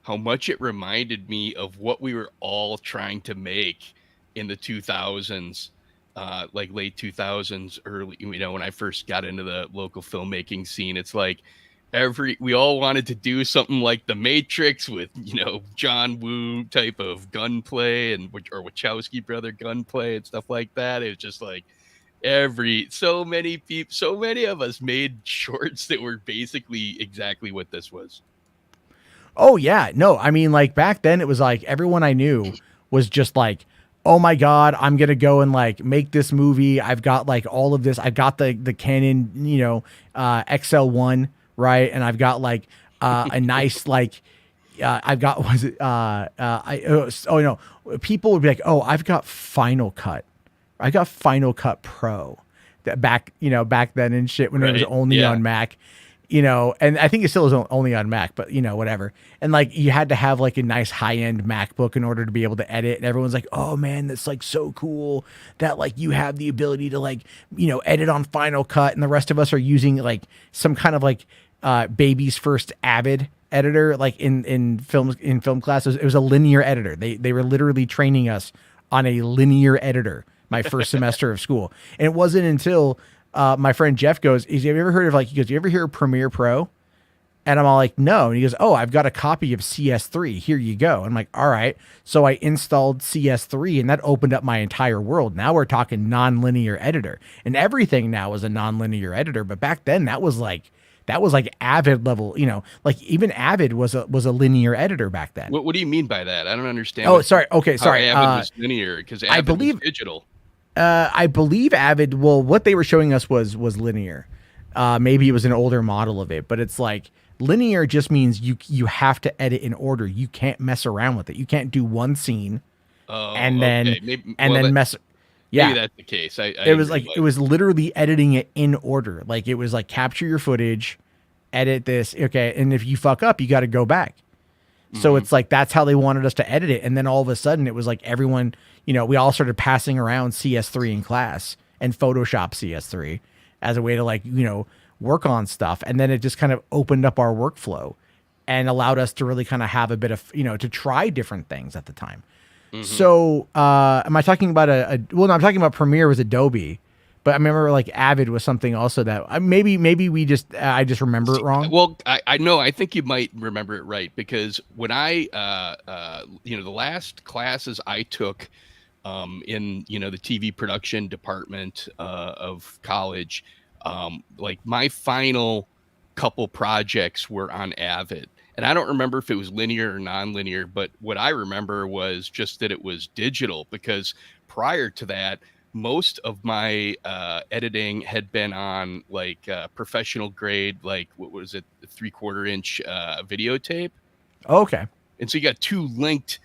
much it reminded me of what we were all trying to make in the 2000s, like late 2000s, early, when I first got into the local filmmaking scene. It's like we all wanted to do something like The Matrix with, John Woo type of gunplay or Wachowski brother gunplay and stuff like that. It was just like so many of us made shorts that were basically exactly what this was. Oh yeah, no, I mean, like back then it was like everyone I knew was just like, oh my God, I'm going to go and like make this movie. I've got like all of this. I've got the Canon, XL1, right? And I've got like a nice, like, I've got, people would be like, oh, I've got Final Cut. I got Final Cut Pro back then and shit when it was only on Mac. And I think it still is only on Mac, but whatever. And like, you had to have like a nice high end MacBook in order to be able to edit. And everyone's like, oh man, that's like so cool that like you have the ability to like, edit on Final Cut. And the rest of us are using like some kind of like baby's first Avid editor, like in film classes. It was a linear editor. They were literally training us on a linear editor my first semester of school. And it wasn't until my friend Jeff goes, have you ever heard of like, he goes, you ever hear of Premiere Pro? And I'm all like, no. And he goes, oh, I've got a copy of CS3. Here you go. I'm like, all right. So I installed CS3 and that opened up my entire world. Now we're talking non-linear editor, and everything now is a non-linear editor. But back then that was like Avid level, like even Avid was a linear editor back then. What do you mean by that? I don't understand. Oh, sorry. Okay. Sorry. Avid was linear because Avid was digital. I believe Avid, well, what they were showing us was linear. Maybe it was an older model of it, but it's like linear just means you have to edit in order. You can't mess around with it. You can't do one scene and then mess. Yeah, maybe that's the case. It was like it was literally editing it in order. Like it was like capture your footage, edit this, okay, and if you fuck up, you got to go back. So it's like that's how they wanted us to edit it. And then all of a sudden it was like everyone, we all started passing around CS3 in class and Photoshop CS3 as a way to like, work on stuff. And then it just kind of opened up our workflow and allowed us to really kind of have a bit of, to try different things at the time. So am I talking about well, no, I'm talking about Premiere was Adobe. But I remember like Avid was something also that maybe I just remember it wrong. Well, I know. I think you might remember it right because when I, the last classes I took in, the TV production department of college, like my final couple projects were on Avid. And I don't remember if it was linear or non-linear, but what I remember was just that it was digital because prior to that, most of my editing had been on like professional grade, like what was it, 3/4 inch videotape. Okay. And so you got two linked,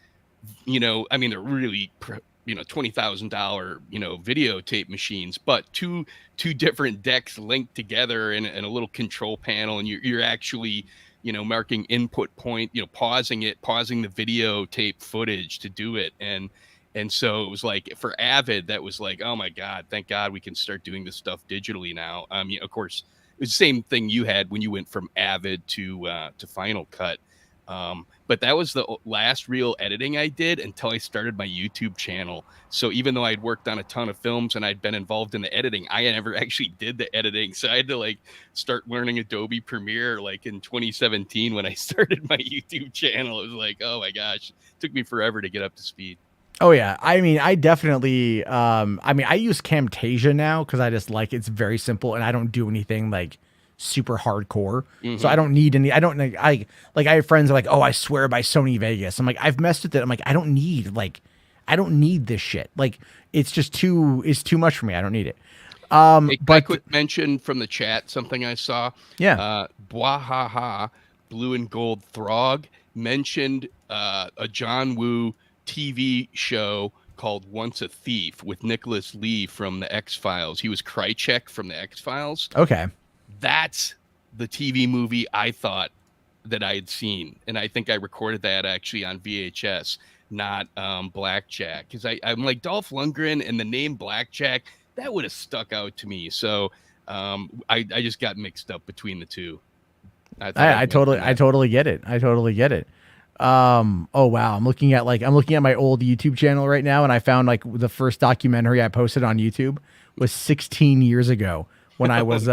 they're really, $20,000, videotape machines, but two different decks linked together in a little control panel, and you're actually, marking input point, pausing the videotape footage to do it. And so it was like for Avid, that was like, oh my God, thank God we can start doing this stuff digitally now. Of course, it was the same thing you had when you went from Avid to Final Cut. But that was the last real editing I did until I started my YouTube channel. So even though I'd worked on a ton of films and I'd been involved in the editing, I never actually did the editing. So I had to like start learning Adobe Premiere like in 2017 when I started my YouTube channel. It was like, oh my gosh, it took me forever to get up to speed. Oh yeah. I mean, I definitely, I use Camtasia now because I just like, it's very simple and I don't do anything like super hardcore. So I don't need I have friends that are like, oh, I swear by Sony Vegas. I'm like, I've messed with it. I'm like, I don't need this shit. Like it's too much for me. I don't need it. But quick mention from the chat, something I saw. Yeah. Bwahaha, Blue and Gold Throg mentioned a John Woo TV show called Once a Thief with Nicholas Lee from the X-Files. He was Krychek from the X-Files. Okay. That's the TV movie I thought that I had seen. And I think I recorded that actually on VHS, not Blackjack. Because I'm like Dolph Lundgren and the name Blackjack, that would have stuck out to me. So I just got mixed up between the two. I totally get it. I totally get it. Oh wow, I'm looking at my old YouTube channel right now, and I found like the first documentary I posted on YouTube was 16 years ago when I was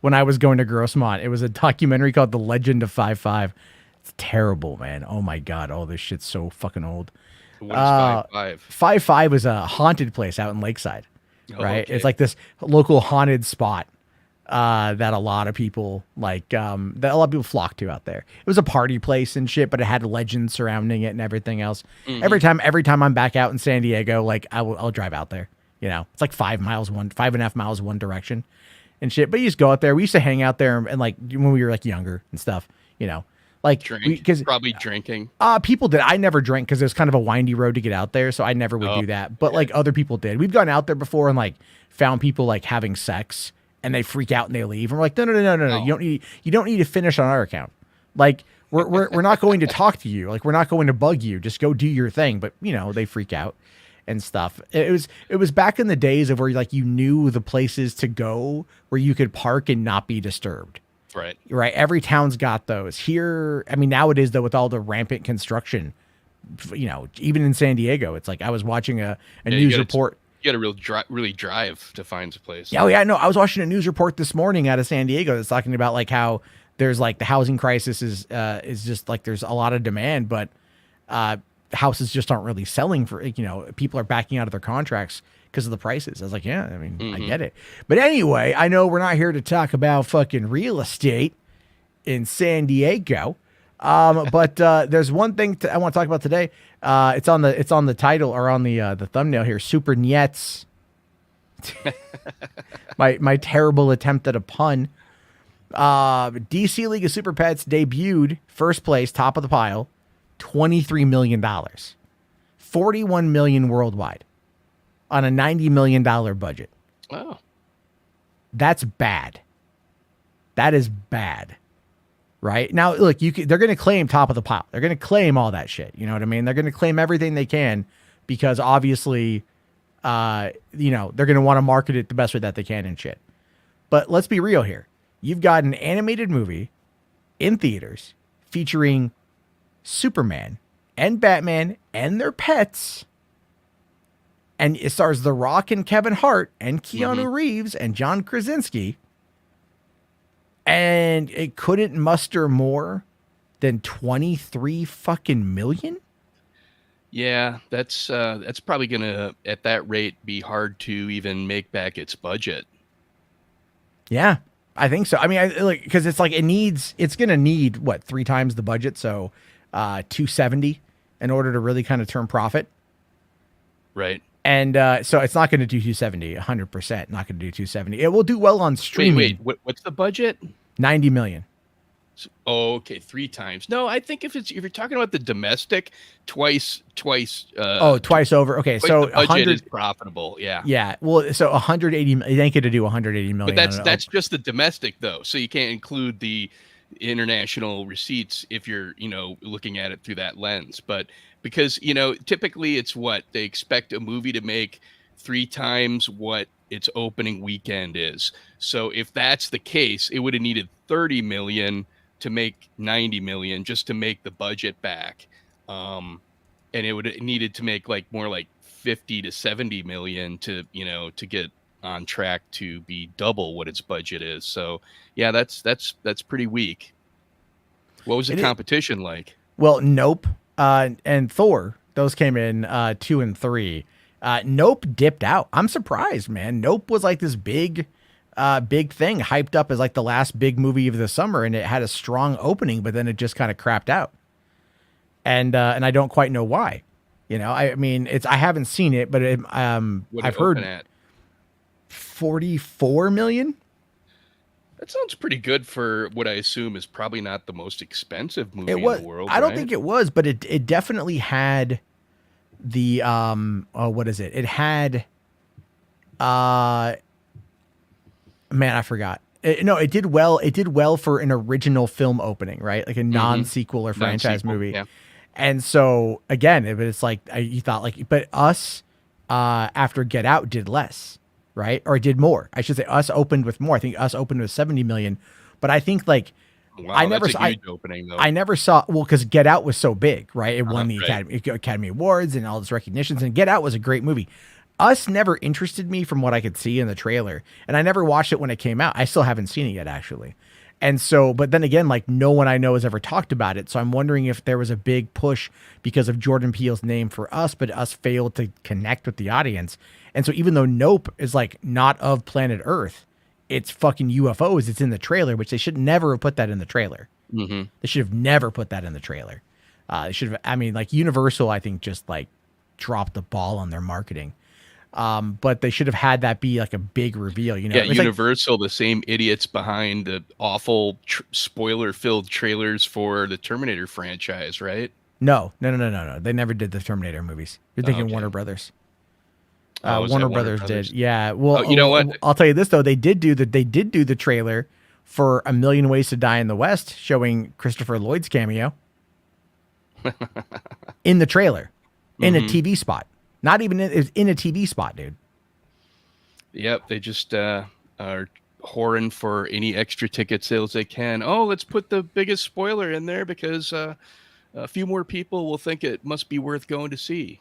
when I was going to Grossmont. It was a documentary called The Legend of 5-5. It's terrible, man. Oh my god, all this shit's so fucking old. What is 5-5? 5-5 was a haunted place out in Lakeside, right? Okay. It's like this local haunted spot that a lot of people flock to out there. It was a party place and shit, but it had legends surrounding it and everything else. Mm-hmm. Every time I'm back out in San Diego, like I'll drive out there. You know, it's like 5.5 miles one direction and shit. But you just go out there. We used to hang out there and like when we were like younger and stuff. You know, like probably drinking. People did. I never drank because it was kind of a windy road to get out there, so I never would do that. But like other people did. We've gone out there before and like found people like having sex. And they freak out and they leave. And we're like, no. You don't need to finish on our account. Like we're not going to talk to you. Like we're not going to bug you. Just go do your thing. But you know, they freak out and stuff. It was back in the days of where like you knew the places to go where you could park and not be disturbed. Right. Every town's got those. Here, I mean, nowadays though, with all the rampant construction, you know, even in San Diego, it's like I was watching a news report. You got to really drive to find a place. Oh yeah, no. I was watching a news report this morning out of San Diego that's talking about like how there's like the housing crisis is just like there's a lot of demand, but houses just aren't really selling for, you know, people are backing out of their contracts because of the prices. I was like, yeah, I mean, I get it. But anyway, I know we're not here to talk about fucking real estate in San Diego. But there's one thing I want to talk about today. It's on the title or on the thumbnail here. Super Niets. my terrible attempt at a pun. DC League of Super Pets debuted first place, top of the pile, $23 million, $41 million worldwide, on a $90 million budget. Wow, that's bad. That is bad. Right now, look, they're going to claim top of the pile. They're going to claim all that shit. You know what I mean? They're going to claim everything they can because obviously, you know, they're going to want to market it the best way that they can and shit. But let's be real here. You've got an animated movie in theaters featuring Superman and Batman and their pets. And it stars The Rock and Kevin Hart and Keanu Reeves and John Krasinski. And it couldn't muster more than 23 fucking million. Yeah, that's probably gonna at that rate be hard to even make back its budget. Yeah, I think so. I mean, because it's like it's gonna need what 3 times the budget, so 270 in order to really kind of turn profit. Right. And so it's not going to do 270, 100% not going to do 270. It will do well on streaming. Wait, what's the budget? 90 million. Oh, okay, 3 times. No, I think if you're talking about the domestic, twice. Twice over. Okay, so the budget is profitable. Yeah. Yeah. Well, so 180. It ain't going to do 180 million. But that's just the domestic though, so you can't include the international receipts if you're looking at it through that lens. But because typically it's what they expect a movie to make 3 times what its opening weekend is. So if that's the case, it would have needed 30 million to make 90 million just to make the budget back. And it would have needed to make more like 50 to 70 million to get on track to be double what its budget is. So yeah, that's pretty weak. What was the competition like? Well, Nope and Thor, those came in 2 and 3. Nope dipped out. I'm surprised, man. Nope was like this big thing, hyped up as like the last big movie of the summer, and it had a strong opening, but then it just kind of crapped out. And I don't quite know why. I mean, I haven't seen it, but I've heard at 44 million. That sounds pretty good for what I assume is probably not the most expensive movie in the world. I don't think it was, but it definitely had the what is it? It had man, I forgot. It did well. It did well for an original film opening, right? Like a non-sequel or franchise movie. Yeah. And so again, it's like you thought but Us after Get Out did less. Right? Or did more. I should say Us opened with more. I think Us opened with 70 million. But I think Wow, I never that's saw. a huge opening though. I never saw. Well, because Get Out was so big, right? It won the Right. Academy Awards and all this recognitions. And Get Out was a great movie. Us never interested me from what I could see in the trailer, and I never watched it when it came out. I still haven't seen it yet, actually. And so, but then again, like no one I know has ever talked about it. So I'm wondering if there was a big push because of Jordan Peele's name for Us, but Us failed to connect with the audience. And so even though Nope is like not of planet Earth, it's fucking UFOs. It's in the trailer, which they should never have put that in the trailer. Mm-hmm. They should have never put that in the trailer. They should have. I mean, like Universal, I think just like dropped the ball on their marketing. But they should have had that be like a big reveal. You know, Yeah, It's like- Universal, the same idiots behind the awful spoiler-filled trailers for the Terminator franchise, right? No. They never did the Terminator movies. You're thinking okay. Warner Brothers. Oh, is Warner that Warner Brothers Brothers? did. Yeah. Well, Oh, you know what? I'll tell you this though. They did do the trailer for A Million Ways to Die in the West, showing Christopher Lloyd's cameo in the trailer, in a TV spot. Not even it was in a TV spot, dude. Yep, they just are whoring for any extra ticket sales they can. Oh, let's put the biggest spoiler in there because a few more people will think it must be worth going to see.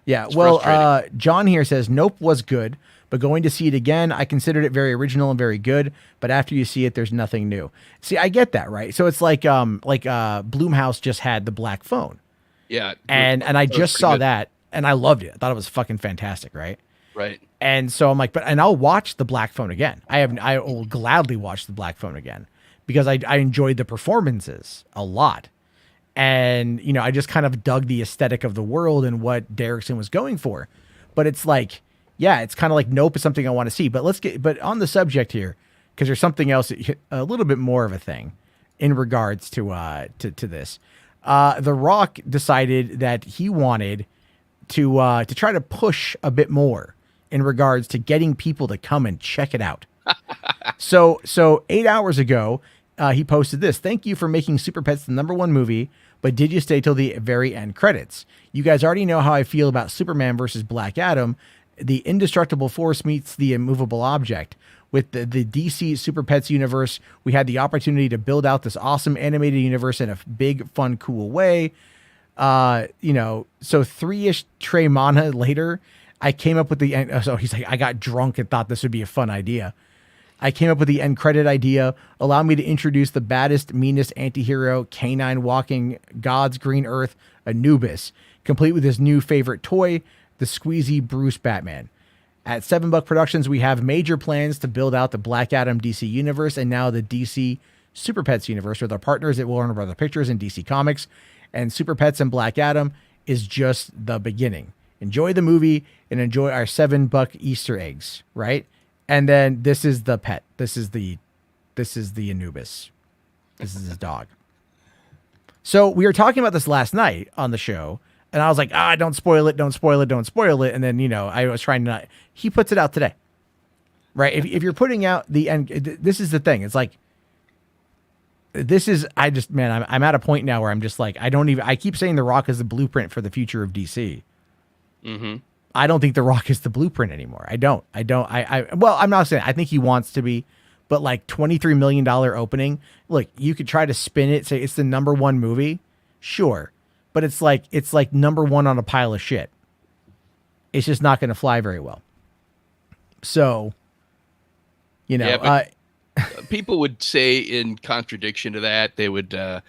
Yeah, It's well, frustrating. John here says Nope was good, but going to see it again, I considered it very original and very good. But after you see it, there's nothing new. See, I get that, right? So it's like Blumhouse just had the Black Phone, Yeah, and I that was just pretty saw good. that, and I loved it. I thought it was fucking fantastic, right? Right. And so I'm like, and I'll watch the Black Phone again. I will gladly watch the Black Phone again because I enjoyed the performances a lot. And, you know, I just kind of dug the aesthetic of the world and what Derrickson was going for. But it's like, yeah, it's kind of like Nope is something I want to see. But on the subject here, because there's something else, a little bit more of a thing in regards to this. The Rock decided that he wanted to try to push a bit more in regards to getting people to come and check it out. So 8 hours ago, he posted this. Thank you for making Super Pets the #1 movie, but did you stay till the very end credits? You guys already know how I feel about Superman versus Black Adam. The indestructible force meets the immovable object. With the DC Super Pets universe, we had the opportunity to build out this awesome animated universe in a big, fun, cool way. So 3-ish Trey Mana later, I came up with the end. So he's like, I got drunk and thought this would be a fun idea. I came up with the end credit idea. Allow me to introduce the baddest, meanest antihero, canine walking God's green earth, Anubis, complete with his new favorite toy, the squeezy Bruce Batman. At 7 Buck Productions, we have major plans to build out the Black Adam DC universe and now the DC Super Pets universe with our partners at Warner Brothers Pictures and DC Comics. And Super Pets and Black Adam is just the beginning. Enjoy the movie and enjoy our 7 Buck Easter eggs, right? And then this is the pet. This is the Anubis. This is his dog. So we were talking about this last night on the show, and I was like, don't spoil it, don't spoil it, don't spoil it. And then, I was trying to not. He puts it out today, right? If you're putting out the end, this is the thing. It's like, I'm at a point now where I'm just like, I keep saying The Rock is the blueprint for the future of DC. Mm-hmm. I don't think The Rock is the blueprint anymore. Well, I'm not saying I think he wants to be, but like $23 million opening. Look, you could try to spin it, say it's the #1 movie. Sure. But it's like #1 on a pile of shit. It's just not going to fly very well. So, people would say in contradiction to that, they would, it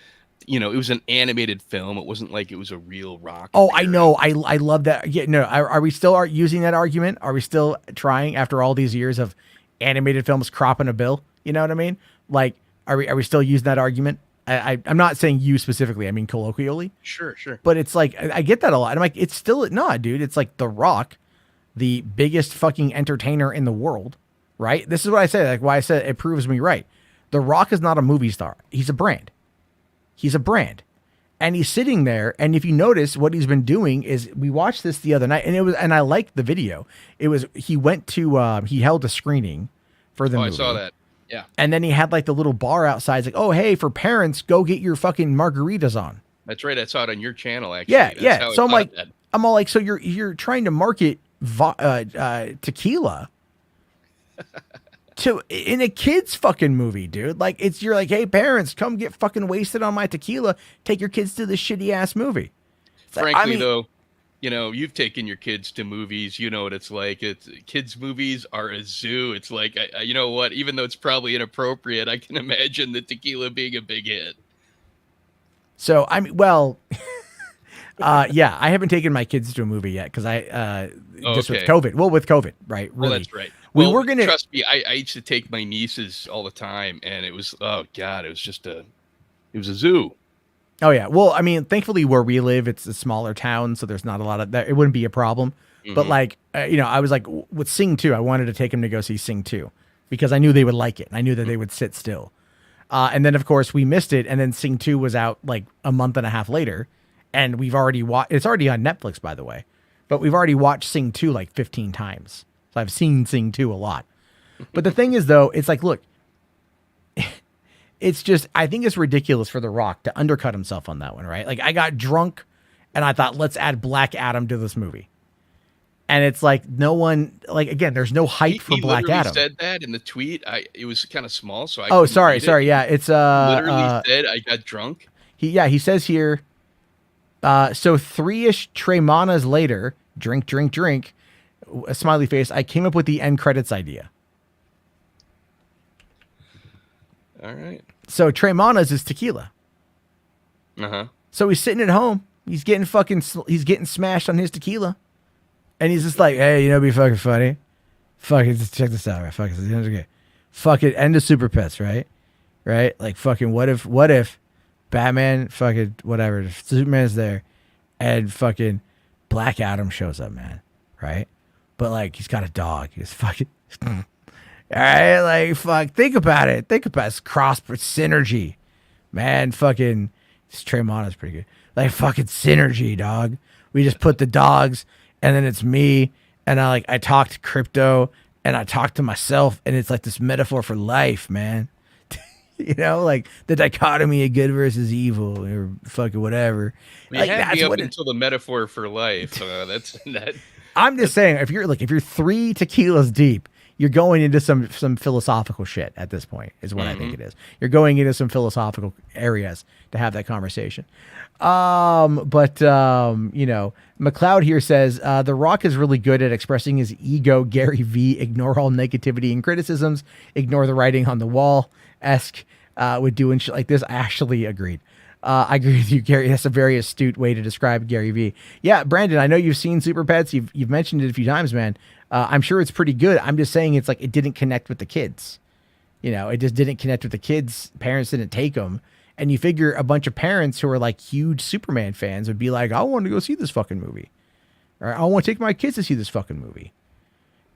was an animated film. It wasn't like it was a real rock. Oh, I know. I love that. Yeah, no. Are we still using that argument? Are we still trying after all these years of animated films cropping a bill? You know what I mean? Like, are we still using that argument? I'm not saying you specifically. I mean colloquially. Sure. But it's like I get that a lot. I'm like, it's still dude. It's like The Rock, the biggest fucking entertainer in the world, right? This is what I say. Like why I said it proves me right. The Rock is not a movie star. He's a brand. He's a brand. And he's sitting there. And if you notice what he's been doing is we watched this the other night and I liked the video. He went to, he held a screening for the movie. I saw that. Yeah. And then he had like the little bar outside. It's like, oh, hey, for parents, go get your fucking margaritas on. That's right. I saw it on your channel, actually. Yeah. That's Yeah. how I So I'm thought like, that. so you're trying to market tequila in a kid's fucking movie, dude. Like, you're like, hey, parents, come get fucking wasted on my tequila. Take your kids to this shitty ass movie. Frankly, though, you know, you've taken your kids to movies. You know what it's like. Kids' movies are a zoo. It's like, you know what? Even though it's probably inappropriate, I can imagine the tequila being a big hit. So, I mean, well, yeah, I haven't taken my kids to a movie yet because just with COVID. Well, with COVID, right? Really. Well, that's right. We were gonna trust me. I used to take my nieces all the time, and it was it was a zoo. Oh yeah. Well, I mean, thankfully where we live, it's a smaller town, so there's not a lot of that. It wouldn't be a problem. Mm-hmm. But like, you know, I was like with Sing 2, I wanted to take them to go see Sing 2 because I knew they would like it. And I knew that they would sit still. And then of course we missed it. And then Sing 2 was out like a month and a half later, and we've already watched. It's already on Netflix, by the way, but we've already watched Sing 2 like 15 times. So I've seen Sing 2 a lot. But the thing is, though, it's like, look. It's just, I think it's ridiculous for The Rock to undercut himself on that one, right? Like, I got drunk and I thought, let's add Black Adam to this movie. And it's like, no one, like, again, there's no hype for Black Adam. He said that in the tweet. It was kind of small, so I Oh, sorry. Yeah, it's literally said I got drunk. He says here, so 3-ish Tremanas later, drink, a smiley face, I came up with the end credits idea. All right. So Tremanas is tequila. Uh-huh. So he's sitting at home. He's getting smashed on his tequila. And he's just like, hey, you know, be fucking funny. Fuck it, just check this out, right? Fuck it, okay. Fuck it, end of Super Pets, right? Right? Like, fucking, what if Batman, fucking, whatever, Superman's there, and fucking Black Adam shows up, man, right? But, like, he's got a dog. He's fucking, all right, like, fuck, think about it. It's cross synergy, man, fucking, this Tremont pretty good. Like, fucking synergy, dog. We just put the dogs, and then it's me, and I talk to Crypto, and I talk to myself, and it's like this metaphor for life, man. You know, like the dichotomy of good versus evil, or fucking whatever. You like, had me up until the metaphor for life. That's that. I'm just saying, if you're 3 tequilas deep, you're going into some philosophical shit at this point, is what I think it is. You're going into some philosophical areas to have that conversation. You know, McLeod here says, The Rock is really good at expressing his ego. Gary V, ignore all negativity and criticisms, ignore the writing on the wall, with doing shit like this. I actually agreed. I agree with you, Gary. That's a very astute way to describe Gary V. Yeah, Brandon, I know you've seen Super Pets. You've mentioned it a few times, man. I'm sure it's pretty good. I'm just saying it's like it didn't connect with the kids. You know, it just didn't connect with the kids. Parents didn't take them. And you figure a bunch of parents who are like huge Superman fans would be like, I want to go see this fucking movie. Or I want to take my kids to see this fucking movie.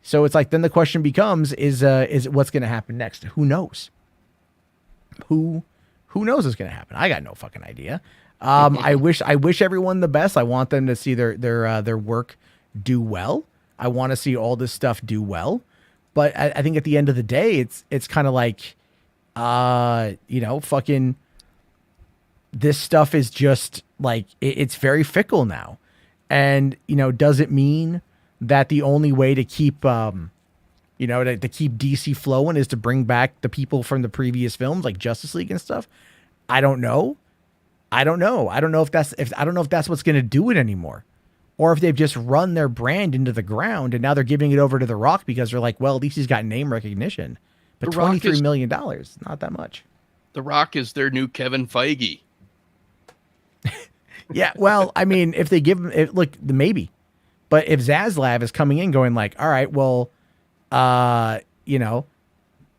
So it's like, then the question becomes, is what's going to happen next? Who knows? Who knows what's going to happen? I got no fucking idea. I wish everyone the best. I want them to see their work do well. I want to see all this stuff do well. But I think at the end of the day, it's kind of like, you know, fucking, this stuff is just like, it's very fickle now. And, you know, does it mean that the only way to keep, you know, to keep DC flowing is to bring back the people from the previous films like Justice League and stuff? I don't know. I don't know if that's what's going to do it anymore, or if they've just run their brand into the ground and now they're giving it over to The Rock because they're like, well, at least he's got name recognition. But $23 million, not that much. The Rock is their new Kevin Feige. Yeah, well, I mean, if they give him, maybe. But if Zaslav is coming in going like, all right, well, you know,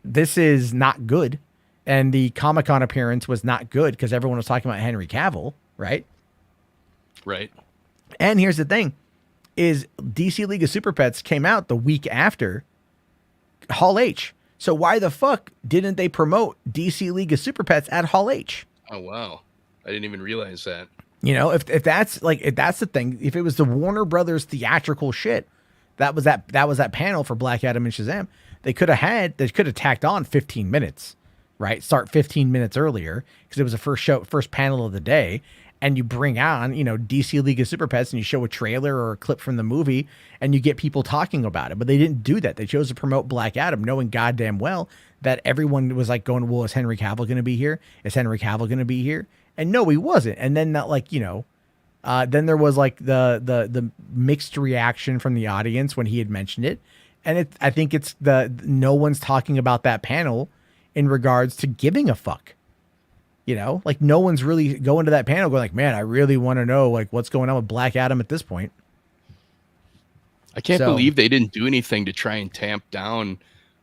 this is not good. And the Comic-Con appearance was not good because everyone was talking about Henry Cavill, right? Right. And here's the thing, is DC League of Super Pets came out the week after Hall H. So why the fuck didn't they promote DC League of Super Pets at Hall H? Oh, wow. I didn't even realize that. You know, if that's the thing, if it was the Warner Brothers theatrical shit, that was that panel for Black Adam and Shazam, they could have tacked on 15 minutes, right? Start 15 minutes earlier because it was the first panel of the day, and you bring on, DC League of Super Pets and you show a trailer or a clip from the movie and you get people talking about it. But they didn't do that. They chose to promote Black Adam, knowing goddamn well that everyone was like going, well, is Henry Cavill going to be here? Is Henry Cavill going to be here? And no, he wasn't. And then then there was like the mixed reaction from the audience when he had mentioned it. And I think it's no one's talking about that panel in regards to giving a fuck. Like no one's really going to that panel going like, man, I really want to know like what's going on with Black Adam at this point. I can't believe they didn't do anything to try and tamp down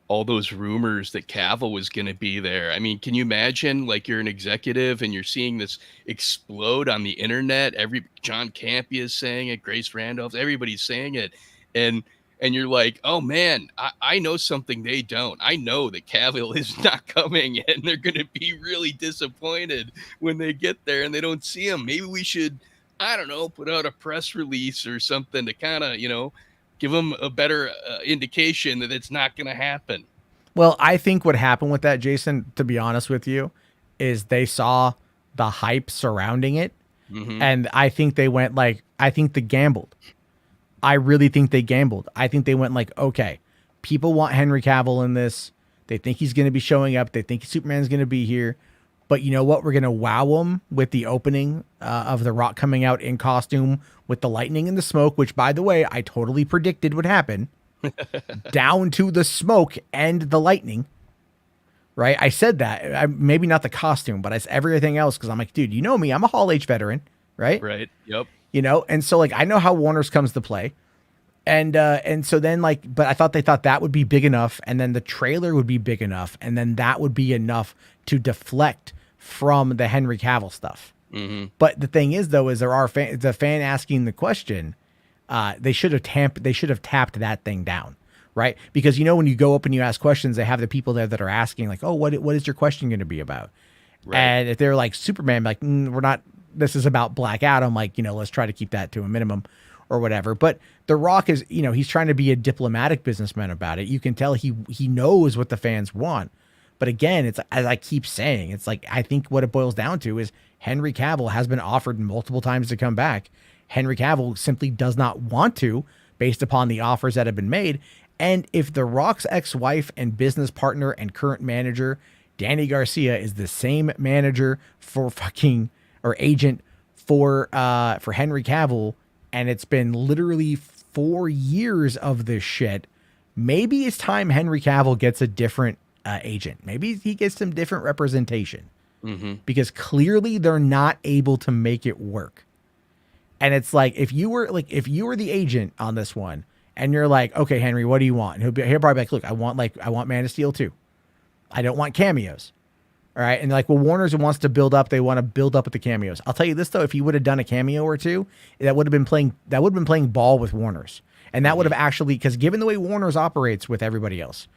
all those rumors that Cavill was going to be there. I mean, can you imagine like you're an executive and you're seeing this explode on the internet? John Campea is saying it, Grace Randolph, everybody's saying it. And you're like, oh man, I know something they don't. I know that Cavill is not coming, and they're going to be really disappointed when they get there and they don't see him. Maybe we should, I don't know, put out a press release or something to kind of, give them a better indication that it's not going to happen. Well, I think what happened with that, Jason, to be honest with you, is they saw the hype surrounding it. Mm-hmm. And I think they went like, I think they gambled. I really think they gambled. I think they went like, okay, people want Henry Cavill in this. They think he's going to be showing up. They think Superman's going to be here. But you know what? We're going to wow them with the opening of The Rock coming out in costume with the lightning and the smoke, which, by the way, I totally predicted would happen. Down to the smoke and the lightning. Right? I said that. Maybe not the costume, but I said everything else because I'm like, dude, you know me. I'm a Hall H veteran. Right? Right. Yep. And so like I know how Warner's comes to play. And so then like, but I thought they thought that would be big enough, and then the trailer would be big enough, and then that would be enough to deflect from the Henry Cavill stuff. Mm-hmm. But the thing is, though, is there are the fan asking the question. They should have tapped that thing down, right? Because when you go up and you ask questions, they have the people there that are asking like, oh, what is your question going to be about? Right. And if they're like Superman, like we're not. This is about Black Adam. Like let's try to keep that to a minimum. Or whatever. But The Rock is, he's trying to be a diplomatic businessman about it. You can tell he knows what the fans want. But again, it's as I keep saying, it's like I think what it boils down to is Henry Cavill has been offered multiple times to come back. Henry Cavill simply does not want to based upon the offers that have been made. And if The Rock's ex-wife and business partner and current manager, Danny Garcia, is the same manager for agent for Henry Cavill, and it's been literally 4 years of this shit, maybe it's time Henry Cavill gets a different agent. Maybe he gets some different representation. Mm-hmm. Because clearly they're not able to make it work. And it's like, if you were the agent on this one, and you're like, okay, Henry, what do you want? And he'll probably be like, look, I want Man of Steel 2. I don't want cameos. All right. And like, well, Warner's wants to build up. They want to build up with the cameos. I'll tell you this, though. If he would have done a cameo or two, that would have been playing ball with Warner's. And that would have actually, because given the way Warner's operates with everybody else,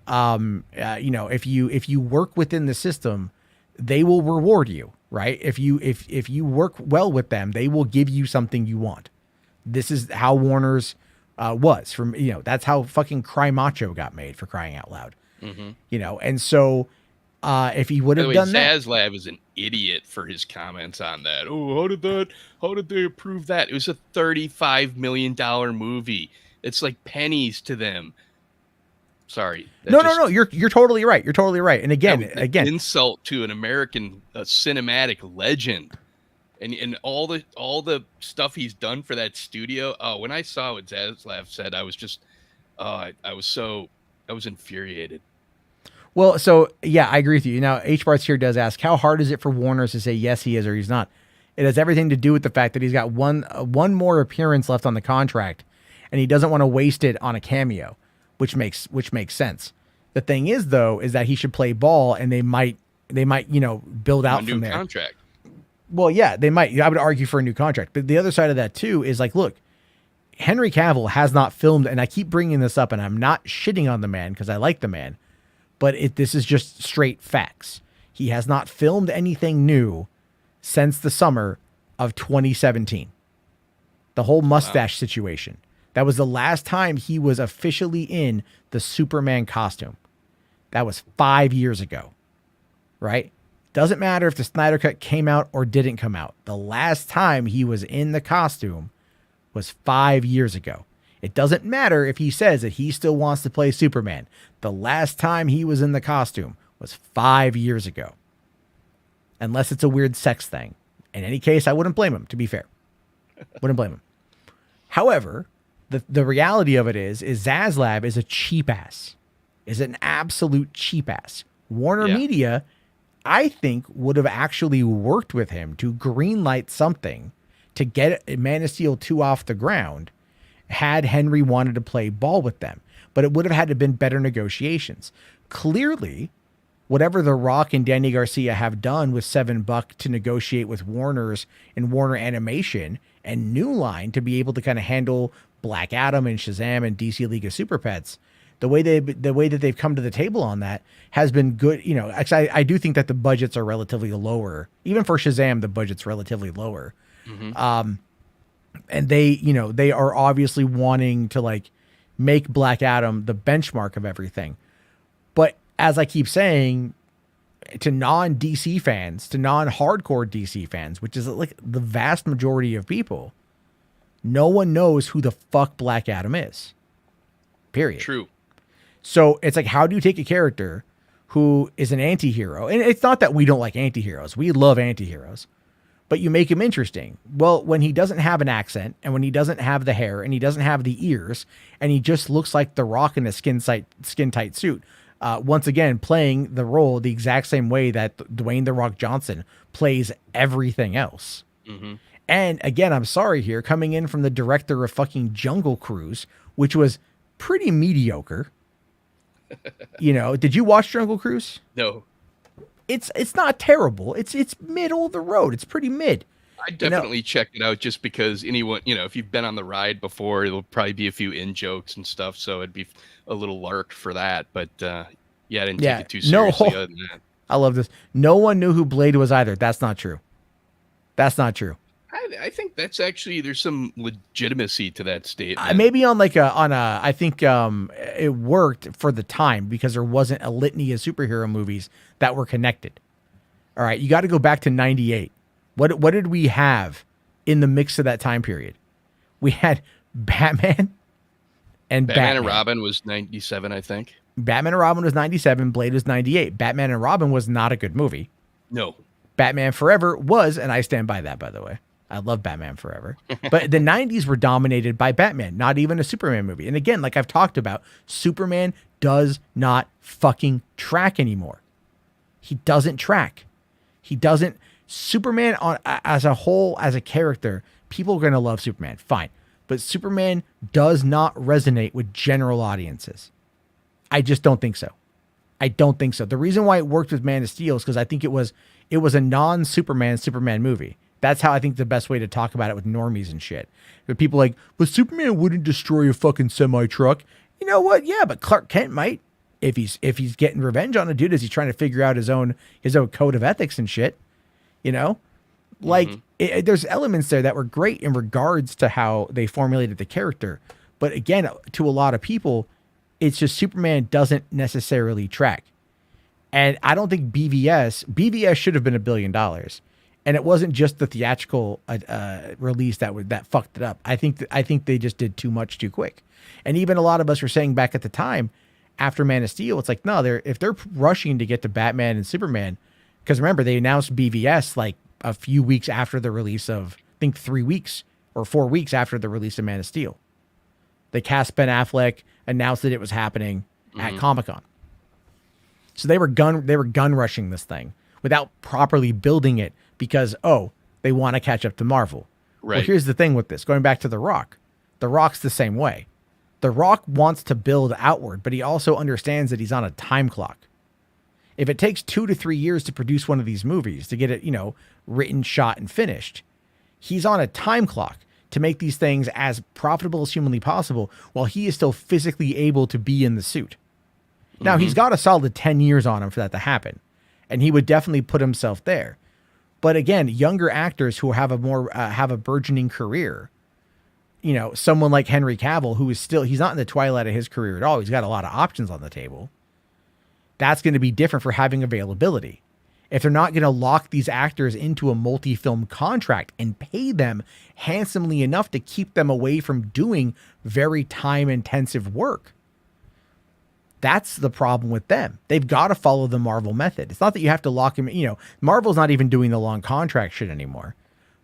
if you work within the system, they will reward you. Right. If you work well with them, they will give you something you want. This is how Warner's was from, that's how fucking Cry Macho got made, for crying out loud. Mm-hmm. And so, if he would have done Zaslav that, is an idiot for his comments on that. Oh, how did they approve that? It was a $35 million movie. It's like pennies to them. Sorry. No. You're totally right. You're totally right. And again, insult to an American cinematic legend, and all the stuff he's done for that studio. Oh, when I saw what Zaslav said, I was just, I was infuriated. Well, so yeah, I agree with you. Now, H. Barts here does ask, how hard is it for Warner's to say yes, he is or he's not? It has everything to do with the fact that he's got one more appearance left on the contract, and he doesn't want to waste it on a cameo, which makes sense. The thing is, though, is that he should play ball, and they might build out from there. Contract. Well, yeah, they might. I would argue for a new contract, but the other side of that too is like, look, Henry Cavill has not filmed, and I keep bringing this up, and I'm not shitting on the man because I like the man. But this is just straight facts. He has not filmed anything new since the summer of 2017. The whole mustache situation. That was the last time he was officially in the Superman costume. That was 5 years ago. Right? Doesn't matter if the Snyder Cut came out or didn't come out. The last time he was in the costume was 5 years ago. It doesn't matter if he says that he still wants to play Superman. The last time he was in the costume was 5 years ago. Unless it's a weird sex thing. In any case, I wouldn't blame him, to be fair. Wouldn't blame him. However, the reality of it is Zaslav is a cheap ass. Is an absolute cheap ass. Warner Media, I think, would have actually worked with him to greenlight something to get Man of Steel 2 off the ground had Henry wanted to play ball with them. But it would have had to have been better negotiations. Clearly, whatever The Rock and Danny Garcia have done with $7 to negotiate with Warner's and Warner Animation and New Line to be able to kind of handle Black Adam and Shazam and DC League of Super Pets, the way that they've come to the table on that has been good. You know, actually, I do think that the budgets are relatively lower. Even for Shazam, the budget's relatively lower. Mm-hmm. And they are obviously wanting to like make Black Adam the benchmark of everything. But as I keep saying, to non-DC fans, to non-hardcore DC fans, which is like the vast majority of people, no one knows who the fuck Black Adam is. Period. True. So it's like, how do you take a character who is an anti-hero? And it's not that we don't like anti-heroes. We love anti-heroes. But you make him interesting. Well, when he doesn't have an accent, and when he doesn't have the hair, and he doesn't have the ears, and he just looks like The Rock in a skin-tight suit, once again, playing the role the exact same way that Dwayne The Rock Johnson plays everything else. Mm-hmm. And again, I'm sorry here, coming in from the director of fucking Jungle Cruise, which was pretty mediocre. You know, did you watch Jungle Cruise? No. It's not terrible. It's middle of the road. It's pretty mid. I definitely check it out just because anyone, if you've been on the ride before, it'll probably be a few in jokes and stuff. So it'd be a little lark for that. But I didn't take it too seriously. Other than that. I love this. No one knew who Blade was either. That's not true. That's not true. I think that's actually, there's some legitimacy to that statement. Maybe I think it worked for the time because there wasn't a litany of superhero movies that were connected. All right, you got to go back to 98. What did we have in the mix of that time period? We had Batman and Batman and Robin was 97, I think. Batman and Robin was 97. Blade was 98. Batman and Robin was not a good movie. No. Batman Forever was, and I stand by that, by the way. I love Batman Forever. But the 90s were dominated by Batman, not even a Superman movie. And again, like I've talked about, Superman does not fucking track anymore. He doesn't track. He doesn't. Superman as a whole, as a character, people are going to love Superman. Fine. But Superman does not resonate with general audiences. I just don't think so. I don't think so. The reason why it worked with Man of Steel is because I think it was a non-Superman Superman movie. That's how I think the best way to talk about it with normies and shit. But people like, but Superman wouldn't destroy a fucking semi-truck. You know what? Yeah, but Clark Kent might if he's getting revenge on a dude as he's trying to figure out his own code of ethics and shit. You know, like there's elements there that were great in regards to how they formulated the character. But again, to a lot of people, it's just Superman doesn't necessarily track. And I don't think BVS should have been $1 billion. And it wasn't just the theatrical release that fucked it up. I think they just did too much too quick. And even a lot of us were saying back at the time, after Man of Steel, it's like, no, if they're rushing to get to Batman and Superman, because remember they announced BVS like a few weeks after the release of, I think 3 weeks or 4 weeks after the release of Man of Steel. They cast Ben Affleck, announced that it was happening at Comic-Con. So they were gun rushing this thing without properly building it because, they want to catch up to Marvel. Right. Well, here's the thing with this. Going back to The Rock. The Rock's the same way. The Rock wants to build outward, but he also understands that he's on a time clock. If it takes 2 to 3 years to produce one of these movies, to get it, written, shot, and finished, he's on a time clock to make these things as profitable as humanly possible while he is still physically able to be in the suit. Now, he's got a solid 10 years on him for that to happen, and he would definitely put himself there. But again, younger actors who have a burgeoning career, someone like Henry Cavill, who is he's not in the twilight of his career at all. He's got a lot of options on the table. That's going to be different for having availability. if they're not going to lock these actors into a multi-film contract and pay them handsomely enough to keep them away from doing very time-intensive work. That's the problem with them. They've got to follow the Marvel method. It's not that you have to lock them. Marvel's not even doing the long contract shit anymore,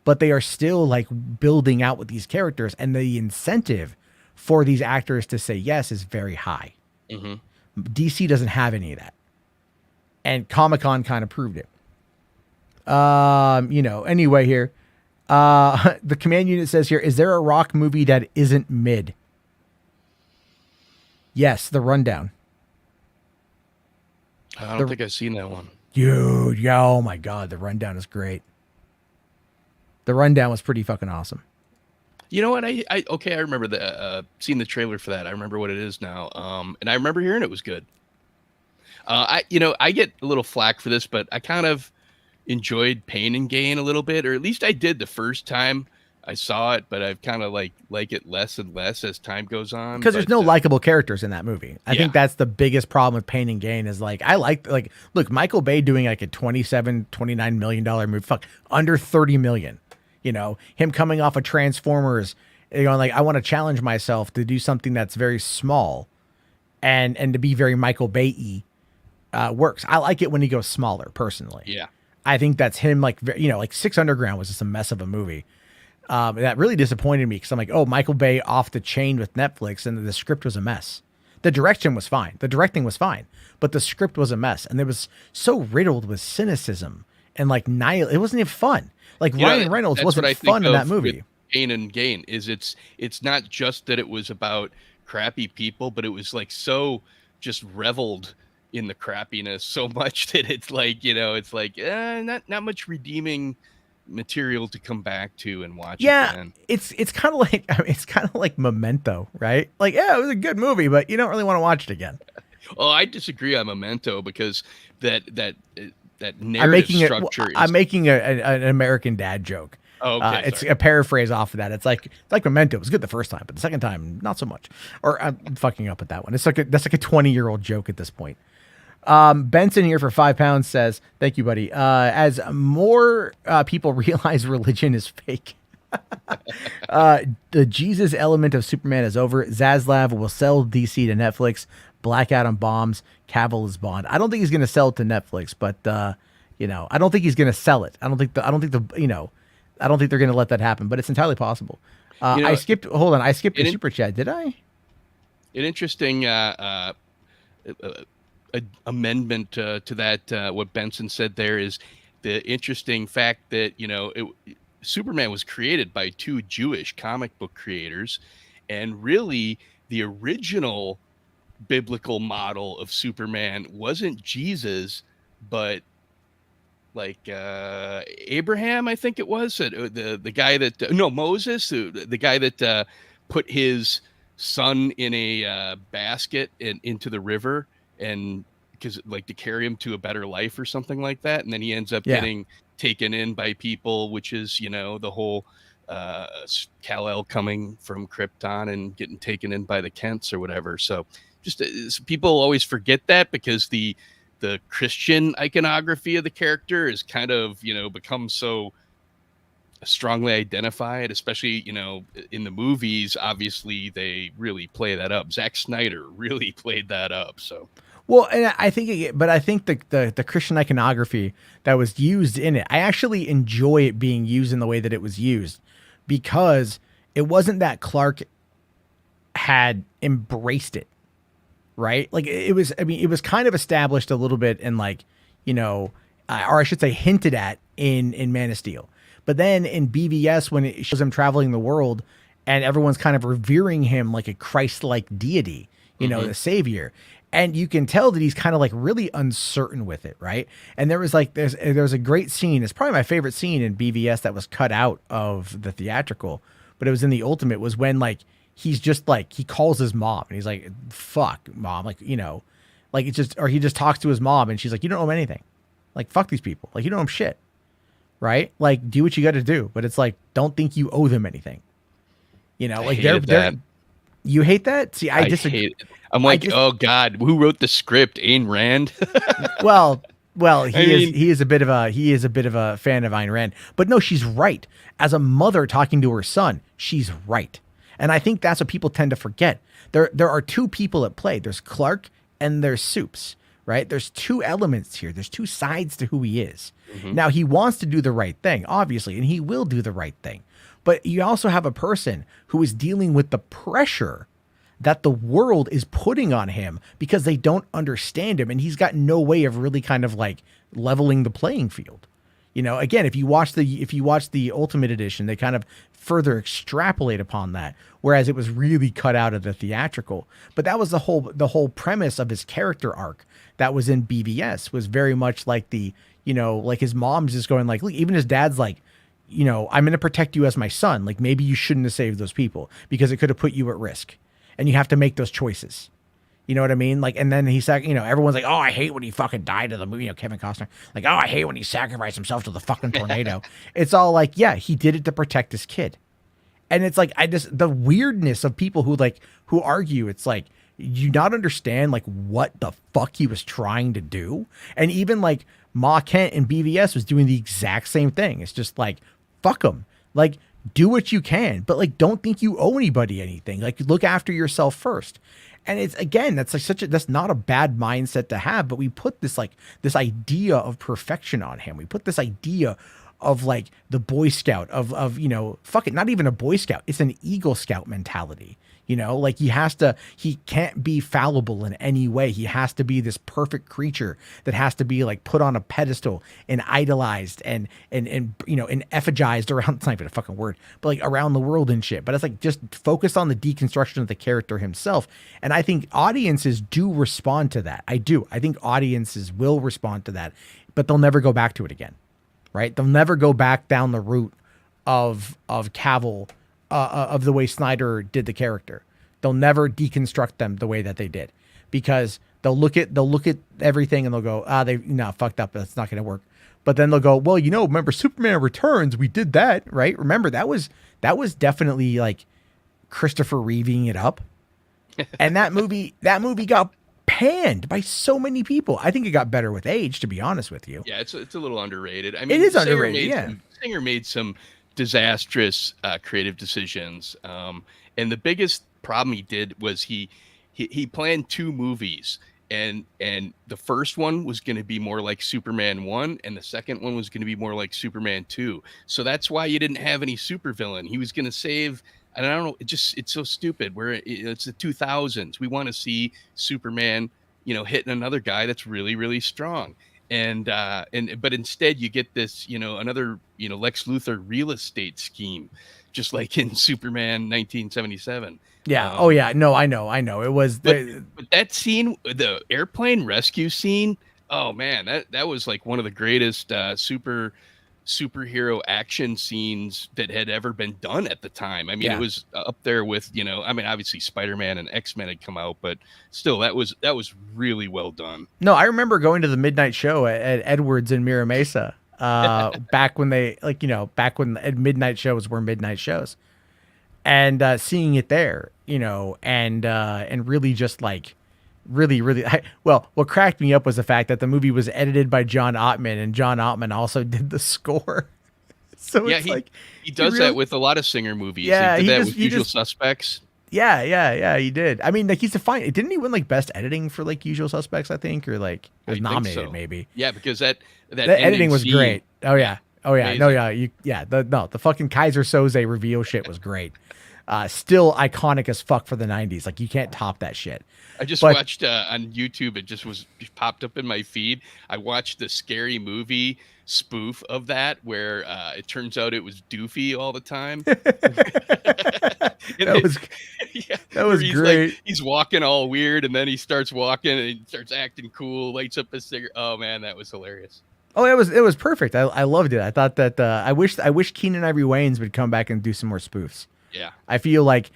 but they are still like building out with these characters, and the incentive for these actors to say yes is very high. Mm-hmm. DC doesn't have any of that. And Comic-Con kind of proved it. Anyway here, the command unit says here, is there a Rock movie that isn't mid? Yes, The Rundown. I don't think I've seen that one. Dude, yeah, oh my God, The Rundown is great. The Rundown was pretty fucking awesome. You know what? I remember seeing the trailer for that. I remember what it is now. And I remember hearing it was good. I get a little flack for this, but I kind of enjoyed Pain and Gain a little bit, or at least I did the first time I saw it, but I've kind of like it less and less as time goes on. Because there's no likable characters in that movie. I think that's the biggest problem with Pain and Gain is like, look, Michael Bay doing like a $29 million movie, under 30 million, him coming off of Transformers, like, I want to challenge myself to do something that's very small and to be very Michael Bay-y. Works. I like it when he goes smaller, personally. Yeah. I think that's him, like Six Underground was just a mess of a movie. That really disappointed me because I'm like, oh, Michael Bay off the chain with Netflix, and the script was a mess. The direction was fine. The directing was fine, but the script was a mess. And it was so riddled with cynicism and like it wasn't even fun. Like Ryan Reynolds wasn't fun in that movie. Pain and Gain is it's not just that it was about crappy people, but it was like so just reveled in the crappiness so much that it's like, not much redeeming material to come back to and watch again. It's kind of like Memento, right? Like, yeah, it was a good movie, but you don't really want to watch it again. Oh, I disagree on Memento because that narrative structure I'm making an American Dad joke. Oh, okay, it's a paraphrase off of that. It's like Memento. It was good the first time, but the second time, not so much. Or I'm fucking up with that one. That's like a 20-year-old joke at this point. Benson here for £5 says, thank you, buddy. As more people realize religion is fake, the Jesus element of Superman is over. Zaslav will sell DC to Netflix. Black Adam bombs. Cavill is Bond. I don't think he's going to sell it to Netflix, but I don't think he's going to sell it. I don't think they're going to let that happen, but it's entirely possible. I skipped the super chat. Did I? An interesting, amendment to that what Benson said there is the interesting fact that Superman was created by two Jewish comic book creators, and really the original biblical model of Superman wasn't Jesus, but like Abraham, I think it was the guy that Moses, the guy that put his son in a basket and into the river, and because like to carry him to a better life or something like that, and then he ends up getting taken in by people, which is the whole Kal-El coming from Krypton and getting taken in by the Kents or whatever. So just people always forget that because the Christian iconography of the character is kind of become so strongly identified, especially in the movies. Obviously they really play that up. Zack Snyder really played that up. So well, and I think the Christian iconography that was used in it, I actually enjoy it being used in the way that it was used, because it wasn't that Clark had embraced it, right? Like it was kind of established a little bit in or I should say hinted at in Man of Steel. But then in BVS, when it shows him traveling the world and everyone's kind of revering him like a Christ-like deity, the savior. And you can tell that he's kind of like really uncertain with it, right? And there was there's a great scene. It's probably my favorite scene in BVS that was cut out of the theatrical, but it was in the Ultimate, was when he's just he calls his mom and he's like, fuck mom. It's just, or he just talks to his mom and she's like, you don't owe him anything. Like, fuck these people. Like, you don't owe him shit. Right? Like, do what you got to do. But it's like, don't think you owe them anything. They're you hate that? See, I disagree. hate it. I'm like, oh God, who wrote the script? Ayn Rand? Well, Well, he is a bit of a fan of Ayn Rand. But no, she's right. As a mother talking to her son, she's right. And I think that's what people tend to forget. There are two people at play. There's Clark and there's Soups, right? There's two elements here. There's two sides to who he is. Mm-hmm. Now, he wants to do the right thing, obviously, and he will do the right thing. But you also have a person who is dealing with the pressure that the world is putting on him because they don't understand him. And he's got no way of really kind of like leveling the playing field. You know, again, if you watch the Ultimate Edition, they kind of further extrapolate upon that, whereas it was really cut out of the theatrical. But that was the whole premise of his character arc that was in BVS, was very much like like his mom's just going like, look, even his dad's like, I'm going to protect you as my son. Like, maybe you shouldn't have saved those people because it could have put you at risk, and you have to make those choices. You know what I mean? Like, and then he said, everyone's like, oh, I hate when he fucking died to the movie. Kevin Costner, like, oh, I hate when he sacrificed himself to the fucking tornado. It's all like, yeah, he did it to protect his kid. And it's like, the weirdness of people who argue, it's like, you not understand like what the fuck he was trying to do. And even like Ma Kent in BVS was doing the exact same thing. It's just like, fuck him. Like, do what you can, but like, don't think you owe anybody anything. Like, look after yourself first. And it's, again, that's like that's not a bad mindset to have, but we put this idea of perfection on him. We put this idea of like the Boy Scout of fuck it, not even a Boy Scout. It's an Eagle Scout mentality. Like he can't be fallible in any way. He has to be this perfect creature that has to be like put on a pedestal and idolized and effigized around, it's not even a fucking word, but like around the world and shit. But it's like, just focus on the deconstruction of the character himself. And I think audiences do respond to that. I do. I think audiences will respond to that, but they'll never go back to it again. Right? They'll never go back down the route of Cavill, of the way Snyder did the character. They'll never deconstruct them the way that they did, because they'll look at everything and they'll go, fucked up. That's not going to work. But then they'll go, well, remember Superman Returns? We did that, right? Remember that was definitely like Christopher Reeving it up. And that movie got panned by so many people. I think it got better with age, to be honest with you. Yeah, it's a little underrated. I mean, it is underrated. Singer made some disastrous creative decisions, and the biggest problem he did was he planned two movies, and the first one was going to be more like Superman 1, and the second one was going to be more like Superman 2. So that's why you didn't have any supervillain. He was going to save, and I don't know, it's so stupid. It's the 2000s. We want to see Superman, hitting another guy that's really, really strong. But instead you get this, another, Lex Luthor real estate scheme, just like in Superman 1977. Yeah. Oh yeah. No, I know. It was, but that scene, the airplane rescue scene. Oh man, that was like one of the greatest superhero action scenes that had ever been done at the time. I mean, It was up there with, obviously Spider-Man and X-Men had come out, but still that was really well done. No, I remember going to the midnight show at Edwards in Mira Mesa, back when back when midnight shows were midnight shows, and seeing it there, and really just like, really, what cracked me up was the fact that the movie was edited by John Ottman, and John Ottman also did the score. So yeah, he does that with a lot of Singer movies. Yeah, he did that with Usual Suspects. Yeah, he did. I mean, like, he's defined. Didn't he win like best editing for like Usual Suspects? I think, or like it was nominated maybe. Yeah, because that editing was great. Oh yeah. Amazing. No, yeah. The fucking Kaiser Soze reveal shit was great. Still iconic as fuck for the 90s. Like, you can't top that shit. I just watched on YouTube. It just popped up in my feed. I watched the Scary Movie spoof of that, where it turns out it was Doofy all the time. that was great. Like, he's walking all weird, and then he starts walking and he starts acting cool, lights up a cigarette. Oh man, that was hilarious. Oh, it was perfect. I loved it. I thought that I wish Keenan Ivory Wayans would come back and do some more spoofs. Yeah. I feel like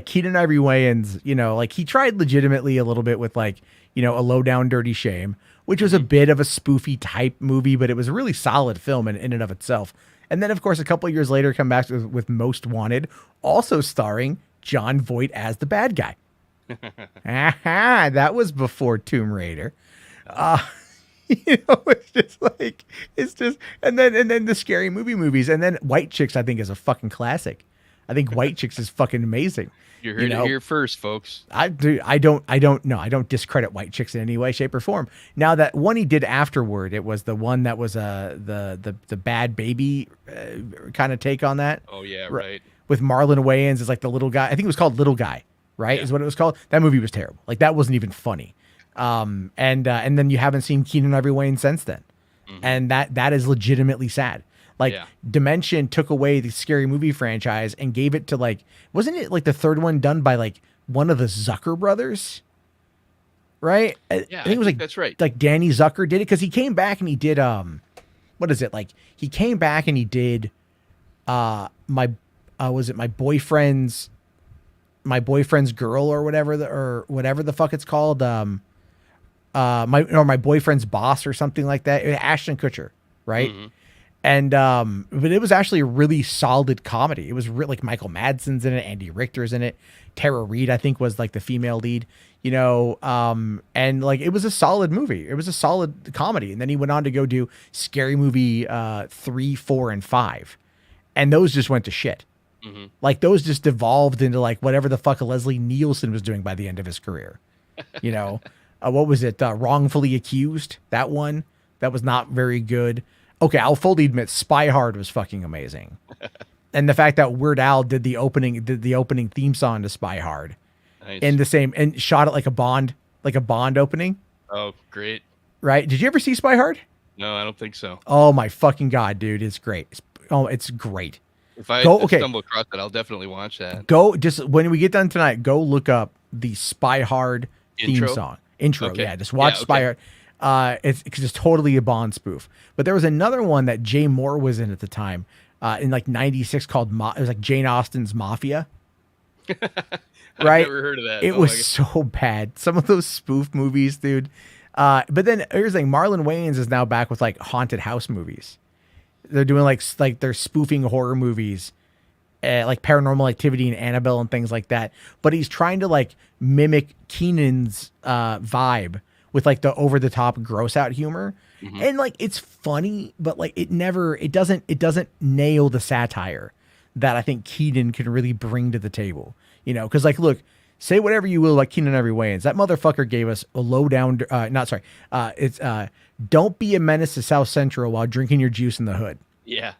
Keenan Ivory Wayans, like, he tried legitimately a little bit with like, a Low Down Dirty Shame, which was a bit of a spoofy type movie, but it was a really solid film in and of itself. And then, of course, a couple of years later, come back with Most Wanted, also starring Jon Voight as the bad guy. That was before Tomb Raider. It's just like and then the scary movies, and then White Chicks I think is a fucking classic. I think White Chicks is fucking amazing. You heard it here first, folks. I don't discredit White Chicks in any way, shape, or form. Now that one he did afterward, it was the one that was the bad baby kind of take on that. Oh yeah, right. With Marlon Wayans as like the little guy. I think it was called Little Guy, right? Yeah. Is what it was called. That movie was terrible. Like that wasn't even funny. And then you haven't seen Keenan Ivory Wayne since then, and that is legitimately sad. Like Dimension took away the Scary Movie franchise and gave it to like, wasn't it like the third one done by like one of the Zucker brothers? Right? Yeah, I think it was like that's right. Like Danny Zucker did it because he came back and he did what is it like? He came back and he did was it my boyfriend's girl or whatever the fuck it's called my boyfriend's boss or something like that. Ashton Kutcher, right? And but it was actually a really solid comedy. It was like Michael Madsen's in it, Andy Richter's in it, Tara Reid I think was like the female lead, and like it was a solid movie. It was a solid comedy. And then he went on to go do Scary Movie 3, 4, and 5, and those just went to shit. Like those just devolved into like whatever the fuck Leslie Nielsen was doing by the end of his career. What was it? Wrongfully Accused. That one that was not very good. Okay, I'll fully admit Spy Hard was fucking amazing. And the fact that Weird Al did the opening theme song to Spy Hard. Nice. And shot it like a Bond opening. Oh, great. Right? Did you ever see Spy Hard? No, I don't think so. Oh my fucking God, dude. It's great. It's great. If I stumble across it, I'll definitely watch that. Just when we get done tonight, go look up the Spy Hard theme song. Intro. Okay. Yeah, just watch Spy Hard. It's just totally a Bond spoof. But there was another one that Jay Moore was in at the time, in like '96 called it was like Jane Austen's Mafia. Right? I've never heard of that. It was so bad. Some of those spoof movies, dude. But then here's the thing: Marlon Wayans is now back with like haunted house movies. They're doing like they're spoofing horror movies, like Paranormal Activity and Annabelle and things like that. But he's trying to like mimic Keenan's vibe with like the over the top gross out humor. And like it's funny, but like it doesn't nail the satire that I think Keenan can really bring to the table. Because like look, say whatever you will like Keenan Ivory Wayans, that motherfucker gave us a lowdown. It's don't be a menace to South Central while drinking your juice in the hood. Yeah.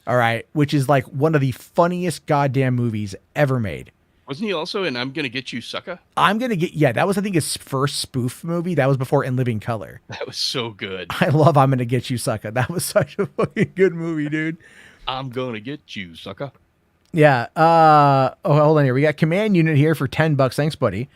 All right, which is like one of the funniest goddamn movies ever made. Wasn't he also in I'm Gonna Get You, Sucker? That was I think his first spoof movie. That was before In Living Color. That was so good. I love I'm Gonna Get You, Sucker. That was such a fucking good movie, dude. I'm gonna get you, sucker. Yeah. Hold on here. We got Command Unit here for $10. Thanks, buddy.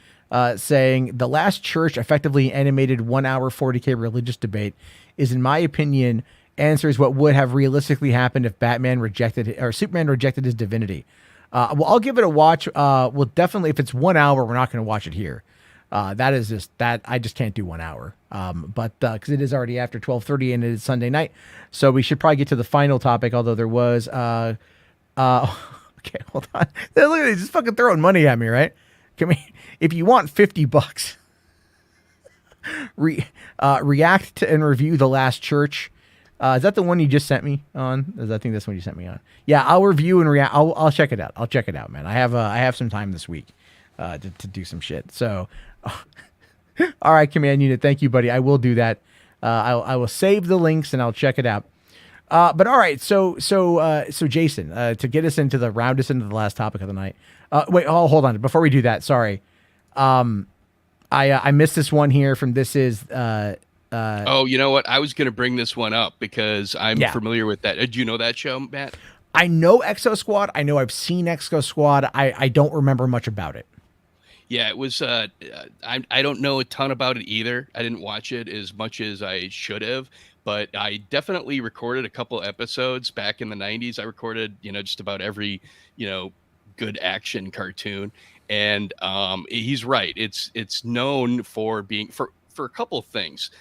Saying the last church effectively animated 1 hour 40K religious debate is, in my opinion, answers what would have realistically happened if Superman rejected his divinity. Well, I'll give it a watch. Well, definitely, if it's 1 hour, we're not going to watch it here. That is just that I just can't do 1 hour. But because it is already after 12:30 and it is Sunday night, so we should probably get to the final topic. Although there was, okay, hold on. Look at these, just fucking throwing money at me, right? If you want $50, react to and review The Last Church. Is that the one you just sent me on? I think that's the one you sent me on. Yeah, I'll review and react. I'll check it out. I'll check it out, man. I have some time this week to do some shit. So, all right, Command Unit. Thank you, buddy. I will do that. I will save the links and I'll check it out. But all right, so Jason, to get us into round us into the last topic of the night. Wait, hold on. Before we do that, sorry. I missed this one here from This Is. Oh, you know what? I was going to bring this one up because I'm familiar with that. Do you know that show, Matt? I know Exo Squad. I know I've seen Exo Squad. I don't remember much about it. Yeah, it was. I don't know a ton about it either. I didn't watch it as much as I should have, but I definitely recorded a couple episodes back in the 90s. I recorded, just about every, good action cartoon. And he's right. It's known for being for a couple of things.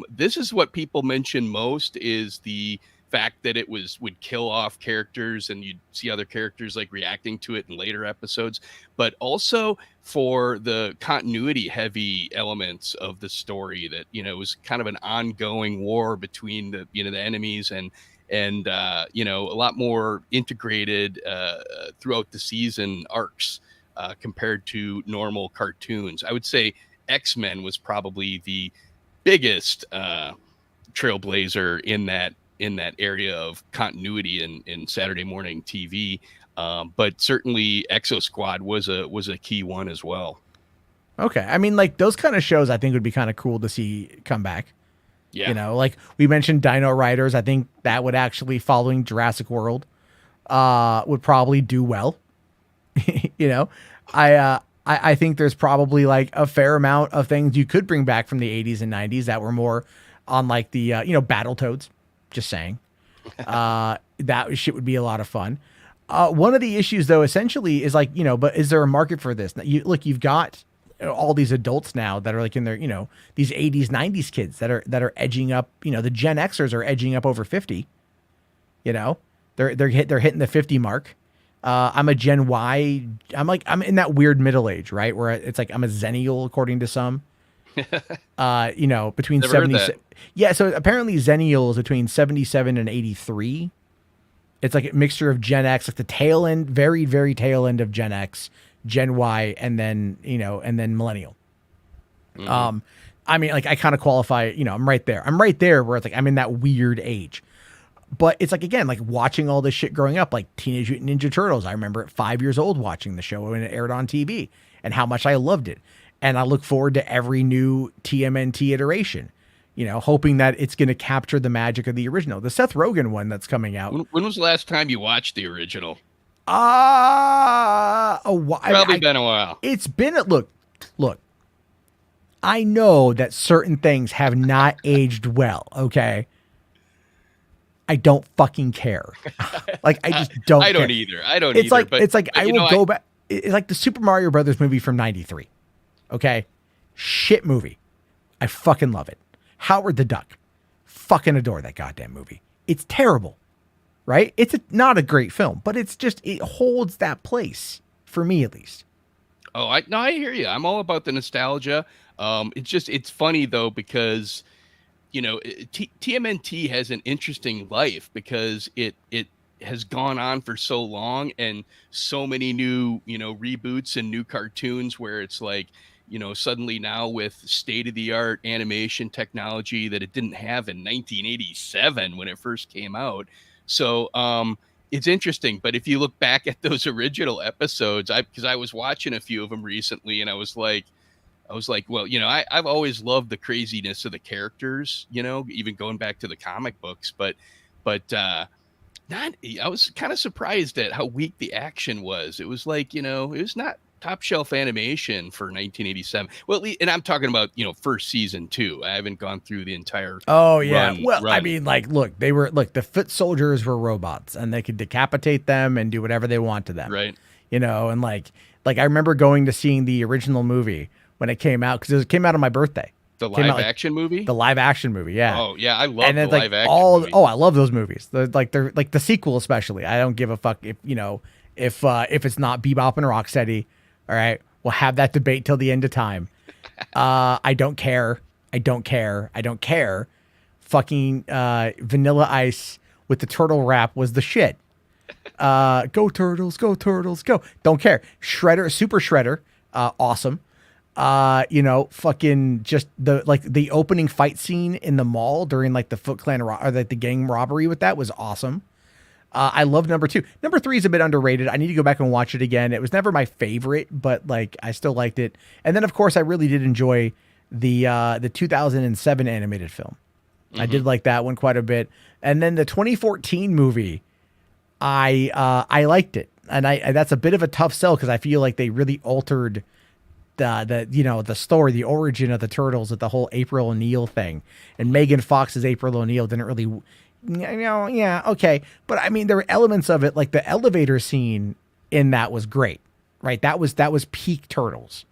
This is what people mention most is the fact that it would kill off characters and you'd see other characters like reacting to it in later episodes, but also for the continuity heavy elements of the story that, you know, was kind of an ongoing war between the, you know, the enemies and you know, a lot more integrated throughout the season arcs compared to normal cartoons. I would say X-Men was probably the biggest trailblazer in that area of continuity in Saturday morning TV. But certainly Exo Squad was a key one as well. Okay. I mean, like those kind of shows I think would be kind of cool to see come back. Yeah. You know, like we mentioned Dino Riders. I think that would actually, following Jurassic World, would probably do well. You know, I think there's probably like a fair amount of things you could bring back from the 80s and 90s that were more on like the, you know, Battletoads. Just saying. That shit would be a lot of fun. One of the issues though, essentially is like, you know, but is there a market for this? You've got all these adults now that are like in their, you know, these 80s, 90s kids that are edging up, you know, the Gen Xers are edging up over 50, you know, they're hitting the 50 mark. I'm a Gen Y. I'm in that weird middle age, right? Where it's like, I'm a Zennial according to some, you know, between 70. Yeah. So apparently Zennial is between 77 and 83. It's like a mixture of Gen X, like the tail end, very, very tail end of Gen X, Gen Y, and then, you know, and then millennial. Mm-hmm. I mean, like I kind of qualify, you know, I'm right there where it's like, I'm in that weird age, but it's like, again, like watching all this shit growing up, like Teenage Mutant Ninja Turtles. I remember at 5 years old watching the show when it aired on TV and how much I loved it. And I look forward to every new TMNT iteration, you know, hoping that it's going to capture the magic of the original. The Seth Rogen one that's coming out. When was the last time you watched the original? A while. Probably been a while. It's been look. I know that certain things have not aged well. Okay. I don't fucking care. Like I just don't. I don't care. either. I don't. It's either, like it's like I will go back. It's like the Super Mario Brothers movie from '93. Okay, shit movie. I fucking love it. Howard the Duck. Fucking adore that goddamn movie. It's terrible, right? It's not a great film, but it's just, it holds that place for me at least. Oh, I hear you. I'm all about the nostalgia. It's funny though, because, you know, TMNT has an interesting life because it has gone on for so long and so many new, you know, reboots and new cartoons where it's like, you know, suddenly now with state-of-the-art animation technology that it didn't have in 1987 when it first came out. So it's interesting. But if you look back at those original episodes, because I was watching a few of them recently, and I was like, well, you know, I've always loved the craziness of the characters, you know, even going back to the comic books. But I was kind of surprised at how weak the action was. It was like, you know, it was not top shelf animation for 1987. Well, and I'm talking about, you know, first season too. I haven't gone through the entire. Oh yeah. I mean, like, the foot soldiers were robots and they could decapitate them and do whatever they want to them. Right. You know, and like I remember going to seeing the original movie when it came out, because it came out on my birthday. The live action movie? The live action movie, yeah. Oh yeah, I love the live action movie. Oh, I love those movies. They're like the sequel especially. I don't give a fuck if, you know, if it's not Bebop and Rocksteady. All right, we'll have that debate till the end of time. I don't care. Fucking Vanilla Ice with the turtle rap was the shit. Go Turtles, go Turtles, go. Don't care. Shredder, Super Shredder, awesome. You know, fucking just the opening fight scene in the mall during like the Foot Clan or like the gang robbery with that was awesome. I love number 2. Number 3 is a bit underrated. I need to go back and watch it again. It was never my favorite, but like I still liked it. And then of course I really did enjoy the 2007 animated film. Mm-hmm. I did like that one quite a bit. And then the 2014 movie, I liked it. And that's a bit of a tough sell because I feel like they really altered the you know, the story, the origin of the Turtles with the whole April O'Neil thing. And Megan Fox's April O'Neil didn't really, you know, yeah, okay. But I mean, there were elements of it, like the elevator scene in that was great, right? That was peak Turtles.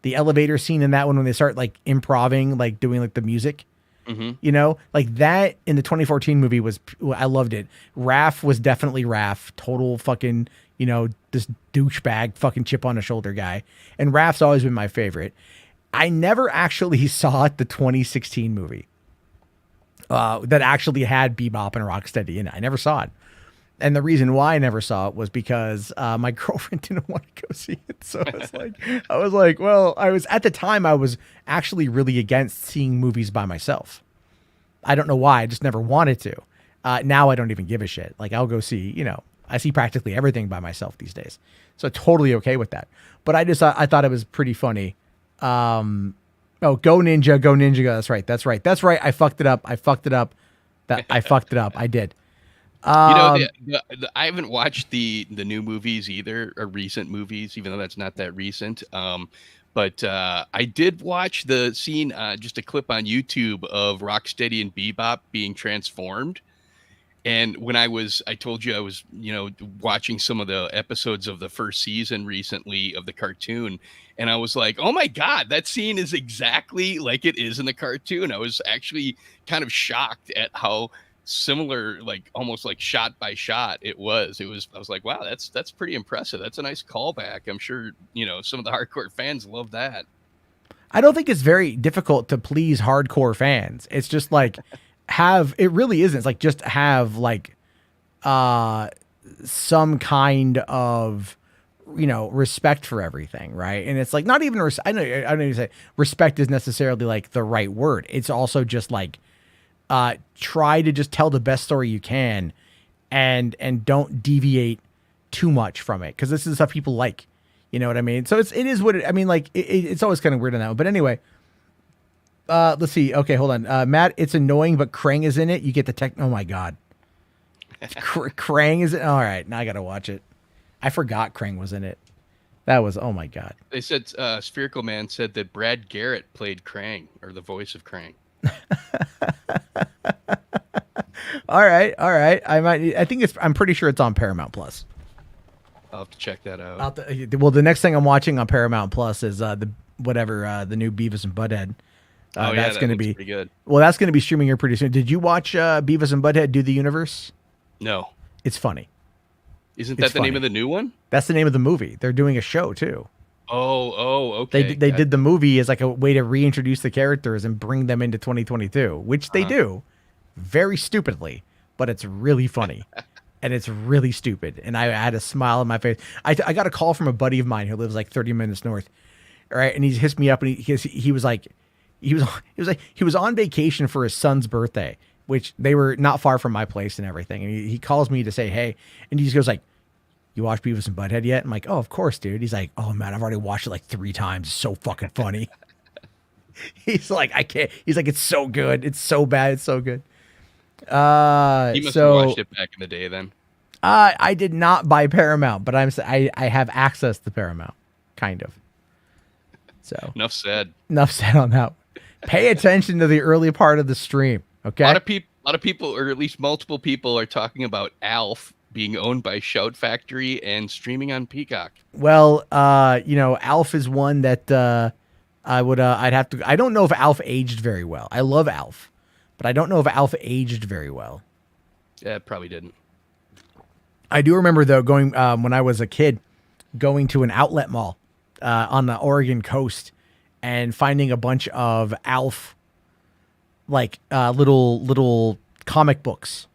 The elevator scene in that one when they start like improving, like doing like the music. You know, like that in the 2014 movie I loved it. Raph was definitely Raph, total fucking, you know, this douchebag fucking chip on the shoulder guy. And Raph's always been my favorite. I never actually saw the 2016 movie that actually had Bebop and Rocksteady in it. I never saw it. And the reason why I never saw it was because my girlfriend didn't want to go see it. So I was like, well, at the time I was actually really against seeing movies by myself. I don't know why. I just never wanted to. Now I don't even give a shit. Like I'll go see, you know, I see practically everything by myself these days. So totally okay with that. But I thought it was pretty funny. Go Ninja, go Ninja. That's right. I fucked it up. I fucked it up. I did. I haven't watched the new movies either, or recent movies, even though that's not that recent. But I did watch the scene, just a clip on YouTube of Rocksteady and Bebop being transformed. And when I told you I was, you know, watching some of the episodes of the first season recently of the cartoon, and I was like, oh my God, that scene is exactly like it is in the cartoon. I was actually kind of shocked at how similar, like almost like shot by shot it was. I was like, wow, that's pretty impressive. That's a nice callback. I'm sure, you know, some of the hardcore fans love that. I don't think it's very difficult to please hardcore fans. It's just like it really isn't. It's like just have like some kind of, you know, respect for everything, right? And it's like not even I don't even say respect is necessarily like the right word. It's also just like try to just tell the best story you can and don't deviate too much from it, because this is stuff people like, you know what I mean? So it is what I mean, like it's always kind of weird on that one. But anyway, let's see. Okay, hold on. Matt, it's annoying, but Krang is in it. You get the tech. Oh my God. Krang is in. All right. Now I got to watch it. I forgot Krang was in it. That was, oh my God. They said, Spherical Man said that Brad Garrett played Krang, or the voice of Krang. All right. I'm pretty sure it's on Paramount Plus. I'll have to check that out. Well, the next thing I'm watching on Paramount Plus is the new Beavis and Butthead. That's going to be pretty good. Well, that's going to be streaming here pretty soon. Did you watch Beavis and Butthead Do the Universe? No. It's funny. Isn't that the name of the new one? That's the name of the movie. They're doing a show too. Oh, okay. They did the movie as like a way to reintroduce the characters and bring them into 2022, which they do very stupidly, but it's really funny. And it's really stupid. And I had a smile on my face. I got a call from a buddy of mine who lives like 30 minutes north. All right. And he hits me up and he was on vacation for his son's birthday, which they were not far from my place and everything. And he calls me to say, hey, and he just goes like, you watch Beavis and Butthead yet? I'm like, oh, of course, dude. He's like, oh man, I've already watched it like 3 times. It's so fucking funny. He's like, I can't. He's like, it's so good. It's so bad. It's so good. He must have watched it back in the day then. I did not buy Paramount, but I have access to Paramount, kind of. So Enough said on that. Pay attention to the early part of the stream. Okay. A lot of people, or at least multiple people, are talking about Alf being owned by Shout Factory and streaming on Peacock. Well, Alf is one that I'd have to. I don't know if Alf aged very well. I love Alf, but I don't know if Alf aged very well. Yeah, it probably didn't. I do remember though going when I was a kid, going to an outlet mall on the Oregon coast and finding a bunch of Alf like little comic books,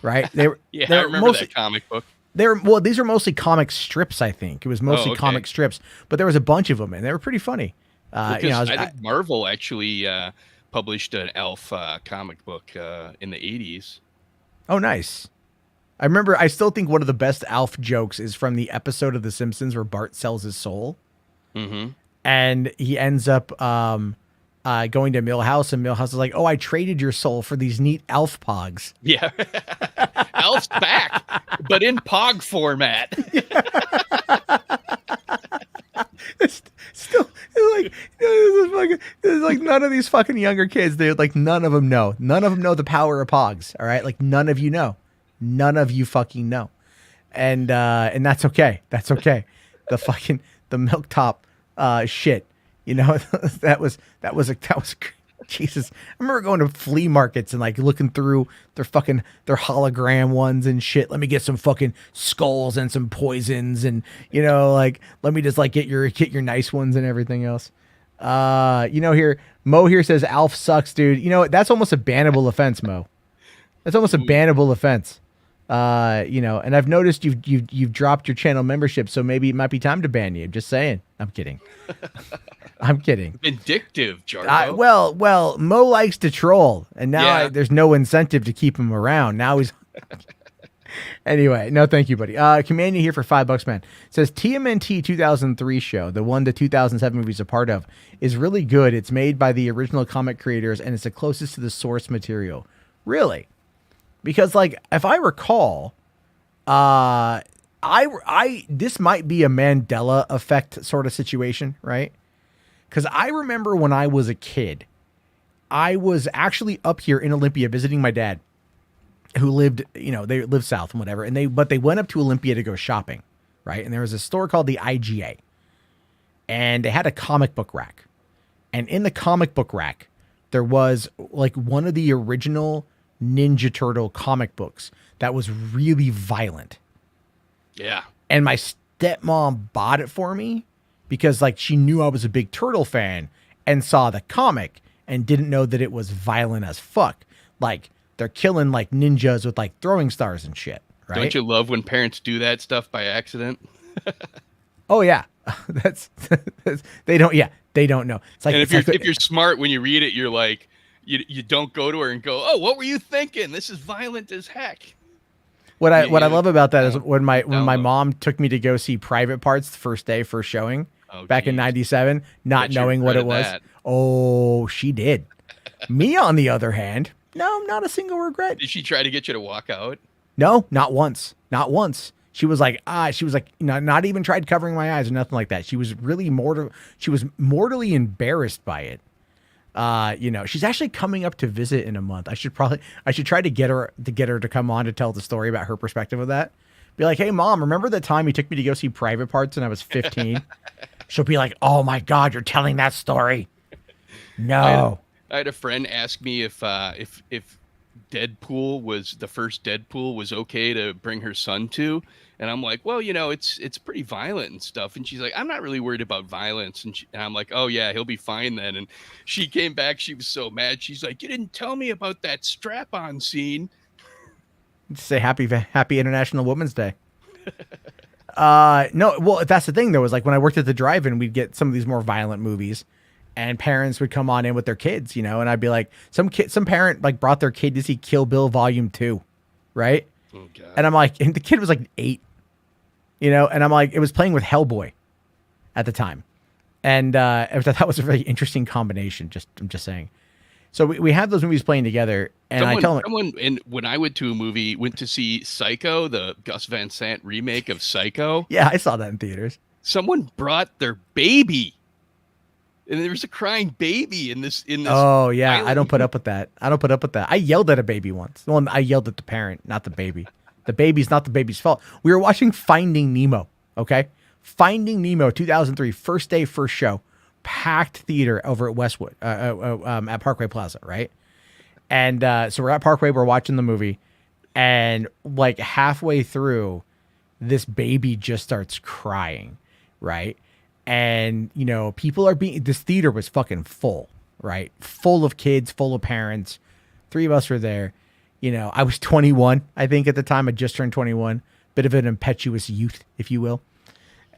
right? They were I remember that comic book. These are mostly comic strips. I think it was mostly comic strips, but there was a bunch of them and they were pretty funny. I think Marvel actually published an Alf comic book in the 80s. Oh, nice. I still think one of the best Alf jokes is from the episode of The Simpsons where Bart sells his soul. Mm-hmm. And he ends up going to Milhouse, and Milhouse is like, oh, I traded your soul for these neat Alf Pogs. Yeah. Alf's back, but in Pog format. It's still it's like none of these fucking younger kids, dude. Like none of them know. None of them know the power of Pogs. All right. Like none of you know. None of you fucking know. And that's okay. That's okay. The milk top shit. You know, that was Jesus. I remember going to flea markets and like looking through their hologram ones and shit. Let me get some fucking skulls and some poisons and, like, let me just like get your nice ones and everything else. Here, Mo here says Alf sucks, dude. That's almost a bannable offense, Mo. That's almost a bannable offense. And I've noticed you've dropped your channel membership, so maybe it might be time to ban you. Just saying. I'm kidding. I'm kidding. Vindictive, Jargo. Well, Mo likes to troll, and now there's no incentive to keep him around. Now he's anyway. No, thank you, buddy. Command you here for $5, man. It says TMNT 2003 show, the one the 2007 movie's a part of, is really good. It's made by the original comic creators, and it's the closest to the source material. Really? Because, like, if I recall, this might be a Mandela effect sort of situation, right? Because I remember when I was a kid, I was actually up here in Olympia visiting my dad, who lived, they lived south and whatever, but they went up to Olympia to go shopping, right? And there was a store called the IGA, and they had a comic book rack, and in the comic book rack, there was like one of the original Ninja Turtle comic books that was really violent. Yeah. And my stepmom bought it for me because like she knew I was a big Turtle fan and saw the comic and didn't know that it was violent as fuck. Like they're killing like ninjas with like throwing stars and shit, right? Don't you love when parents do that stuff by accident? Oh yeah. that's they don't know. It's like, and if you're smart when you read it, you're like, you don't go to her and go, oh, what were you thinking? This is violent as heck. What I love about that is when my mom took me to go see Private Parts the first day, first showing back in '97, not knowing what it was. That. Oh, she did. Me, on the other hand, no, not a single regret. Did she try to get you to walk out? No, not once. Not once. She was like, not even tried covering my eyes or nothing like that. She was really mortally embarrassed by it. She's actually coming up to visit in a month. I should try to get her to come on to tell the story about her perspective of that. Be like, hey mom, remember the time you took me to go see Private Parts and I was 15? She'll be like, oh my God, you're telling that story. No. I had a friend ask me if Deadpool was the first Deadpool was okay to bring her son to. And I'm like, well, it's pretty violent and stuff. And she's like, I'm not really worried about violence. And I'm like, oh yeah, he'll be fine then. And she came back. She was so mad. She's like, you didn't tell me about that strap-on scene. Say happy International Women's Day. No, well, that's the thing though, is like when I worked at the drive-in, we'd get some of these more violent movies and parents would come on in with their kids, and I'd be like, some parent like brought their kid to see Kill Bill Volume 2. Right. Oh, God. And I'm like, and the kid was like 8, and I'm like, it was playing with Hellboy at the time. And I thought that was a really interesting combination. I'm just saying. So we have those movies playing together, and when I went to see Psycho, the Gus Van Sant remake of Psycho. Yeah, I saw that in theaters. Someone brought their baby, and there was a crying baby in this. Oh yeah, I don't put up with that. I yelled at a baby once. Well, I yelled at the parent, not the baby. The baby's not the baby's fault. We were watching Finding Nemo. Okay, Finding Nemo, 2003, first day, first show. Packed theater over at Westwood, at Parkway Plaza, right? And so we're at Parkway, we're watching the movie, and like halfway through, this baby just starts crying, right? And this theater was fucking full, right? Full of kids, full of parents. 3 of us were there. I was 21, I think at the time. I just turned 21. Bit of an impetuous youth, if you will.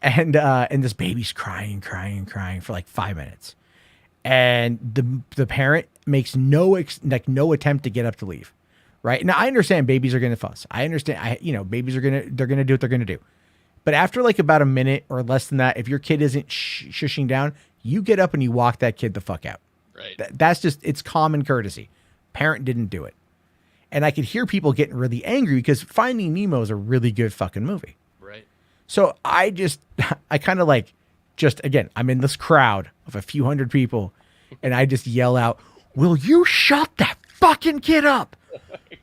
And this baby's crying for like 5 minutes, and the parent makes no attempt to get up to leave. Right now, I understand babies are gonna fuss. I understand. Babies are gonna do what they're gonna do. But after like about a minute or less than that, if your kid isn't shushing down, you get up and you walk that kid the fuck out. Right. That's just, it's common courtesy. Parent didn't do it, and I could hear people getting really angry because Finding Nemo is a really good fucking movie. So I kind of like, again, I'm in this crowd of a few hundred people, and I just yell out, will you shut that fucking kid up? Oh my God.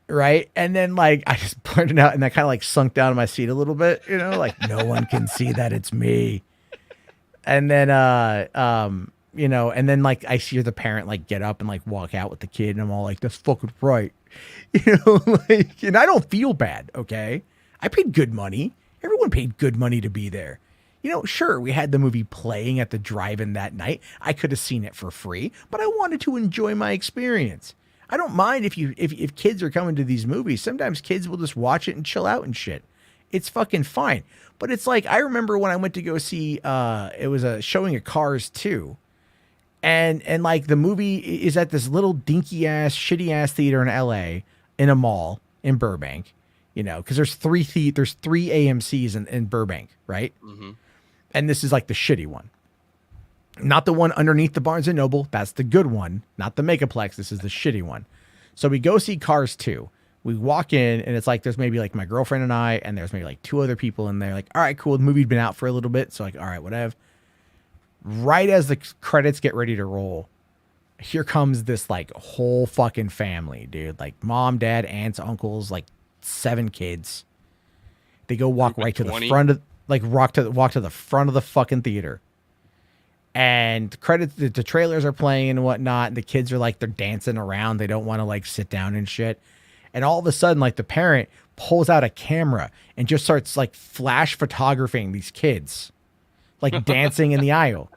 Right? And then like, I just blurted out, and I kind of like sunk down in my seat a little bit, like no one can see that it's me. And then, and then like I see the parent like get up and like walk out with the kid, and I'm all like, that's fucking right. Like, and I don't feel bad. Okay. I paid good money. Everyone paid good money to be there. Sure, we had the movie playing at the drive-in that night. I could have seen it for free, but I wanted to enjoy my experience. I don't mind if kids are coming to these movies. Sometimes kids will just watch it and chill out and shit. It's fucking fine. But it's like, I remember when I went to go see, it was a showing of Cars 2. And like the movie is at this little dinky ass, shitty ass theater in LA in a mall in Burbank, because there's three AMCs in Burbank, right? Mm-hmm. And this is like the shitty one. Not the one underneath the Barnes & Noble. That's the good one. Not the Megaplex. This is the shitty one. So we go see Cars 2. We walk in, and it's like there's maybe like my girlfriend and I, and there's maybe like 2 other people in there. Like, all right, cool. The movie'd been out for a little bit. So like, all right, whatever. Right as the credits get ready to roll, here comes this like whole fucking family, dude. Like mom, dad, aunts, uncles, like 7 kids. They go walk right to the front of, like walk to the front of the fucking theater. And the trailers are playing and whatnot. And the kids are like, they're dancing around. They don't want to like sit down and shit. And all of a sudden, like the parent pulls out a camera and just starts like flash photographing these kids, like dancing in the aisle.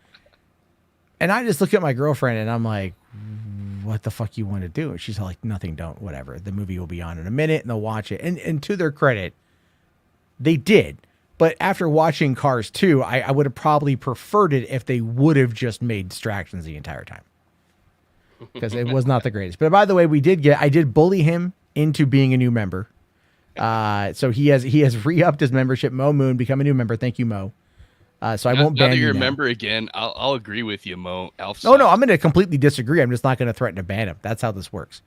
And I just look at my girlfriend and I'm like, what the fuck you want to do? And she's like, nothing, don't, whatever. The movie will be on in a minute and they'll watch it. And to their credit, they did. But after watching Cars 2, I would have probably preferred it if they would have just made distractions the entire time. Because it was not the greatest. But by the way, I did bully him into being a new member. So he has re-upped his membership. Mo Moon, become a new member. Thank you, Mo. So I won't ban you. Now that you're a member again, I'll agree with you, Mo. No, I'm going to completely disagree. I'm just not going to threaten to ban him. That's how this works.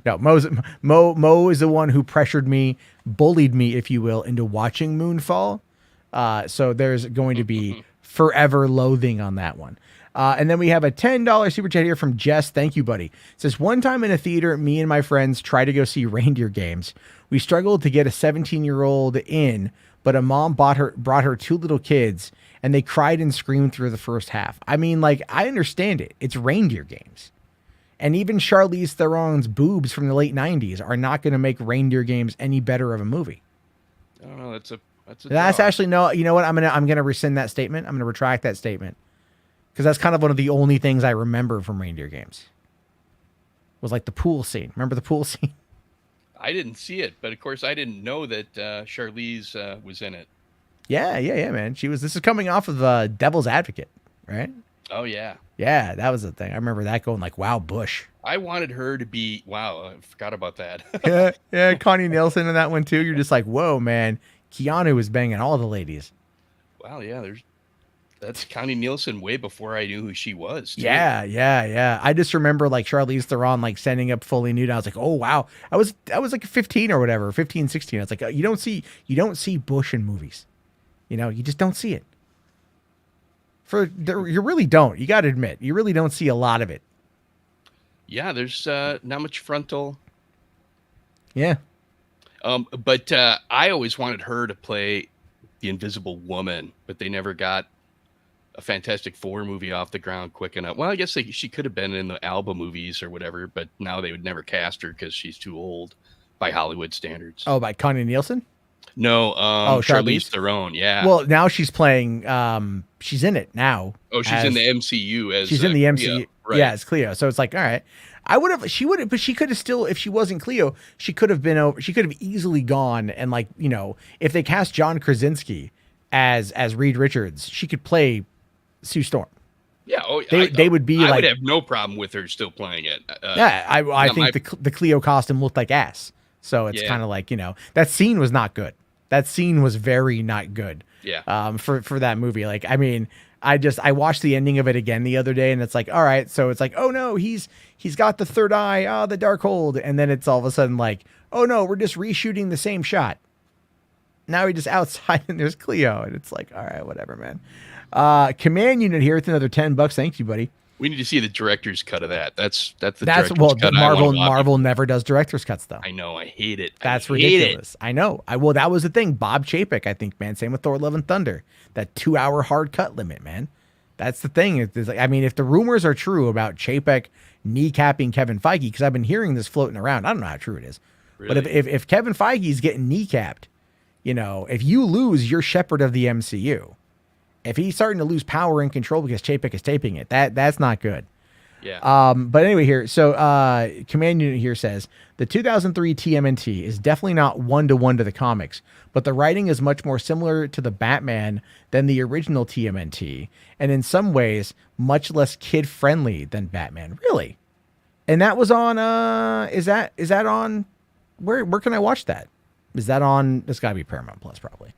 No, Mo is the one who pressured me, bullied me, if you will, into watching Moonfall. So there's going to be forever loathing on that one. And then we have a $10 super chat here from Jess. Thank you, buddy. It says, one time in a theater, me and my friends tried to go see Reindeer Games. We struggled to get a 17-year-old in, but a mom brought her 2 little kids, and they cried and screamed through the first half. I mean, like, I understand it. It's Reindeer Games. And even Charlize Theron's boobs from the late 90s are not going to make Reindeer Games any better of a movie. I don't know. That's actually, no, you know what? I'm going to rescind that statement. I'm going to retract that statement. Because that's kind of one of the only things I remember from Reindeer Games. Was like the pool scene. Remember the pool scene? I didn't see it, but of course I didn't know that Charlize was in it. Yeah, man. This is coming off of Devil's Advocate, right? Oh, yeah. Yeah, that was the thing. I remember that going like, wow, Bush. I wanted her to be, wow, I forgot about that. yeah, Connie Nielsen in that one too. You're just like, whoa, man. Keanu was banging all the ladies. Wow, yeah, that's Connie Nielsen way before I knew who she was, too. Yeah. I just remember like Charlize Theron like standing up fully nude. I was like, oh, wow. I was like 15 or whatever, 15, 16. I was like, you don't see Bush in movies. You just don't see it. You really don't. You got to admit, you really don't see a lot of it. Yeah, there's not much frontal. Yeah. But I always wanted her to play the Invisible Woman, but they never got a Fantastic Four movie off the ground quick enough. Well, I guess she could have been in the Alba movies or whatever, but now they would never cast her because she's too old by Hollywood standards. Oh, by Connie Nielsen? No, Charlize Theron, yeah. Well, now she's playing, she's in it now. Oh, she's in the MCU as she's in the MCU. Cleo, right. Yeah, as Cleo. So it's like, all right. But she could have still, if she wasn't Cleo, she could have easily gone and like, if they cast John Krasinski as Reed Richards, she could play Sue Storm. Yeah, they would be I like, would have no problem with her still playing it. I think the Cleo costume looked like ass. So it's kind of like, that scene was not good. That scene was very not good. Yeah. For that movie. Like, I mean, I watched the ending of it again the other day, and it's like, all right, so it's like, oh no, he's got the third eye, the Darkhold, and then it's all of a sudden like, oh no, we're just reshooting the same shot. Now we're just outside and there's Cleo, and it's like, all right, whatever, man. Command Unit here with another $10. Thank you, buddy. We need to see the director's cut of that. That's cut. Marvel never does director's cuts though. I know, I hate it. That's ridiculous. I know. That was the thing. Bob Chapek, I think, man. Same with Thor: Love and Thunder. That 2-hour hard cut limit, man. That's the thing. It's like, I mean, if the rumors are true about Chapek kneecapping Kevin Feige, because I've been hearing this floating around. I don't know how true it is. Really? But if Kevin Feige's getting kneecapped, you know, if you lose your shepherd of the MCU, if he's starting to lose power and control because Chapek is taping it, that's not good. Yeah. But anyway, here, so Command Unit here says the 2003 TMNT is definitely not 1-to-1 to the comics, but the writing is much more similar to the Batman than the original TMNT, and in some ways much less kid friendly than Batman. Really? And that was on is that on where can I watch that? Is that on? It's got to be Paramount Plus probably.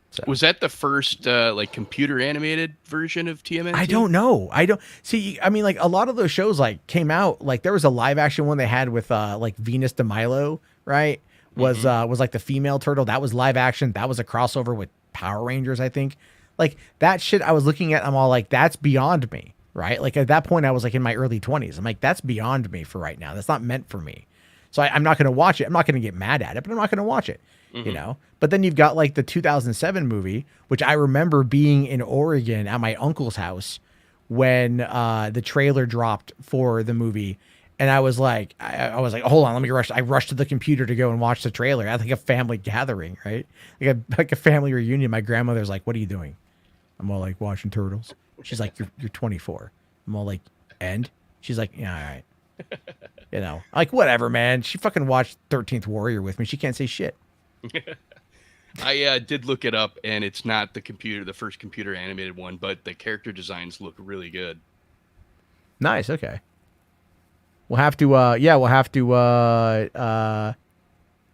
So. Was that the first like computer animated version of TMNT? I don't know. I don't see. I mean, like a lot of those shows like came out. Like there was a live action one they had with like Venus de Milo, right? Was like the female turtle. That was live action. That was a crossover with Power Rangers, I think. Like that shit I was looking at, I'm all like, that's beyond me, right? Like at that point I was like in my early 20s. I'm like, that's beyond me for right now. That's not meant for me. So I'm not going to watch it. I'm not going to get mad at it, but I'm not going to watch it, you know? But then you've got like the 2007 movie, which I remember being in Oregon at my uncle's house when the trailer dropped for the movie. And I was like, hold on, let me rush. I rushed to the computer to go and watch the trailer. I had like a family gathering, right? Like a family reunion. My grandmother's like, what are you doing? I'm all like, watching Turtles. She's like, you're 24. I'm all like, and? She's like, yeah, all right. You know, like, whatever, man. She fucking watched 13th Warrior with me. She can't say shit. I did look it up, and it's not the first computer animated one, but the character designs look really good. Nice. Okay. We'll have to,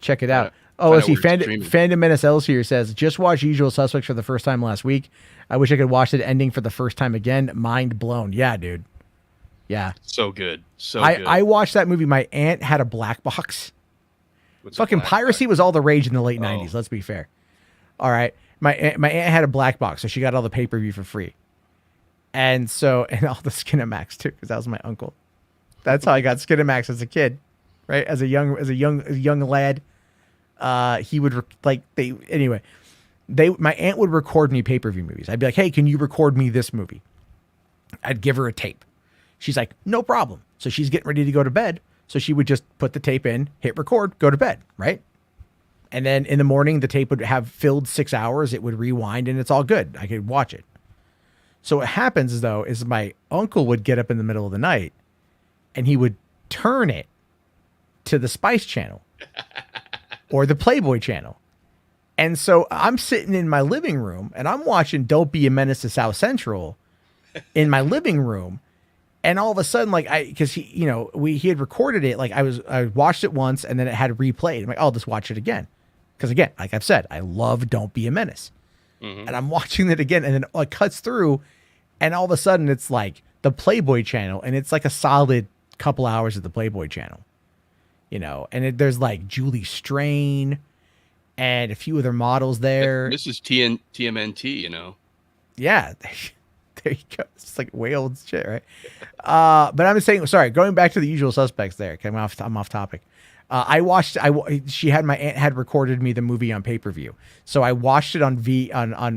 check it out. Oh, let's see. Fandom NSLs here says, just watched Usual Suspects for the first time last week. I wish I could watch it ending for the first time again. Mind blown. Yeah, dude. Yeah. So good. Good. I watched that movie. My aunt had a black box. What's Fucking piracy was all the rage in the late 90s. Let's be fair. All right. My aunt had a black box, so she got all the pay-per-view for free. And all the Skinamax too, because that was my uncle. That's how I got Skinamax as a kid, right? As a young lad. He would my aunt would record me pay-per-view movies. I'd be like, hey, can you record me this movie? I'd give her a tape. She's like, no problem. So she's getting ready to go to bed. So she would just put the tape in, hit record, go to bed, right? And then in the morning, the tape would have filled 6 hours. It would rewind and it's all good. I could watch it. So what happens though, is my uncle would get up in the middle of the night and he would turn it to the Spice Channel or the Playboy Channel. And so I'm sitting in my living room and I'm watching Don't Be a Menace to South Central in my living room. And all of a sudden, like because he had recorded it. Like I watched it once and then it had replayed. I'm like, I'll just watch it again. Because again, like I've said, I love Don't Be a Menace. And I'm watching it again and then it cuts through and all of a sudden it's like the Playboy Channel and it's like a solid couple hours of the Playboy Channel, you know, and there's like Julie Strain and a few other models there. This is TMNT, you know. Yeah. There you go. It's like way old shit, right? But I'm just saying, sorry, going back to the Usual Suspects there. I'm off topic. My aunt had recorded me the movie on pay-per-view. So I watched it on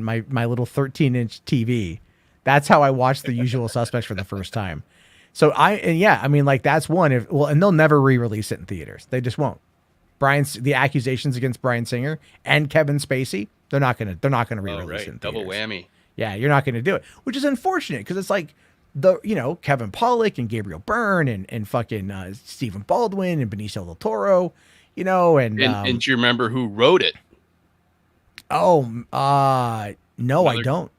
my little 13-inch TV. That's how I watched the Usual Suspects for the first time. So that's one. And they'll never re-release it in theaters. They just won't. The accusations against Bryan Singer and Kevin Spacey, they're not gonna re-release it in theaters. Double whammy. Yeah, you're not going to do it, which is unfortunate because it's like Kevin Pollak and Gabriel Byrne and fucking Stephen Baldwin and Benicio del Toro, you know, and do you remember who wrote it? No, I don't.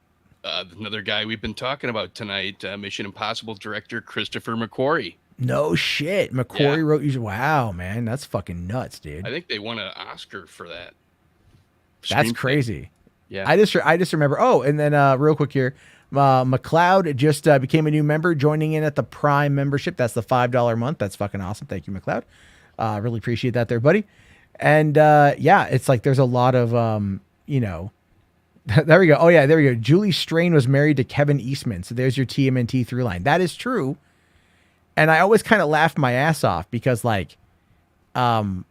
Another guy we've been talking about tonight, Mission Impossible director Christopher McQuarrie. No shit, McQuarrie wrote. Wow, man, that's fucking nuts, dude. I think they won an Oscar for that. That's crazy. Yeah, I just remember. Oh, and then real quick here, McLeod just became a new member, joining in at the Prime membership. That's the $5 a month. That's fucking awesome. Thank you, McLeod. Really appreciate that, there, buddy. And it's like there's a lot of there we go. Oh yeah, there we go. Julie Strain was married to Kevin Eastman. So there's your TMNT through line. That is true. And I always kind of laughed my ass off because okay, so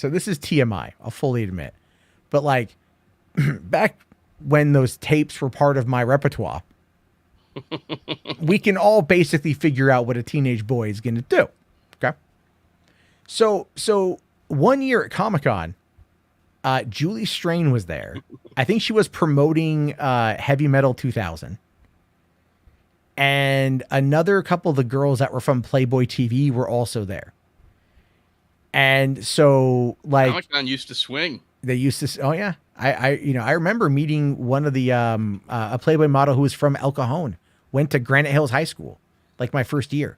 this is TMI. I'll fully admit, but like. Back when those tapes were part of my repertoire, we can all basically figure out what a teenage boy is going to do. Okay. So one year at Comic-Con, Julie Strain was there. I think she was promoting Heavy Metal 2000. And another couple of the girls that were from Playboy TV were also there. And so, like, Comic-Con used to swing. They used to. Oh yeah, I remember meeting one of the a Playboy model who was from El Cajon. Went to Granite Hills High School, like my first year.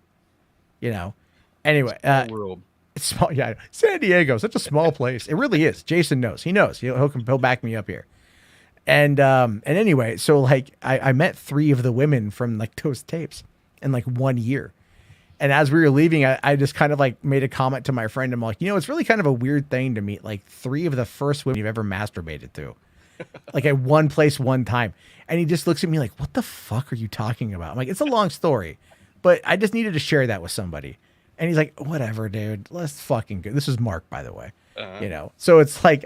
Anyway, World. it's small. Yeah, San Diego, such a small place. It really is. Jason knows. He knows. He'll back me up here. And anyway, so like I met 3 of the women from like those tapes in like 1 year. And as we were leaving, I just kind of like made a comment to my friend. I'm like, it's really kind of a weird thing to meet like 3 of the first women you've ever masturbated to, like at one place, one time. And he just looks at me like, what the fuck are you talking about? I'm like, it's a long story, but I just needed to share that with somebody. And he's like, whatever, dude, let's fucking go. This is Mark, by the way, so it's like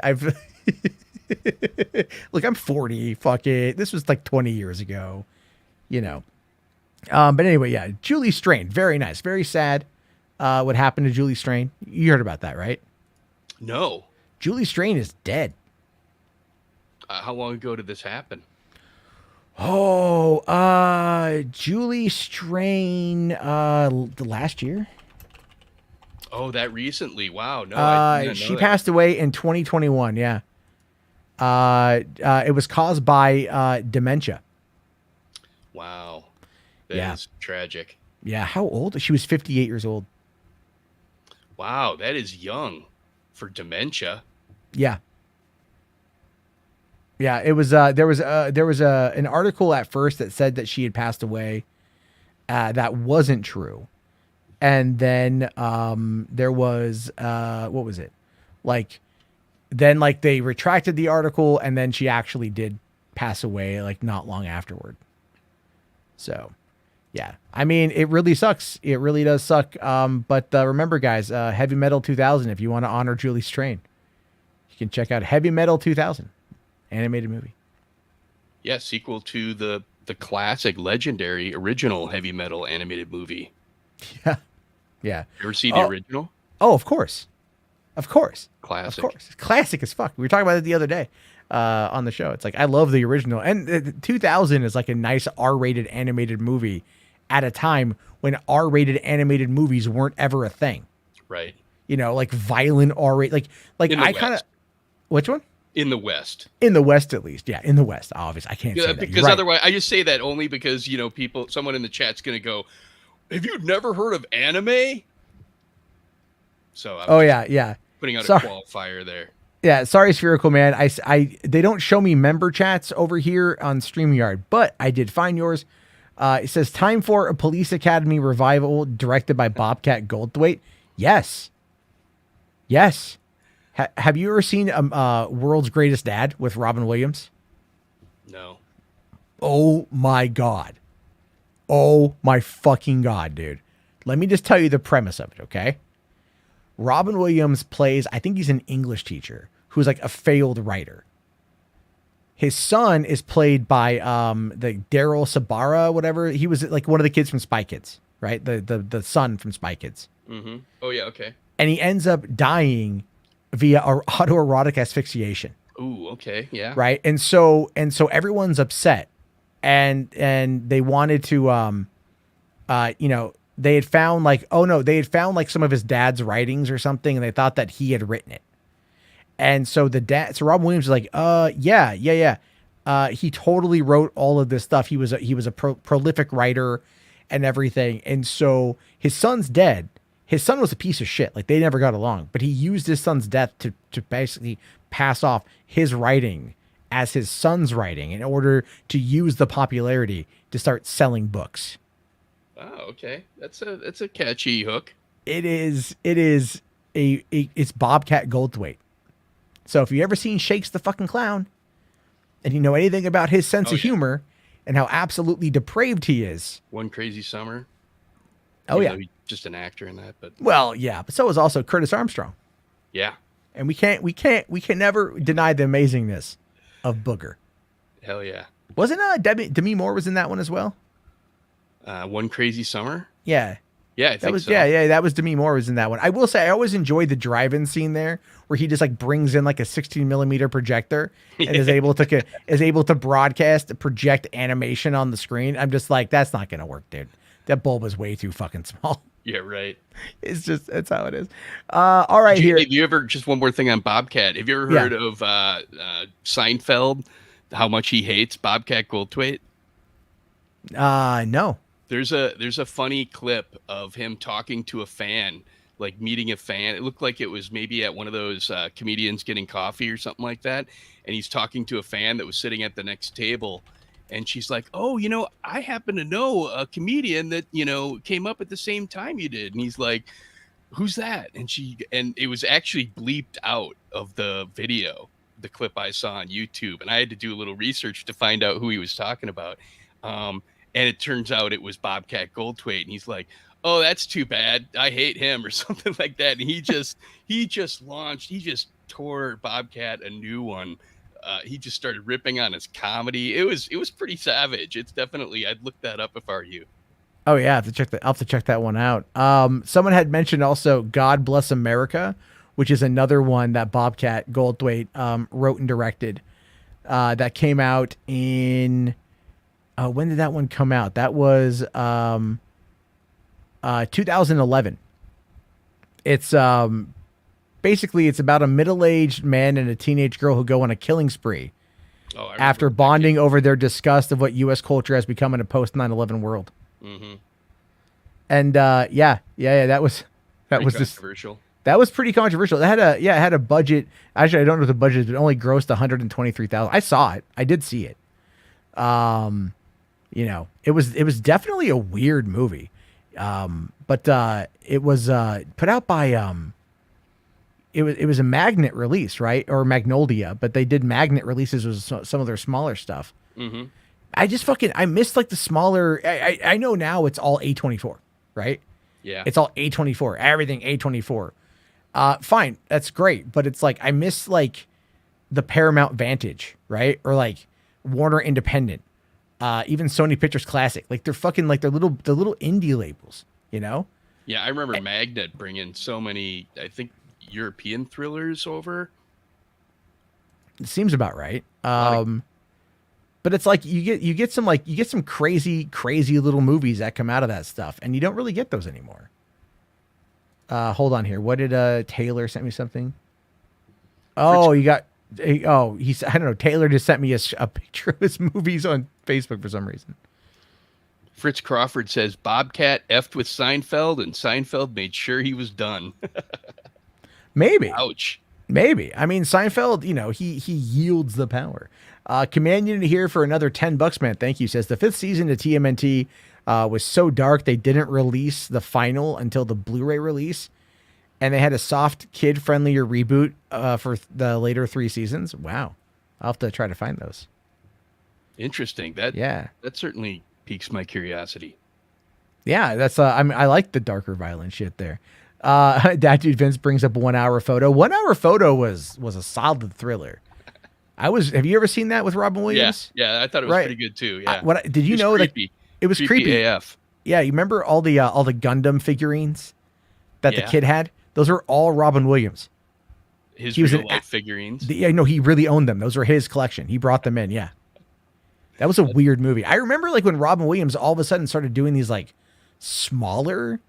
look, I'm 40. Fuck it. This was like 20 years ago, But anyway, yeah, Julie Strain, very nice, very sad. What happened to Julie Strain? You heard about that, right? No. Julie Strain is dead. How long ago did this happen? Oh, Julie Strain, the last year. Oh, that recently. Wow. No, I didn't know she that. passed away in 2021. Yeah. It was caused by dementia. Wow. That is tragic. Yeah. How old? She was 58 years old. Wow, that is young for dementia. Yeah. Yeah, it was there was an article at first that said that she had passed away. That wasn't true. And then there was what was it? Then they retracted the article, and then she actually did pass away like not long afterward. So, yeah. I mean, it really sucks. It really does suck. But remember, guys, Heavy Metal 2000, if you want to honor Julie Strain, you can check out Heavy Metal 2000, animated movie. Yeah, sequel to the classic, legendary, original Heavy Metal animated movie. Yeah. Yeah. You ever see the original? Oh, of course. Of course. Classic. Of course. Classic as fuck. We were talking about it the other day on the show. It's like, I love the original. And 2000 is like a nice R-rated animated movie at a time when R-rated animated movies weren't ever a thing. Right. Like violent R-rated. Like I kind of... Which one? In the West. In the West, at least. Yeah, in the West. Obviously, I can't say that. Because otherwise, I just say that only because, someone in the chat's going to go, have you never heard of anime? So I'm putting out a qualifier there. Yeah, sorry, Spherical Man. They don't show me member chats over here on StreamYard, but I did find yours. It says, time for a Police Academy revival directed by Bobcat Goldthwait. Yes. Yes. Have you ever seen World's Greatest Dad with Robin Williams? No. Oh, my God. Oh, my fucking God, dude. Let me just tell you the premise of it, okay? Robin Williams plays, I think he's an English teacher who's like a failed writer. His son is played by the Daryl Sabara, whatever. He was like one of the kids from Spy Kids, right? The son from Spy Kids. Mm-hmm. Oh, yeah, okay. And he ends up dying via autoerotic asphyxiation. Ooh, okay, yeah. Right? And so everyone's upset. And they wanted to they had found like some of his dad's writings or something, and they thought that he had written it. And so so Robin Williams is like, yeah. He totally wrote all of this stuff. He was a prolific writer and everything. And so his son's dead. His son was a piece of shit. Like, they never got along, but he used his son's death to basically pass off his writing as his son's writing in order to use the popularity to start selling books. Oh, okay. That's a catchy hook. It's Bobcat Goldthwait. So if you ever seen Shakes the Fucking Clown and you know anything about his sense of humor and how absolutely depraved he is. One Crazy Summer. Oh, yeah. He's just an actor in that, but well, yeah, but so is also Curtis Armstrong. Yeah. And we can never deny the amazingness of Booger. Hell yeah. Wasn't Demi Moore was in that one as well? One Crazy Summer? Yeah. Yeah, I think so. Yeah, that was Demi Moore was in that one. I will say I always enjoyed the drive-in scene there where he just like brings in like a 16 millimeter projector and is able to project animation on the screen. I'm just like, that's not gonna work, dude. That bulb is way too fucking small. Yeah, right. That's how it is. All right, here. Have you ever, just one more thing on Bobcat, have you ever heard of Seinfeld, how much he hates Bobcat Goldthwait? No. There's a funny clip of him talking to a fan, like meeting a fan. It looked like it was maybe at one of those comedians getting coffee or something like that. And he's talking to a fan that was sitting at the next table. And she's like, oh, I happen to know a comedian that, came up at the same time you did. And he's like, who's that? And it was actually bleeped out of the video, the clip I saw on YouTube. And I had to do a little research to find out who he was talking about. And it turns out it was Bobcat Goldthwait. And he's like, oh, that's too bad. I hate him or something like that. And he just tore Bobcat a new one. He just started ripping on his comedy. It was pretty savage. It's definitely, I'd look that up if I were you. Oh yeah, I'll have to check that one out. Someone had mentioned also God Bless America, which is another one that Bobcat Goldthwait wrote and directed. That came out in when did that one come out? That was 2011. It's basically it's about a middle-aged man and a teenage girl who go on a killing spree after bonding over their disgust of what U.S. culture has become in a post 9/11 world. Mm-hmm. And that was controversial. That was pretty controversial. It had a budget. Actually, I don't know what the budget is, but it only grossed $123,000. I saw it. I did see it. It was definitely a weird movie. But it was put out by it was a Magnet release, right? Or Magnolia, but they did Magnet releases with some of their smaller stuff. Mm-hmm. I missed like the smaller. I know now it's all A24, right? Yeah, it's all A24. Everything A24. Fine, that's great, but it's like I miss like the Paramount Vantage, right? Or like Warner Independent, even Sony Pictures Classic. Like they're fucking like the little indie labels, Yeah, I remember Magnet bringing so many, I think, European thrillers over. It seems about right. But it's like you get some crazy little movies that come out of that stuff, and you don't really get those anymore. Hold on here. What did Taylor sent me something? Oh, I don't know. Taylor just sent me a picture of his movies on Facebook for some reason. Fritz Crawford says Bobcat effed with Seinfeld, and Seinfeld made sure he was done. Maybe. Ouch. Maybe. I mean, Seinfeld, he yields the power. Command Unit here for another $10, man. Thank you. Says the 5th season of TMNT was so dark they didn't release the final until the Blu-ray release, and they had a soft, kid-friendlier reboot for the later 3 seasons. Wow, I'll have to try to find those. Interesting. That certainly piques my curiosity. Yeah, that's I like the darker, violent shit there. That dude Vince brings up 1 Hour Photo. 1 Hour Photo was a solid thriller. Have you ever seen that with Robin Williams? Yeah, I thought it was pretty good too. Yeah. Did you know that it was creepy AF? Yeah, you remember all the Gundam figurines that the kid had? Those are all Robin Williams. His real life figurines. He really owned them. Those were his collection. He brought them in. Yeah, that was a weird movie. I remember like when Robin Williams all of a sudden started doing these like smaller,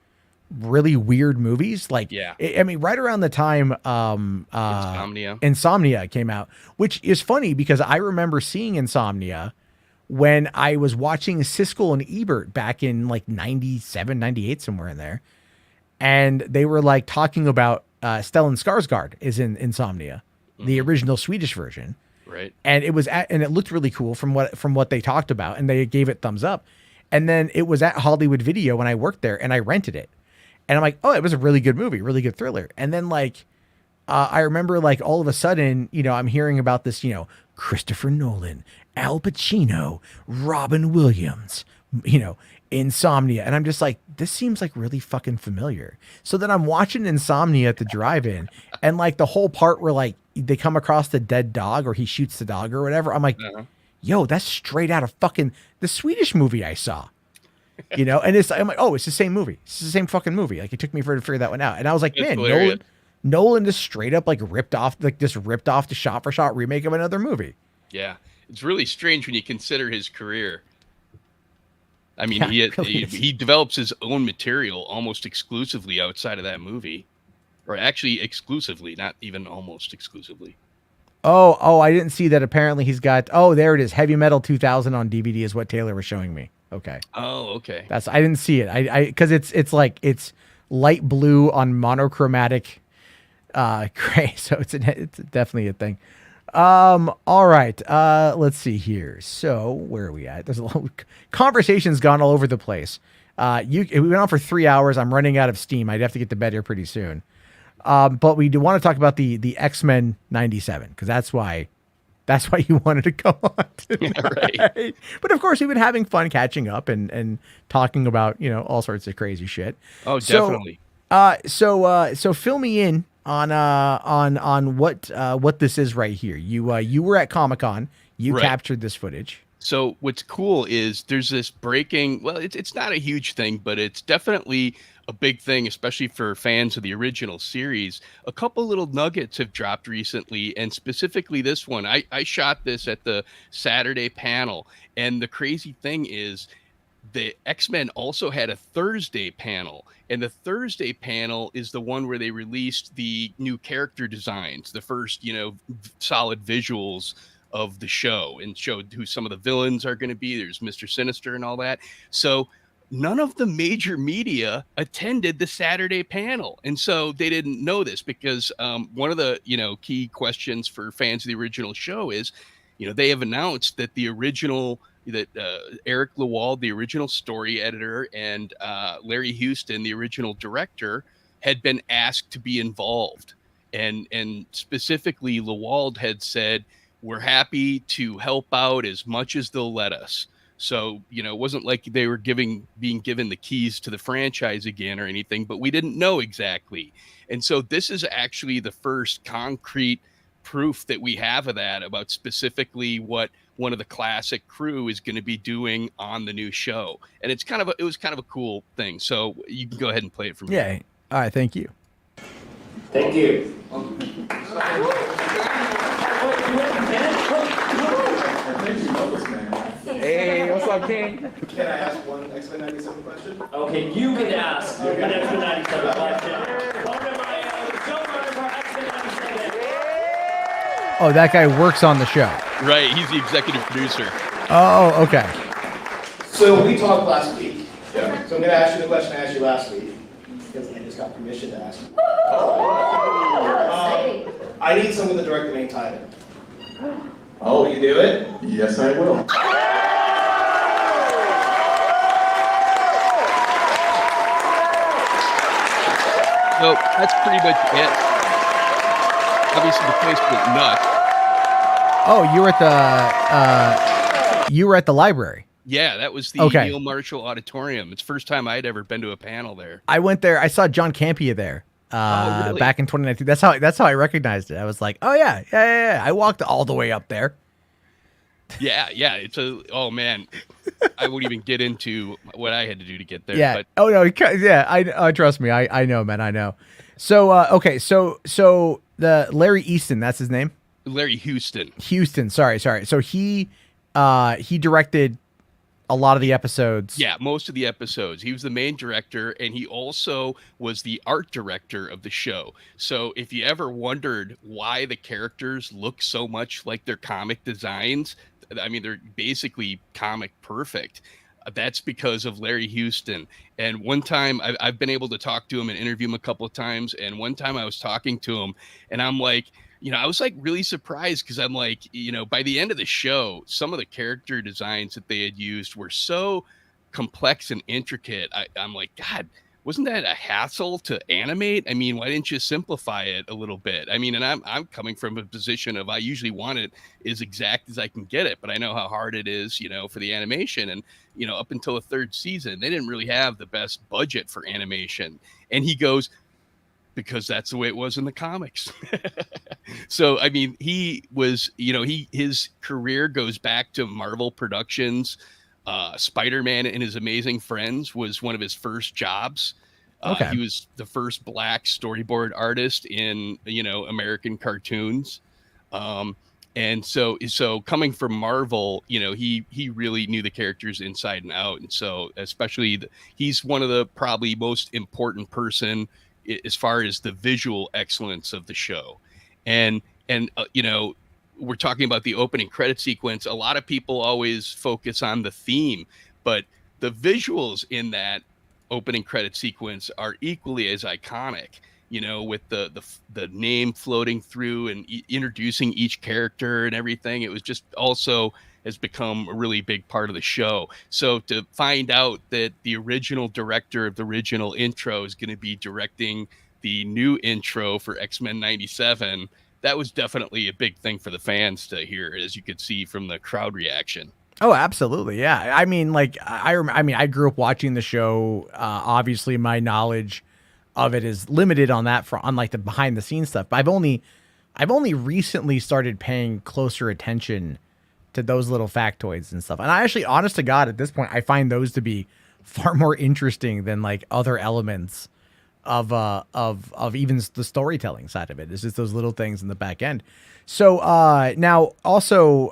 really weird movies. Like, I mean, right around the time Insomnia came out, which is funny because I remember seeing Insomnia when I was watching Siskel and Ebert back in like 97, 98, somewhere in there. And they were like talking about Stellan Skarsgård is in Insomnia, the original Swedish version. Right. And it looked really cool from what they talked about, and they gave it thumbs up. And then it was at Hollywood Video when I worked there, and I rented it. And I'm like, oh, it was a really good movie, really good thriller. And then like, I remember like all of a sudden, I'm hearing about this, Christopher Nolan, Al Pacino, Robin Williams, Insomnia. And I'm just like, this seems like really fucking familiar. So then I'm watching Insomnia at the drive-in, and like the whole part where like they come across the dead dog or he shoots the dog or whatever. I'm like, yo, that's straight out of fucking the Swedish movie I saw. You know, and I'm like, oh, it's the same movie. It's the same fucking movie. Like, it took me forever to figure that one out. And I was like, That's man, hilarious. Nolan just straight up like ripped off the shot for shot remake of another movie. Yeah, it's really strange when you consider his career. I mean, Yeah, it really is. he develops his own material almost exclusively outside of that movie, or actually exclusively, not even almost exclusively. Oh, I didn't see that. Apparently he's got, oh, there it is. Heavy Metal 2000 on DVD is what Taylor was showing me. Okay. Oh, okay. I didn't see it. I cause it's like, it's light blue on monochromatic, gray. So it's definitely a thing. All right. Let's see here. So where are we at? There's a lot of conversation's gone all over the place. We went on for 3 hours. I'm running out of steam. I'd have to get to bed here pretty soon. But we do want to talk about the X-Men 97, because that's why you wanted to come on tonight. Right. But of course, we've been having fun catching up and talking about, you know, all sorts of crazy shit. Oh, definitely. So fill me in on what this is right here. You were at Comic-Con. You Right. captured this footage. So what's cool is there's this breaking. Well, it's not a huge thing, but it's definitely a big thing, especially for fans of the original series. A couple little nuggets have dropped recently, and specifically this one. I shot this at the Saturday panel, and the crazy thing is, the X-Men also had a Thursday panel, and the Thursday panel is the one where they released the new character designs, the first, solid visuals of the show, and showed who some of the villains are going to be. There's Mr. Sinister and all that. So none of the major media attended the Saturday panel. And so they didn't know this, because one of the, key questions for fans of the original show is, they have announced that Eric Lewald, the original story editor, and Larry Houston, the original director, had been asked to be involved. And specifically, Lewald had said, we're happy to help out as much as they'll let us. So, it wasn't like they were being given the keys to the franchise again or anything, but we didn't know exactly. And so this is actually the first concrete proof that we have of that, about specifically what one of the classic crew is going to be doing on the new show. And it was kind of a cool thing. So you can go ahead and play it for me. Yeah. All right. Thank you. Thank you. Hey, what's up, King? Can I ask one X-Men 97 question? Okay, you can ask an X-Men 97 question. Oh, that guy works on the show. Right. He's the executive producer. Oh, okay. So we talked last week. Yeah. So I'm going to ask you the question I asked you last week, because I just got permission to ask you. I need someone to direct the main title. Oh, will you do it? Yes, I will. So that's pretty much it. Obviously, the place went nuts. Oh, you were at the library. Yeah, that was the Okay. Neil Marshall Auditorium. It's the first time I'd ever been to a panel there. I went there. I saw John Campea there Really? back in 2019. That's how I recognized it. I was like, oh yeah. I walked all the way up there. Yeah. Oh man, I wouldn't even get into what I had to do to get there. Yeah. But Oh no. Yeah. I trust me. I know, man. I know. So okay. So the Larry Easton, that's his name. Larry Houston. Houston. Sorry. So he directed a lot of the episodes. Yeah, most of the episodes. He was the main director, and he also was the art director of the show. So if you ever wondered why the characters look so much like their comic designs, I mean, they're basically comic perfect. That's because of Larry Houston. And one time I've been able to talk to him and interview him a couple of times. And one time I was talking to him, and I'm like, I was like really surprised, because I'm like, by the end of the show, some of the character designs that they had used were so complex and intricate. I'm like, God, wasn't that a hassle to animate? I mean, why didn't you simplify it a little bit? I mean, and I'm coming from a position of, I usually want it as exact as I can get it, but I know how hard it is, for the animation. And, up until the third season, they didn't really have the best budget for animation. And he goes, because that's the way it was in the comics. So, I mean, he was, his career goes back to Marvel Productions. Spider-Man and His Amazing Friends was one of his first jobs. Okay. He was the first black storyboard artist in, American cartoons. And so coming from Marvel, he really knew the characters inside and out. And so especially he's one of the probably most important person as far as the visual excellence of the show. And we're talking about the opening credit sequence. A lot of people always focus on the theme, but the visuals in that opening credit sequence are equally as iconic, with the name floating through and introducing each character and everything. It was just also has become a really big part of the show. So to find out that the original director of the original intro is going to be directing the new intro for X-Men 97, that was definitely a big thing for the fans to hear, as you could see from the crowd reaction. Oh, absolutely. Yeah. I mean, like I grew up watching the show. Obviously my knowledge of it is limited on that front, on like the behind the scenes stuff. But I've only recently started paying closer attention to those little factoids and stuff. And I actually, honest to God, at this point, I find those to be far more interesting than like other elements of even the storytelling side of it. It's just those little things in the back end. So now also,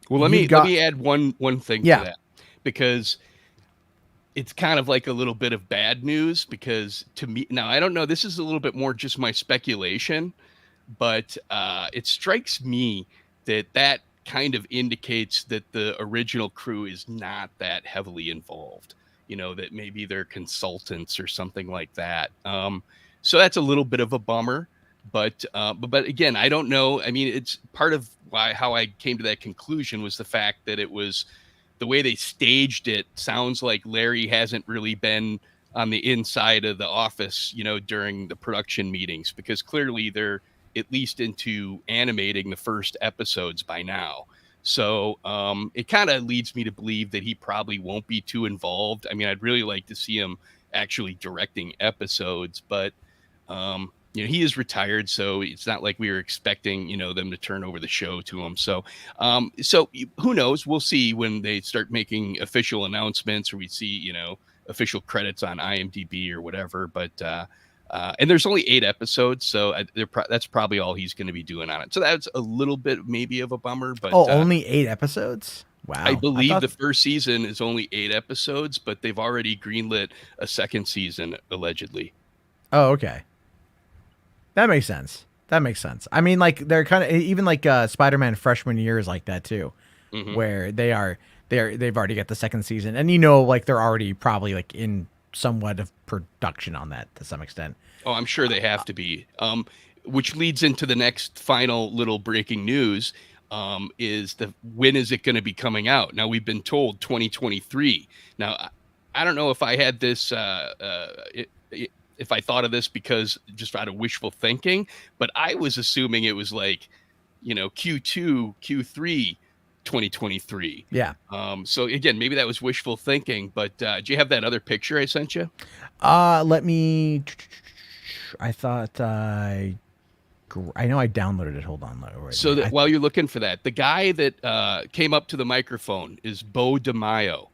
well, let me add one thing to that, because it's kind of like a little bit of bad news, because to me, now I don't know, this is a little bit more just my speculation, but it strikes me that kind of indicates that the original crew is not that heavily involved, that maybe they're consultants or something like that. So that's a little bit of a bummer, but again, I don't know. I mean, it's part of how I came to that conclusion was the fact that it was the way they staged it. Sounds like Larry hasn't really been on the inside of the office, during the production meetings, because clearly they're at least into animating the first episodes by now. So it kind of leads me to believe that he probably won't be too involved. I mean, I'd really like to see him actually directing episodes, but he is retired, so it's not like we were expecting, them to turn over the show to him. So who knows? We'll see when they start making official announcements, or we see, official credits on IMDb or whatever. But and there's only 8 episodes, so that's probably all he's going to be doing on it. So that's a little bit maybe of a bummer. But only 8 episodes? Wow. I believe the first season is only 8 episodes, but they've already greenlit a second season, allegedly. Oh, okay. That makes sense. I mean, like they're kind of even like Spider-Man freshman year is like that too, where they've already got the second season, and like they're already probably like in somewhat of production on that to some extent. Oh, I'm sure they have to be. Which leads into the next final little breaking news. Is when is it going to be coming out? Now we've been told 2023. Now I don't know if I had this. If I thought of this because just out of wishful thinking, but I was assuming it was like, Q2, Q3, 2023. Yeah. So again, maybe that was wishful thinking, but do you have that other picture I sent you? Let me, I thought I know I downloaded it. Hold on. So while you're looking for that, the guy that came up to the microphone is Bo DeMaio,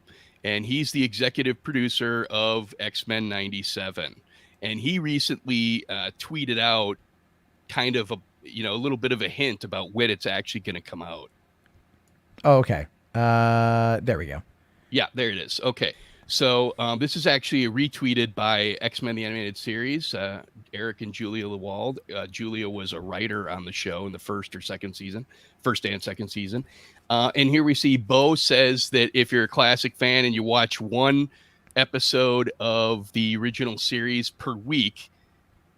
and he's the executive producer of X-Men 97. And he recently tweeted out kind of a little bit of a hint about when it's actually going to come out. Oh, okay. There we go. Yeah, there it is. Okay. So this is actually retweeted by X-Men the Animated Series, Eric and Julia Lewald. Julia was a writer on the show in the first and second season. And here we see Bo says that if you're a classic fan and you watch one episode of the original series per week,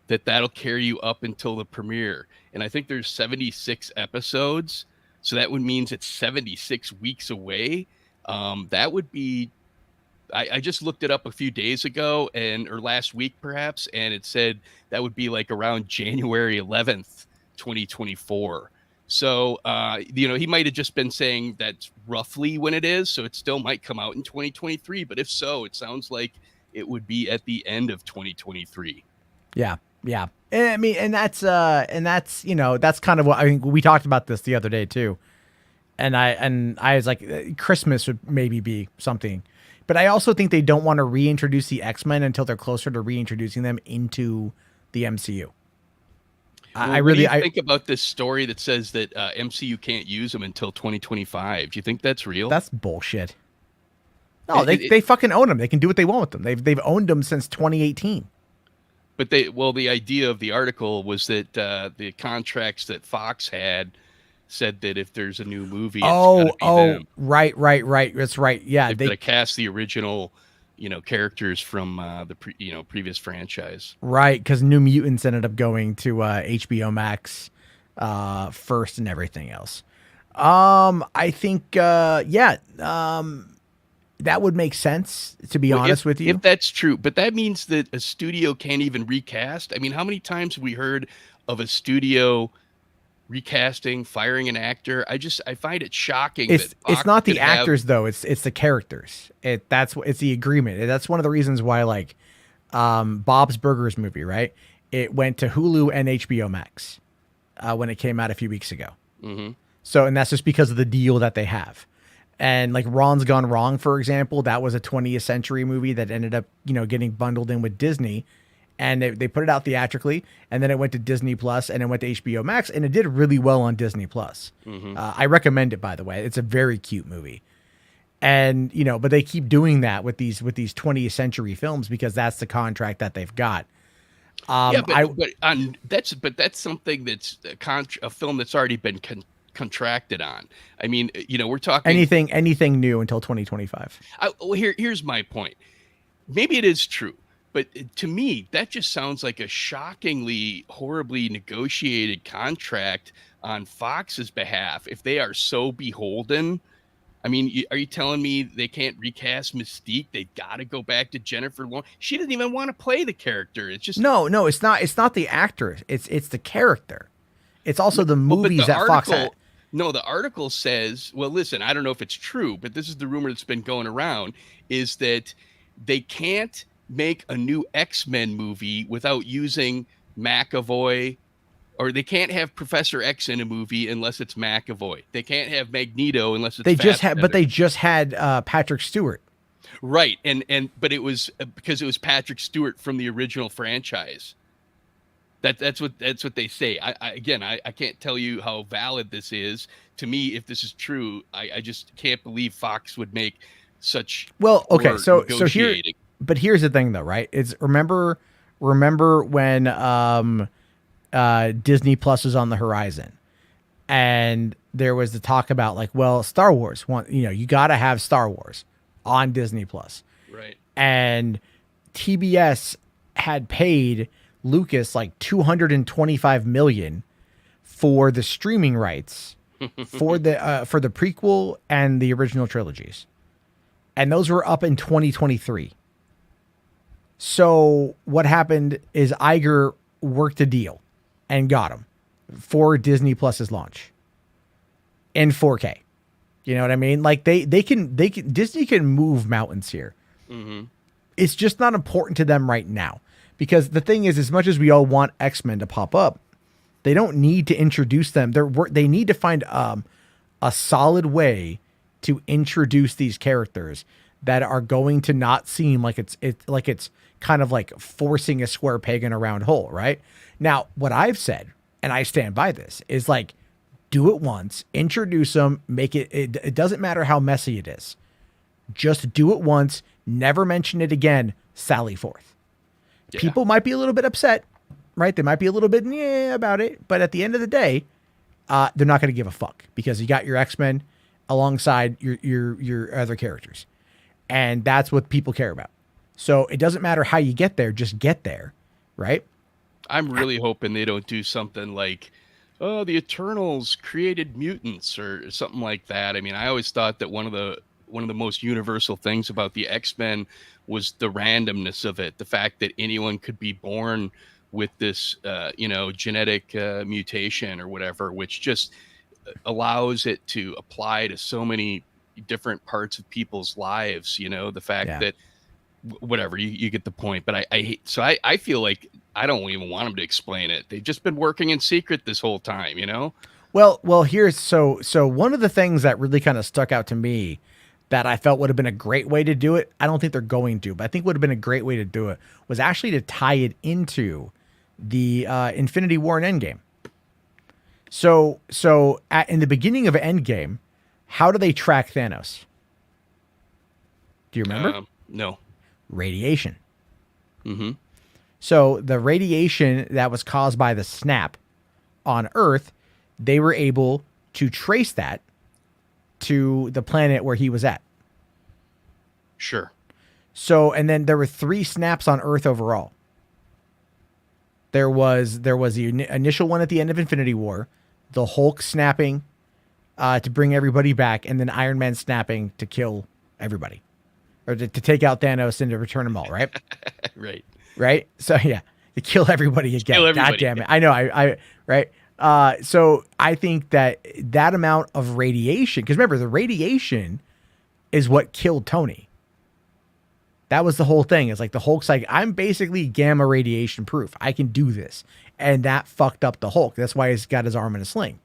that'll carry you up until the premiere. And I think there's 76 episodes, so that would means it's 76 weeks away. That would be, I just looked it up a few days ago, or last week perhaps, and it said that would be like around January 11th, 2024. So, he might have just been saying that's roughly when it is. So it still might come out in 2023. But if so, it sounds like it would be at the end of 2023. Yeah. Yeah. And I mean, and that's that's kind of what I think we talked about this the other day too. And I was like, Christmas would maybe be something, but I also think they don't want to reintroduce the X-Men until they're closer to reintroducing them into the MCU. Well, what do you think about this story that says that MCU can't use them until 2025? Do you think that's real? That's bullshit. No, they fucking own them. They can do what they want with them. They've owned them since 2018. But the idea of the article was that the contracts that Fox had said that if there's a new movie, it's them. Right. That's right. Yeah, they cast the original, characters from the previous franchise. Right, because New Mutants ended up going to HBO Max first and everything else. I think that would make sense, to be honest with you. If that's true, but that means that a studio can't even recast. I mean, how many times have we heard of a studio recasting, firing an actor? I find it shocking. It's not the actors though. It's the characters. It's the agreement. That's one of the reasons why, like, Bob's Burgers movie, right? It went to Hulu and HBO Max when it came out a few weeks ago. Mm-hmm. So, and that's just because of the deal that they have. And like Ron's Gone Wrong, for example, that was a 20th century movie that ended up, getting bundled in with Disney. And they put it out theatrically, and then it went to Disney Plus, and it went to HBO Max, and it did really well on Disney Plus. Mm-hmm. I recommend it, by the way. It's a very cute movie. And, but they keep doing that with these 20th century films because that's the contract that they've got. That's something that's a film that's already been contracted on. I mean, we're talking anything new until 2025. Here's my point. Maybe it is true, but to me, that just sounds like a shockingly, horribly negotiated contract on Fox's behalf. If they are so beholden, I mean, are you telling me they can't recast Mystique? They got to go back to Jennifer Lawrence. She doesn't even want to play the character. It's just no. It's not. It's not the actor. It's the character. It's also the movies that Fox had. No, the article says, well, listen, I don't know if it's true, but this is the rumor that's been going around, is that they can't make a new X-Men movie without using McAvoy, or they can't have Professor X in a movie unless it's McAvoy. They can't have Magneto unless it's they just had Patrick Stewart. Right, but it was because it was Patrick Stewart from the original franchise. That's what they say. I can't tell you how valid this is. To me, if this is true, I just can't believe Fox would make such. Well, okay, so here's the thing though, right? It's remember when Disney Plus was on the horizon, and there was the talk about like, well, Star Wars, you got to have Star Wars on Disney Plus, right? And TBS had paid Lucas like $225 million for the streaming rights for the prequel and the original trilogies, and those were up in 2023. So what happened is Iger worked a deal and got them for Disney Plus's launch in 4K. You know what I mean? Like they can Disney can move mountains here. Mm-hmm. It's just not important to them right now. Because the thing is, as much as we all want X-Men to pop up, they don't need to introduce them. They need to find a solid way to introduce these characters that are going to not seem like it's kind of like forcing a square peg in a round hole, right? Now, what I've said, and I stand by this, is like, do it once, introduce them, make it. It doesn't matter how messy it is. Just do it once, never mention it again, sally forth. Yeah. People might be a little bit upset, right? They might be a little bit about it, but at the end of the day, they're not going to give a fuck because you got your X-Men alongside your other characters, and that's what people care about. So it doesn't matter how you get there; just get there, right? I'm really hoping they don't do something like, oh, the Eternals created mutants or something like that. I mean, I always thought that one of the most universal things about the X-Men was the randomness of it. The fact that anyone could be born with this, genetic mutation or whatever, which just allows it to apply to so many different parts of people's lives. The fact that whatever, you get the point. But I feel like I don't even want them to explain it. They've just been working in secret this whole time, you know? Well, here's so one of the things that really kind of stuck out to me that I felt would have been a great way to do it. I don't think they're going to, but I think would have been a great way to do it was actually to tie it into the Infinity War and Endgame. So in the beginning of Endgame, how do they track Thanos? Do you remember? No. Radiation. Mm-hmm. So the radiation that was caused by the snap on Earth, they were able to trace that to the planet where he was at. Sure. So, and then there were 3 snaps on Earth overall. There was the initial one at the end of Infinity War, the Hulk snapping to bring everybody back, and then Iron Man snapping to kill everybody. Or to take out Thanos and to return them all, right? Right. Right? So, yeah, to kill everybody again. Kill everybody. God damn it. I know, I right? So I think that amount of radiation, because remember, the radiation is what killed Tony. That was the whole thing. It's like the Hulk's like, I'm basically gamma radiation proof. I can do this. And that fucked up the Hulk. That's why he's got his arm in a sling.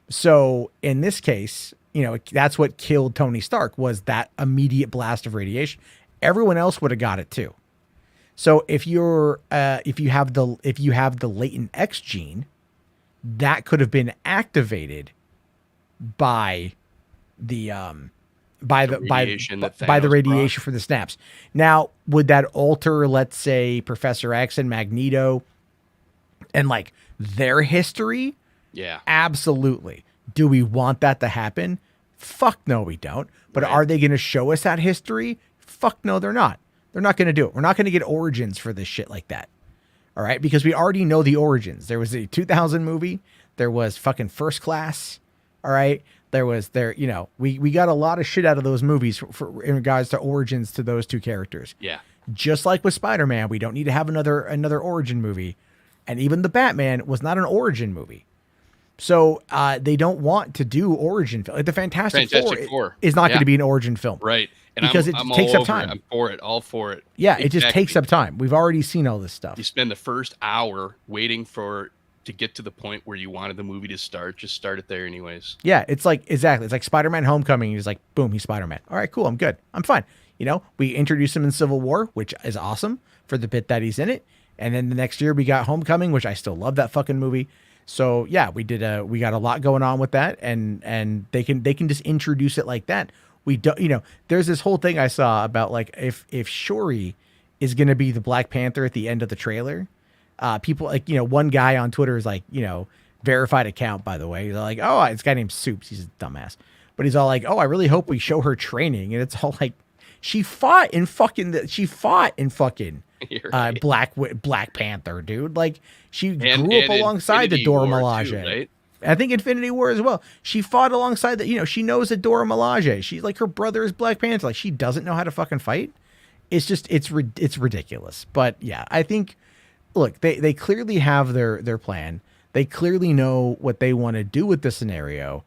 So in this case, you know, that's what killed Tony Stark was that immediate blast of radiation. Everyone else would have got it too. So if you have the latent X gene, that could have been activated by the radiation for the snaps. Now, would that alter, let's say, Professor X and Magneto and like their history? Yeah. Absolutely. Do we want that to happen? Fuck no, we don't. But Right. Are they going to show us that history? Fuck no, they're not. They're not going to do it. We're not going to get origins for this shit like that. All right? Because we already know the origins. There was a 2000 movie. There was fucking First Class. All right? We got a lot of shit out of those movies for in regards to origins to those 2 characters. Yeah. Just like with Spider-Man, we don't need to have another origin movie. And even the Batman was not an origin movie. So they don't want to do origin film. Like the Fantastic Four is not going to be an origin film. Right. And because I'm it takes all up time. over it. I'm for it. All for it. Yeah, it just takes Exactly. up time. We've already seen all this stuff. You spend the first hour waiting to get to the point where you wanted the movie to start. Just start it there anyways. Yeah, it's like Spider-Man Homecoming. He's like, boom, he's Spider-Man. All right, cool. I'm good. I'm fine. You know, we introduced him in Civil War, which is awesome for the bit that he's in it. And then the next year we got Homecoming, which I still love that fucking movie. So yeah, we got a lot going on with that, and they can just introduce it like that. We don't, you know, there's this whole thing I saw about like if Shuri is going to be the Black Panther at the end of the trailer, people like, you know, one guy on Twitter is like, you know, verified account, by the way. He's like, oh, it's a guy named Soups. He's a dumbass, but he's all like, oh, I really hope we show her training. And it's all like, she fought in fucking Right. Black Panther, dude. Like she grew And up alongside Infinity the Dora War Milaje. too, right? I think Infinity War as well. She fought alongside that. You know, she knows the Dora Milaje. She's like, her brother is Black Panther. Like she doesn't know how to fucking fight. It's just, it's ridiculous. But yeah, I think, look, they clearly have their plan. They clearly know what they want to do with the scenario.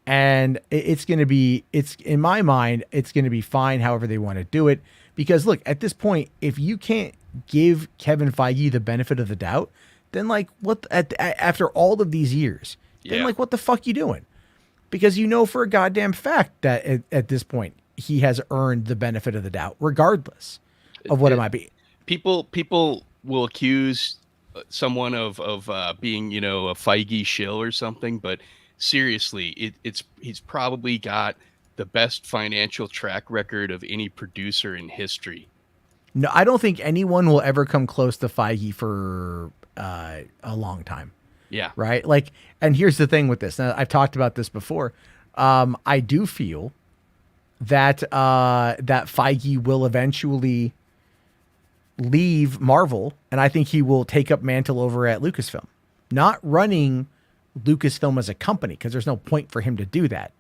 And it's in my mind, it's going to be fine however they want to do it. Because look, at this point, if you can't give Kevin Feige the benefit of the doubt, then like after all of these years, then like what the fuck you doing? Because you know for a goddamn fact that at this point he has earned the benefit of the doubt, regardless of what it might be. People will accuse someone of being, you know, a Feige shill or something, but seriously, he's probably got the best financial track record of any producer in history. No, I don't think anyone will ever come close to Feige for a long time. Yeah. Right. Like, and here's the thing with this. Now, I've talked about this before. I do feel that that Feige will eventually leave Marvel, and I think he will take up mantle over at Lucasfilm, not running Lucasfilm as a company, because there's no point for him to do that.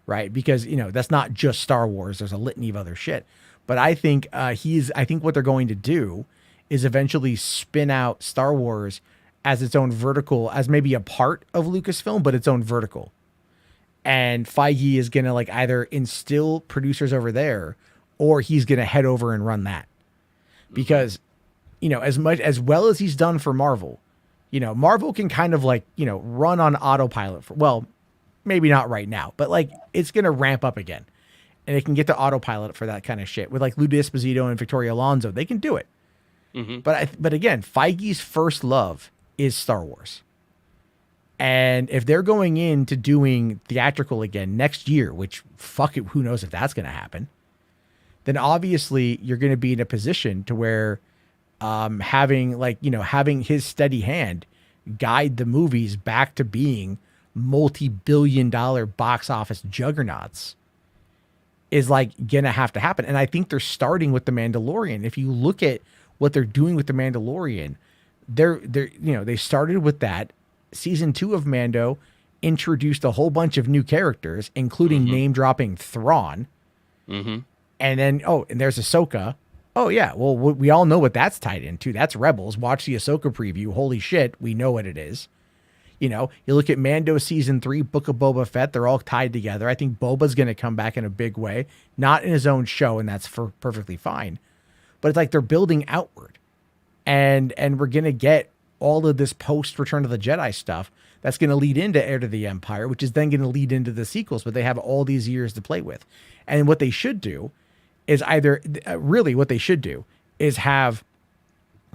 Right. Because, you know, that's not just Star Wars. There's a litany of other shit. But I think I think what they're going to do is eventually spin out Star Wars as its own vertical, as maybe a part of Lucasfilm, but its own vertical. And Feige is going to like either instill producers over there or he's going to head over and run that. Because, as well as he's done for Marvel, Marvel can kind of like, run on autopilot maybe not right now, but like it's going to ramp up again. And it can get to autopilot for that kind of shit. With like Lou Esposito and Victoria Alonso, they can do it. Mm-hmm. But again, Feige's first love is Star Wars. And if they're going into doing theatrical again next year, which fuck it, who knows if that's going to happen, then obviously you're going to be in a position to where having his steady hand guide the movies back to being multi-billion-dollar box office juggernauts is like gonna have to happen. And I think they're starting with The Mandalorian. If you look at what they're doing with The Mandalorian, they started with that. Season 2 of Mando introduced a whole bunch of new characters, including name dropping Thrawn. Mm-hmm. And then, and there's Ahsoka. Oh yeah. Well, we all know what that's tied into. That's Rebels. Watch the Ahsoka preview. Holy shit. We know what it is. You look at Mando season 3, Book of Boba Fett, they're all tied together. I think Boba's going to come back in a big way, not in his own show, and that's perfectly fine. But it's like they're building outward. And we're going to get all of this post Return of the Jedi stuff that's going to lead into Heir to the Empire, which is then going to lead into the sequels, but they have all these years to play with. And what they should do is have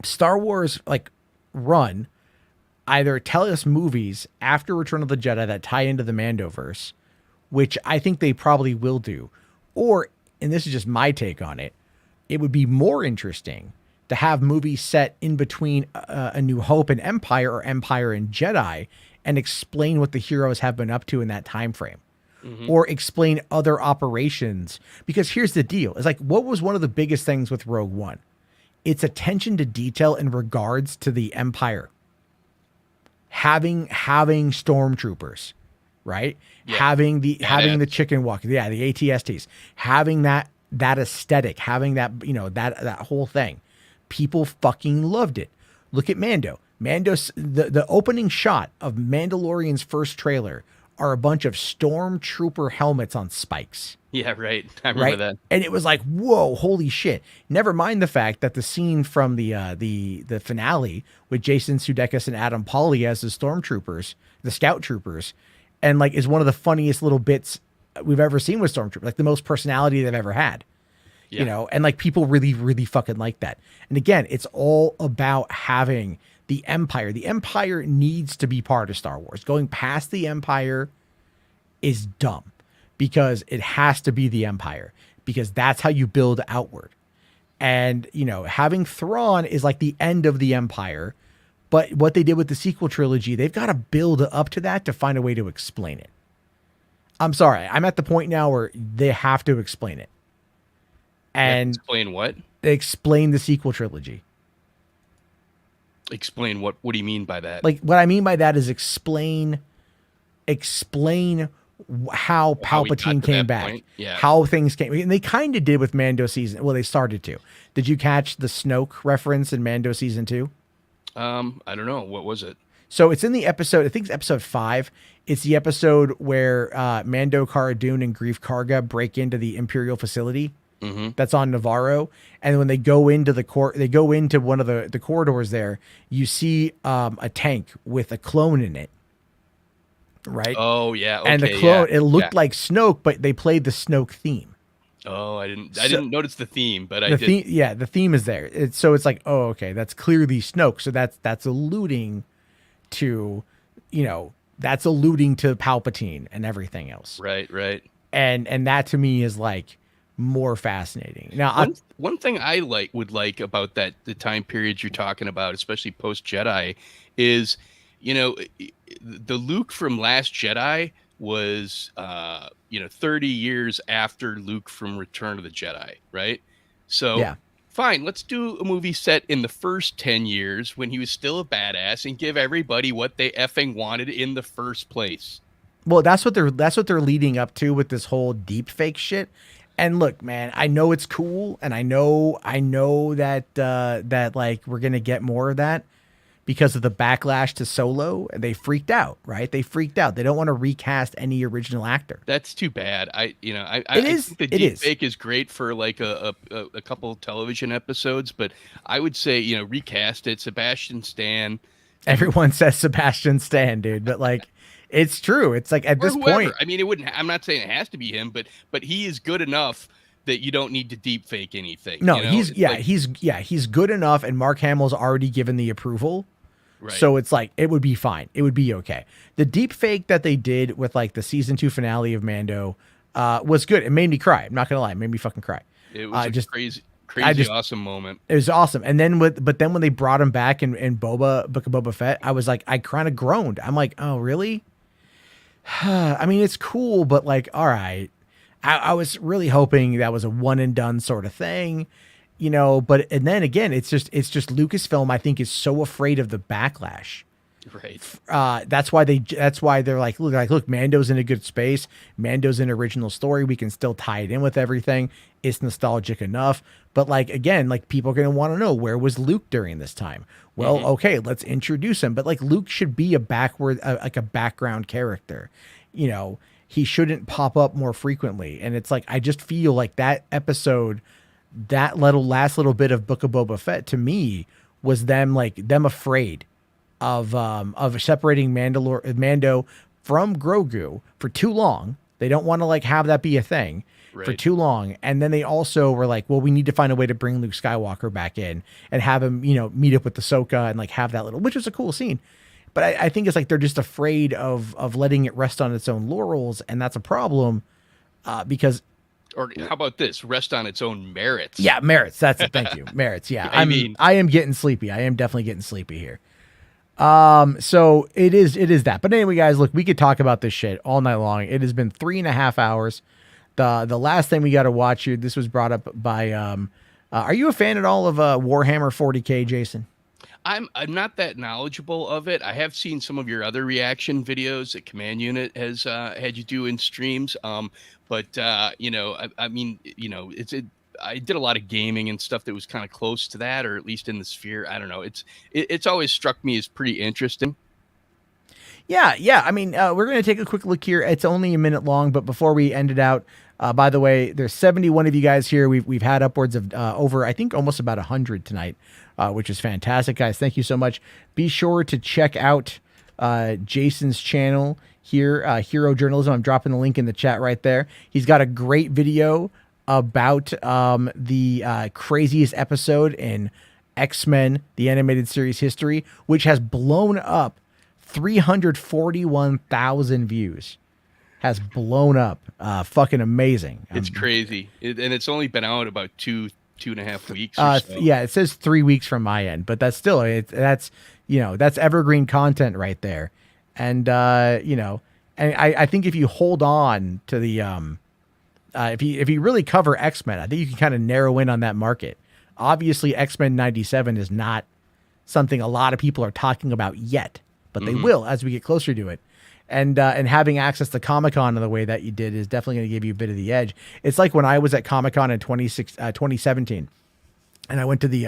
Star Wars like run either tell us movies after Return of the Jedi that tie into the Mandoverse, which I think they probably will do. Or, and this is just my take on it, it would be more interesting to have movies set in between A New Hope and Empire, or Empire and Jedi, and explain what the heroes have been up to in that time frame. Mm-hmm. Or explain other operations. Because here's the deal. It's like, what was one of the biggest things with Rogue One? Its attention to detail in regards to the Empire. Having stormtroopers, right? Yeah. Having the chicken walk, the ATSTs, having that aesthetic, having that, that whole thing. People fucking loved it. Look at Mando. The opening shot of Mandalorian's first trailer are a bunch of stormtrooper helmets on spikes. Yeah, right. I remember that. And it was like, whoa, holy shit. Never mind the fact that the scene from the finale with Jason Sudeikis and Adam Pally as the stormtroopers, the scout troopers, and like is one of the funniest little bits we've ever seen with stormtroopers, like the most personality they've ever had. Yeah. And like people really, really fucking like that. And again, it's all about having the Empire. The Empire needs to be part of Star Wars. Going past the Empire is dumb. Because it has to be the Empire, because that's how you build outward. And, having Thrawn is like the end of the Empire. But what they did with the sequel trilogy, they've got to build up to that to find a way to explain it. I'm sorry. I'm at the point now where they have to explain it. And explain what? Explain the sequel trilogy. Explain what? What do you mean by that? Like, what I mean by that is explain how Palpatine came back, how things came, and they kind of did with Mando season. Well, they started to. Did you catch the Snoke reference in Mando season 2? I don't know. What was it? So it's in the episode. I think it's episode 5. It's the episode where Mando, Cara Dune, and Greef Karga break into the Imperial facility that's on Navarro, and when they go into one of the corridors there, you see a tank with a clone in it. Right. Oh yeah. Okay, and the clone, it looked like Snoke, but they played the Snoke theme. Oh, I didn't notice the theme, but I did. The theme is there. It's like, oh, okay, that's clearly Snoke. So that's alluding to, that's alluding to Palpatine and everything else. Right. And that to me is like more fascinating. Now, one thing I would like about the time periods you're talking about, especially post Jedi, is, the Luke from Last Jedi was, 30 years after Luke from Return of the Jedi, right? So, yeah. Fine, let's do a movie set in the first 10 years when he was still a badass and give everybody what they effing wanted in the first place. Well, that's what they're leading up to with this whole deep fake shit. And look, man, I know it's cool, and I know that like we're gonna get more of that. because of the backlash to Solo, and they freaked out, right? They freaked out. They don't want to recast any original actor. That's too bad. I think the It is. deepfake is great for like a couple television episodes, but I would say, recast it. Sebastian Stan. Everyone says Sebastian Stan, dude, but like, it's true. It's like at this point, I mean, it wouldn't. I'm not saying it has to be him, but he is good enough that you don't need to deep fake anything. No, he's good enough, and Mark Hamill's already given the approval. Right. So it's like it would be fine. It would be okay. The deep fake that they did with like the season 2 finale of Mando was good. It made me cry. I'm not gonna lie, it made me fucking cry. It was just crazy, awesome moment. It was awesome. And then when they brought him back in Book of Boba Fett, I was like, I kind of groaned. I'm like, oh really? I mean, it's cool, but like, all right. I was really hoping that was a one and done sort of thing, but and then again, it's just Lucasfilm, I think, is so afraid of the backlash. Right. That's why they're like, look, Mando's in a good space. Mando's an original story. We can still tie it in with everything. It's nostalgic enough. But like, again, like people are going to want to know, where was Luke during this time? Well, okay, let's introduce him. But like Luke should be a background character, He shouldn't pop up more frequently. And it's like, I just feel like that episode, that last little bit of Book of Boba Fett to me was them afraid of separating Mando from Grogu for too long. They don't want to like have that be a thing for too long. And then they also were like, well, we need to find a way to bring Luke Skywalker back in and have him, meet up with Ahsoka and like have that which was a cool scene. But I think it's like they're just afraid of letting it rest on its own laurels, and that's a problem because. Or how about this? Rest on its own merits. Yeah, merits. That's it. Thank you. Merits. Yeah, I am getting sleepy. I am definitely getting sleepy here. So it is that. But anyway, guys, look, we could talk about this shit all night long. It has been 3.5 hours. The last thing we got to watch here. This was brought up by. Are you a fan at all of Warhammer 40K, Jason? I'm not that knowledgeable of it. I have seen some of your other reaction videos that Command Unit has had you do in streams. But I did a lot of gaming and stuff that was kind of close to that, or at least in the sphere. I don't know. It's always struck me as pretty interesting. Yeah. I mean, we're going to take a quick look here. It's only a minute long, but before we end it out, by the way, there's 71 of you guys here. We've had upwards of over, I think, almost about 100 tonight, which is fantastic, guys. Thank you so much. Be sure to check out Jason's channel here, Hero Journalism. I'm dropping the link in the chat right there. He's got a great video about the craziest episode in X-Men, the animated series history, which has blown up 341,000 views. Has blown up. Fucking amazing. It's crazy. And it's only been out about 2.5 weeks or so. Yeah, it says 3 weeks from my end, but that's still, that's evergreen content right there. And, and I think if you hold on to the, if you really cover X-Men, I think you can kind of narrow in on that market. Obviously, X-Men 97 is not something a lot of people are talking about yet, but they will as we get closer to it. And having access to Comic-Con in the way that you did is definitely going to give you a bit of the edge. It's like when I was at Comic-Con in 2017, and I went to the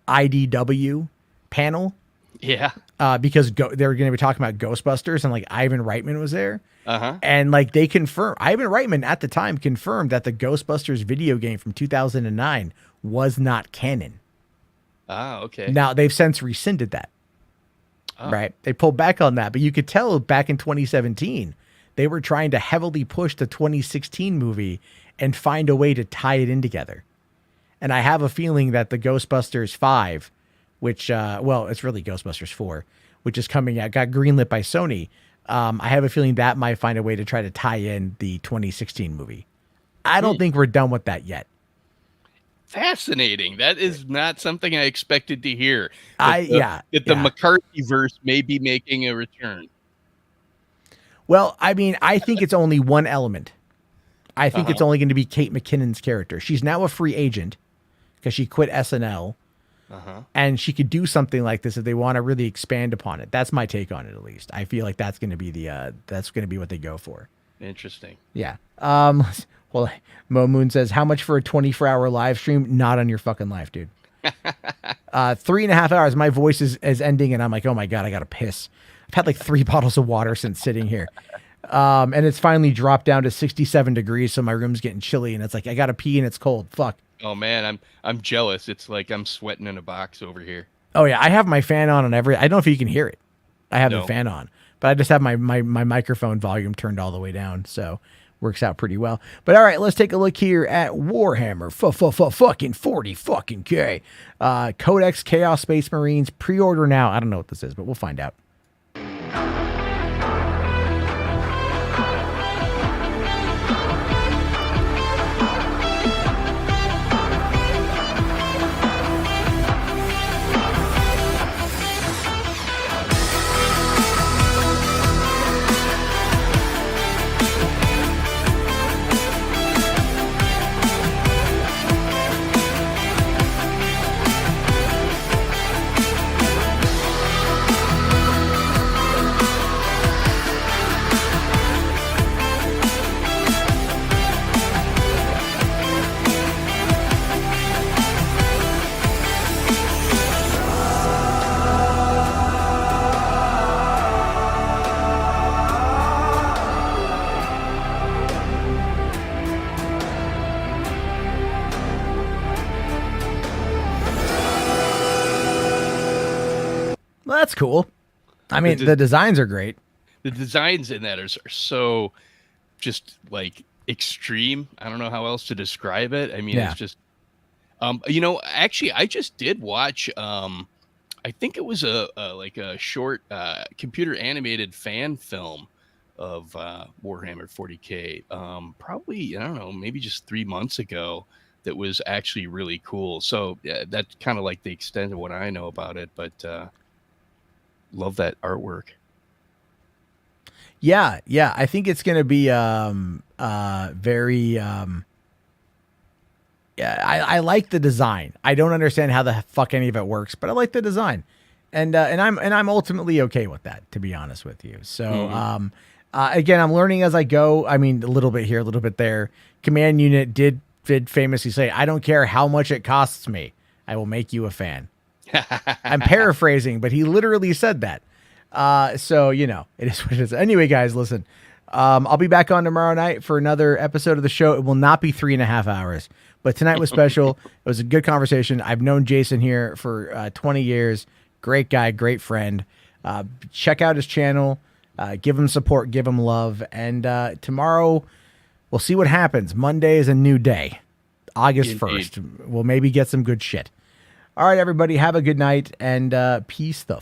IDW panel. Yeah. Because they were going to be talking about Ghostbusters, and like Ivan Reitman was there. And like they confirmed, Ivan Reitman at the time confirmed that the Ghostbusters video game from 2009 was not canon. Ah, okay. Now they've since rescinded that. Oh. Right. They pulled back on that, but you could tell back in 2017, they were trying to heavily push the 2016 movie and find a way to tie it in together. And I have a feeling that the Ghostbusters 5, which, it's really Ghostbusters 4, which is coming out, got greenlit by Sony. I have a feeling that might find a way to try to tie in the 2016 movie. I don't think we're done with that yet. Fascinating. That is not something I expected to hear. The McCarthy-verse may be making a return. Well, I mean, I think it's only one element. I think it's only going to be Kate McKinnon's character. She's now a free agent because she quit SNL. And she could do something like this if they want to really expand upon it. That's my take on it, at least. I feel like that's going to be what they go for. Interesting. Yeah. Well, Mo Moon says, how much for a 24-hour live stream? Not on your fucking life, dude. 3.5 hours. My voice is ending, and I'm like, oh my God, I got to piss. I've had like 3 bottles of water since sitting here. And it's finally dropped down to 67 degrees. So my room's getting chilly, and it's like, I got to pee and it's cold. Fuck. Oh man, I'm jealous. It's like I'm sweating in a box over here. Oh yeah. I have my fan on I don't know if you can hear it. I have the fan on, but I just have my microphone volume turned all the way down. So works out pretty well. But all right, let's take a look here at Warhammer fucking 40 fucking K. Codex Chaos Space Marines, pre-order now. I don't know what this is, but we'll find out. Well, that's cool. I mean, the designs are great. The designs in that are so just like extreme. I don't know how else to describe it. I mean, it's just, actually, I just did watch, I think it was a short computer animated fan film of Warhammer 40K. Probably, I don't know, maybe just 3 months ago. That was actually really cool. So that's kind of like the extent of what I know about it, but love that artwork. Yeah. I think it's going to be very. I like the design. I don't understand how the fuck any of it works, but I like the design, and I'm ultimately okay with that, to be honest with you. So again, I'm learning as I go. I mean, a little bit here, a little bit there. Command Unit did famously say, "I don't care how much it costs me, I will make you a fan." I'm paraphrasing, but he literally said that. So, it is what it is. Anyway, guys, listen, I'll be back on tomorrow night for another episode of the show. It will not be 3.5 hours, but tonight was special. It was a good conversation. I've known Jason here for 20 years. Great guy, great friend. Check out his channel, give him support, give him love. And tomorrow we'll see what happens. Monday is a new day. August 1st. We'll maybe get some good shit. All right, everybody, have a good night, and peace the